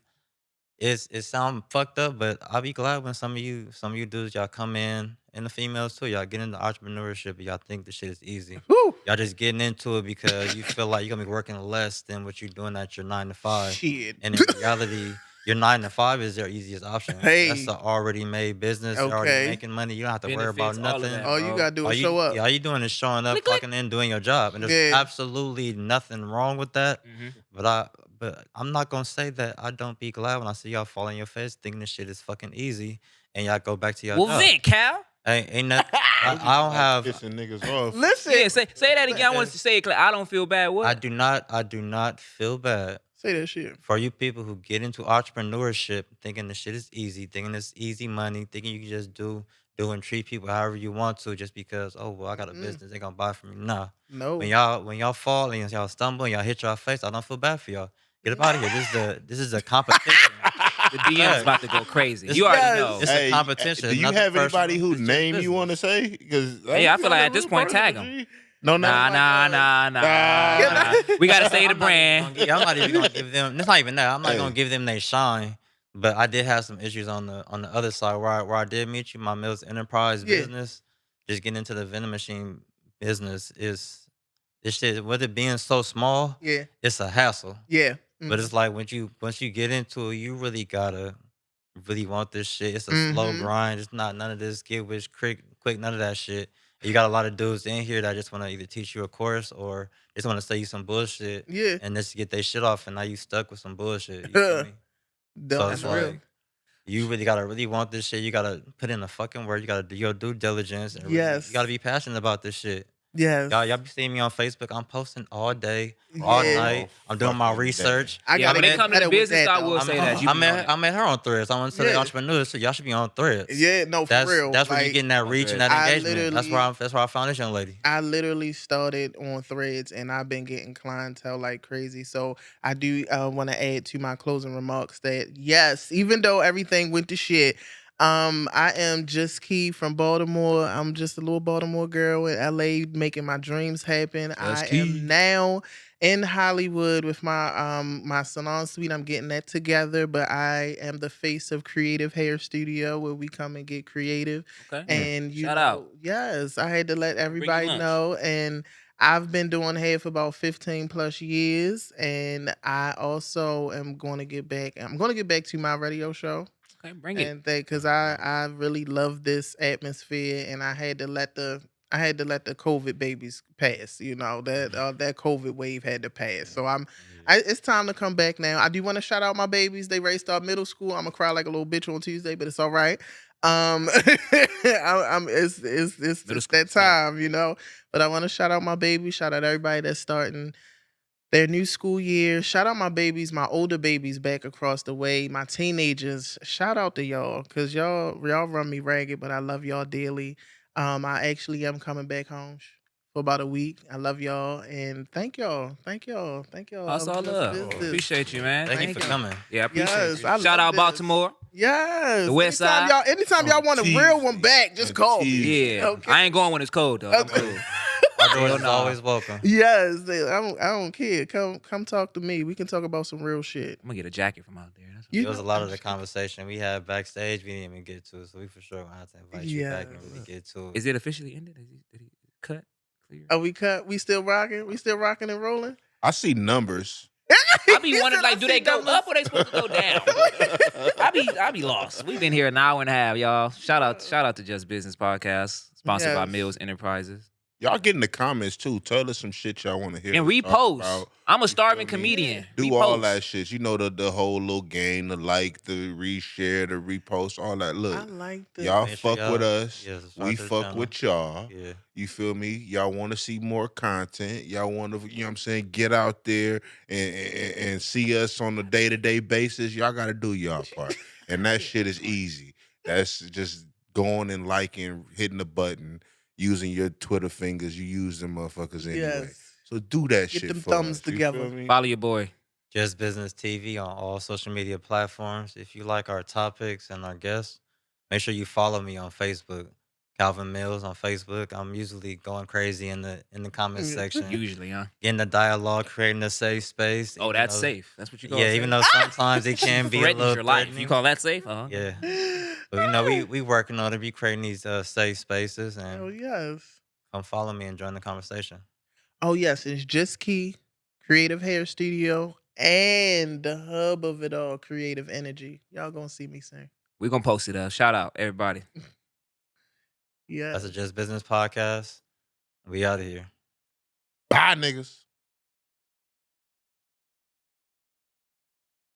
[SPEAKER 1] it sound fucked up, but I'll be glad when some of you dudes y'all come in, and the females too, y'all get into entrepreneurship and y'all think the shit is easy.
[SPEAKER 4] Whew.
[SPEAKER 1] Y'all just getting into it because you feel like you're gonna be working less than what you're doing at your 9 to 5.
[SPEAKER 4] Shit.
[SPEAKER 1] And in reality, your 9 to 5 is your easiest option. That's
[SPEAKER 4] Hey.
[SPEAKER 1] a already made business. They're already
[SPEAKER 4] Okay.
[SPEAKER 1] making money. You don't have to worry about
[SPEAKER 2] Benefits, all of
[SPEAKER 1] nothing.
[SPEAKER 2] that,
[SPEAKER 4] All you
[SPEAKER 2] bro.
[SPEAKER 4] gotta do is show up.
[SPEAKER 1] All you doing is showing up,
[SPEAKER 2] Click, click.
[SPEAKER 1] clocking in, doing your job, and there's
[SPEAKER 4] Yeah.
[SPEAKER 1] absolutely nothing wrong with that.
[SPEAKER 2] Mhm.
[SPEAKER 1] But I'm not gonna say that I don't be glad when I see y'all fall on your face, thinking this shit is fucking easy, and y'all go back to your
[SPEAKER 2] Well,
[SPEAKER 1] job.
[SPEAKER 2] vent, Cal.
[SPEAKER 1] Ain't that I don't have.
[SPEAKER 3] pissing niggas off.
[SPEAKER 4] Listen.
[SPEAKER 2] Yeah, say that again. I want to say it. I don't feel bad. What?
[SPEAKER 1] I do not feel bad
[SPEAKER 4] Say that shit.
[SPEAKER 1] for you people who get into entrepreneurship thinking the shit is easy, thinking it's easy money, thinking you can just do and treat people however you want to just because, oh well, I got a
[SPEAKER 4] Mm-mm.
[SPEAKER 1] business, they gonna buy from me. Nah.
[SPEAKER 4] No.
[SPEAKER 1] When y'all fall and y'all stumble and y'all hit y'all face, I don't feel bad for y'all. Get up out of here. This is a competition.
[SPEAKER 2] The DM's about to go crazy.
[SPEAKER 1] This-
[SPEAKER 2] You already
[SPEAKER 4] Yes.
[SPEAKER 2] know.
[SPEAKER 1] It's a competition.
[SPEAKER 3] Do you
[SPEAKER 1] Nothing
[SPEAKER 3] have anybody
[SPEAKER 1] personal.
[SPEAKER 3] who
[SPEAKER 1] It's just
[SPEAKER 3] name you want to
[SPEAKER 1] business.
[SPEAKER 3] say? Because
[SPEAKER 2] Yeah, I feel like at this point, tag 'em.
[SPEAKER 3] No, no.
[SPEAKER 2] Nah,
[SPEAKER 4] my
[SPEAKER 2] nah,
[SPEAKER 4] God.
[SPEAKER 2] nah,
[SPEAKER 3] Nah.
[SPEAKER 2] nah. We gotta say the
[SPEAKER 1] I'm not even
[SPEAKER 2] brand.
[SPEAKER 1] gonna I'm not even gonna give them. It's not even that. I'm not
[SPEAKER 3] Hey.
[SPEAKER 1] gonna give them their shine. But I did have some issues on the other side where I did meet you. My Mills Enterprise
[SPEAKER 4] Yeah.
[SPEAKER 1] business, just getting into the vending machine business is this shit. With it being so small,
[SPEAKER 4] Yeah.
[SPEAKER 1] it's a hassle.
[SPEAKER 4] Yeah.
[SPEAKER 1] But it's like once you get into it, you really gotta really want this shit. It's a slow
[SPEAKER 4] Mhm.
[SPEAKER 1] grind. It's not none of this get rich quick, none of that shit. You got a lot of dudes in here that just want to either teach you a course or just want to say you some bullshit
[SPEAKER 4] Yeah.
[SPEAKER 1] and just get their shit off, and now you stuck with some bullshit. You feel me? So
[SPEAKER 4] That's
[SPEAKER 1] it's
[SPEAKER 4] real.
[SPEAKER 1] like you really gotta really want this shit. You gotta put in the fucking work. You gotta do your due diligence, and really,
[SPEAKER 4] Yes.
[SPEAKER 1] you gotta be passionate about this shit.
[SPEAKER 4] Yes.
[SPEAKER 1] Y'all be seeing me on Facebook. I'm posting all day, all
[SPEAKER 4] Yeah.
[SPEAKER 1] night. I'm doing my
[SPEAKER 3] Fucking day.
[SPEAKER 1] research.
[SPEAKER 4] I
[SPEAKER 2] Yeah,
[SPEAKER 4] gotta
[SPEAKER 2] when they
[SPEAKER 4] get
[SPEAKER 2] come to the
[SPEAKER 4] better with
[SPEAKER 2] business,
[SPEAKER 4] that,
[SPEAKER 2] I will
[SPEAKER 4] though.
[SPEAKER 2] say that. You
[SPEAKER 1] I
[SPEAKER 2] be on
[SPEAKER 1] met
[SPEAKER 2] it.
[SPEAKER 1] I met her on Threads. I want to say the
[SPEAKER 4] Yeah.
[SPEAKER 1] entrepreneurs, so y'all should be on Threads.
[SPEAKER 4] Yeah, no, for real.
[SPEAKER 1] That's where you
[SPEAKER 4] Like,
[SPEAKER 1] getting that reach and that
[SPEAKER 4] I
[SPEAKER 1] engagement.
[SPEAKER 4] literally-
[SPEAKER 1] That's where I found this young lady.
[SPEAKER 4] I literally started on Threads, and I've been getting clientele like crazy. So I do want to add to my closing remarks that yes, even though everything went to shit, I am just Key from Baltimore. I'm just a little Baltimore girl in LA, making my dreams happen. I
[SPEAKER 3] Key.
[SPEAKER 4] am now in Hollywood with my my salon suite. I'm getting that together, but I am the face of Creative Hair Studio, where we come and get creative.
[SPEAKER 2] Okay.
[SPEAKER 4] And you
[SPEAKER 2] Shout
[SPEAKER 4] know,
[SPEAKER 2] out.
[SPEAKER 4] yes, I had to let everybody
[SPEAKER 2] lunch.
[SPEAKER 4] know. And I've been doing hair for about 15 plus years. And I also am going to get back. I'm going to get back to my radio show.
[SPEAKER 2] Okay, bring it.
[SPEAKER 4] And because I really love this atmosphere, and I had to let the COVID babies pass. You know that COVID wave had to pass. So it's time to come back now. I do want to shout out my babies. They raced out middle school. I'm gonna cry like a little bitch on Tuesday, but it's all right. It's
[SPEAKER 2] Middle school,
[SPEAKER 4] that time, you know. But I want to shout out my babies. Shout out everybody that's starting their new school year. Shout out my babies, my older babies back across the way, my teenagers. Shout out to y'all, cause y'all run me ragged, but I love y'all dearly. I actually am coming back home for about a week. I love y'all and thank y'all.
[SPEAKER 2] That's all
[SPEAKER 4] Just
[SPEAKER 2] love.
[SPEAKER 4] business.
[SPEAKER 2] Appreciate you, man.
[SPEAKER 1] Thank you for coming.
[SPEAKER 2] Yeah, I appreciate
[SPEAKER 4] Yes,
[SPEAKER 2] you.
[SPEAKER 4] I
[SPEAKER 2] Shout
[SPEAKER 4] love
[SPEAKER 2] out
[SPEAKER 4] this.
[SPEAKER 2] Baltimore.
[SPEAKER 4] Yes.
[SPEAKER 2] The West
[SPEAKER 4] anytime
[SPEAKER 2] Side.
[SPEAKER 4] Anytime y'all want a real one
[SPEAKER 3] Tuesday.
[SPEAKER 4] back, just call me.
[SPEAKER 2] Yeah.
[SPEAKER 4] Okay.
[SPEAKER 2] I ain't going when it's cold though. I'm
[SPEAKER 4] Okay.
[SPEAKER 2] cool.
[SPEAKER 1] Our
[SPEAKER 2] Hell
[SPEAKER 1] doors is
[SPEAKER 2] nah.
[SPEAKER 1] always welcome.
[SPEAKER 4] Yes, I don't care. Come talk to me. We can talk about some real shit.
[SPEAKER 2] I'm gonna get a jacket from out there. That's
[SPEAKER 4] You
[SPEAKER 1] There was a
[SPEAKER 4] know,
[SPEAKER 1] lot of the conversation we had backstage we didn't even get to, so we for sure gonna have to invite you back and really get to it.
[SPEAKER 2] Is it officially ended? Did he cut? Clear?
[SPEAKER 4] Are we cut? We still rocking? We still rocking and rolling?
[SPEAKER 3] I see numbers.
[SPEAKER 2] I be
[SPEAKER 4] He
[SPEAKER 2] wondering,
[SPEAKER 4] said,
[SPEAKER 2] like, do they go up or they supposed to go down? I be lost. We've been here an hour and a half, y'all. Shout out to Just Business Podcast, sponsored by
[SPEAKER 4] Yes.
[SPEAKER 2] Mills Enterprises.
[SPEAKER 3] Y'all get in the comments too. Tell us some shit y'all want to hear.
[SPEAKER 2] And
[SPEAKER 3] us talk
[SPEAKER 2] repost.
[SPEAKER 3] about.
[SPEAKER 2] I'm a
[SPEAKER 3] You
[SPEAKER 2] starving
[SPEAKER 3] feel me?
[SPEAKER 2] comedian.
[SPEAKER 3] Do all
[SPEAKER 2] Repost.
[SPEAKER 3] that shit. You know the whole little game, the like, the reshare, the repost, all that.
[SPEAKER 4] I
[SPEAKER 3] Look,
[SPEAKER 4] like the.
[SPEAKER 3] y'all
[SPEAKER 1] Make sure
[SPEAKER 3] fuck with
[SPEAKER 1] y'all,
[SPEAKER 3] us.
[SPEAKER 1] yeah,
[SPEAKER 3] We
[SPEAKER 1] subscribe to the
[SPEAKER 3] fuck
[SPEAKER 1] channel.
[SPEAKER 3] with y'all.
[SPEAKER 1] Yeah.
[SPEAKER 3] You feel me? Y'all want to see more content. Y'all want to, you know what I'm saying, get out there and see us on a day-to-day basis. Y'all got to do y'all part. And that shit is easy. That's just going and liking, hitting the button, using your Twitter fingers. You use them motherfuckers anyway.
[SPEAKER 4] Yes.
[SPEAKER 3] So do that
[SPEAKER 4] Get
[SPEAKER 3] shit
[SPEAKER 4] them
[SPEAKER 3] for
[SPEAKER 4] thumbs
[SPEAKER 3] us. You
[SPEAKER 4] together.
[SPEAKER 3] feel me?
[SPEAKER 2] Follow your boy.
[SPEAKER 1] Just Business TV on all social media platforms. If you like our topics and our guests, make sure you follow me on Facebook. Calvin Mills on Facebook. I'm usually going crazy in the comment section,
[SPEAKER 2] Usually, huh?
[SPEAKER 1] getting the dialogue, creating a safe space.
[SPEAKER 2] Oh,
[SPEAKER 1] even
[SPEAKER 2] that's
[SPEAKER 1] though-
[SPEAKER 2] safe. That's what you call
[SPEAKER 1] Yeah,
[SPEAKER 2] safe.
[SPEAKER 1] even though sometimes it can be a
[SPEAKER 2] Threatens
[SPEAKER 1] little
[SPEAKER 2] your life.
[SPEAKER 1] threatening.
[SPEAKER 2] You call that safe? Uh-huh.
[SPEAKER 1] Yeah, but we working on it. We creating these safe spaces,
[SPEAKER 4] Oh
[SPEAKER 1] and
[SPEAKER 4] yes.
[SPEAKER 1] come follow me and join the conversation.
[SPEAKER 4] Oh yes, it's Just Key, Creative Hair Studio, and the hub of it all, Creative Energy. Y'all gonna see me soon.
[SPEAKER 2] We're gonna post it up. Shout out, everybody.
[SPEAKER 4] Yes.
[SPEAKER 1] That's a Just Business podcast. We out of here.
[SPEAKER 3] Bye, niggas.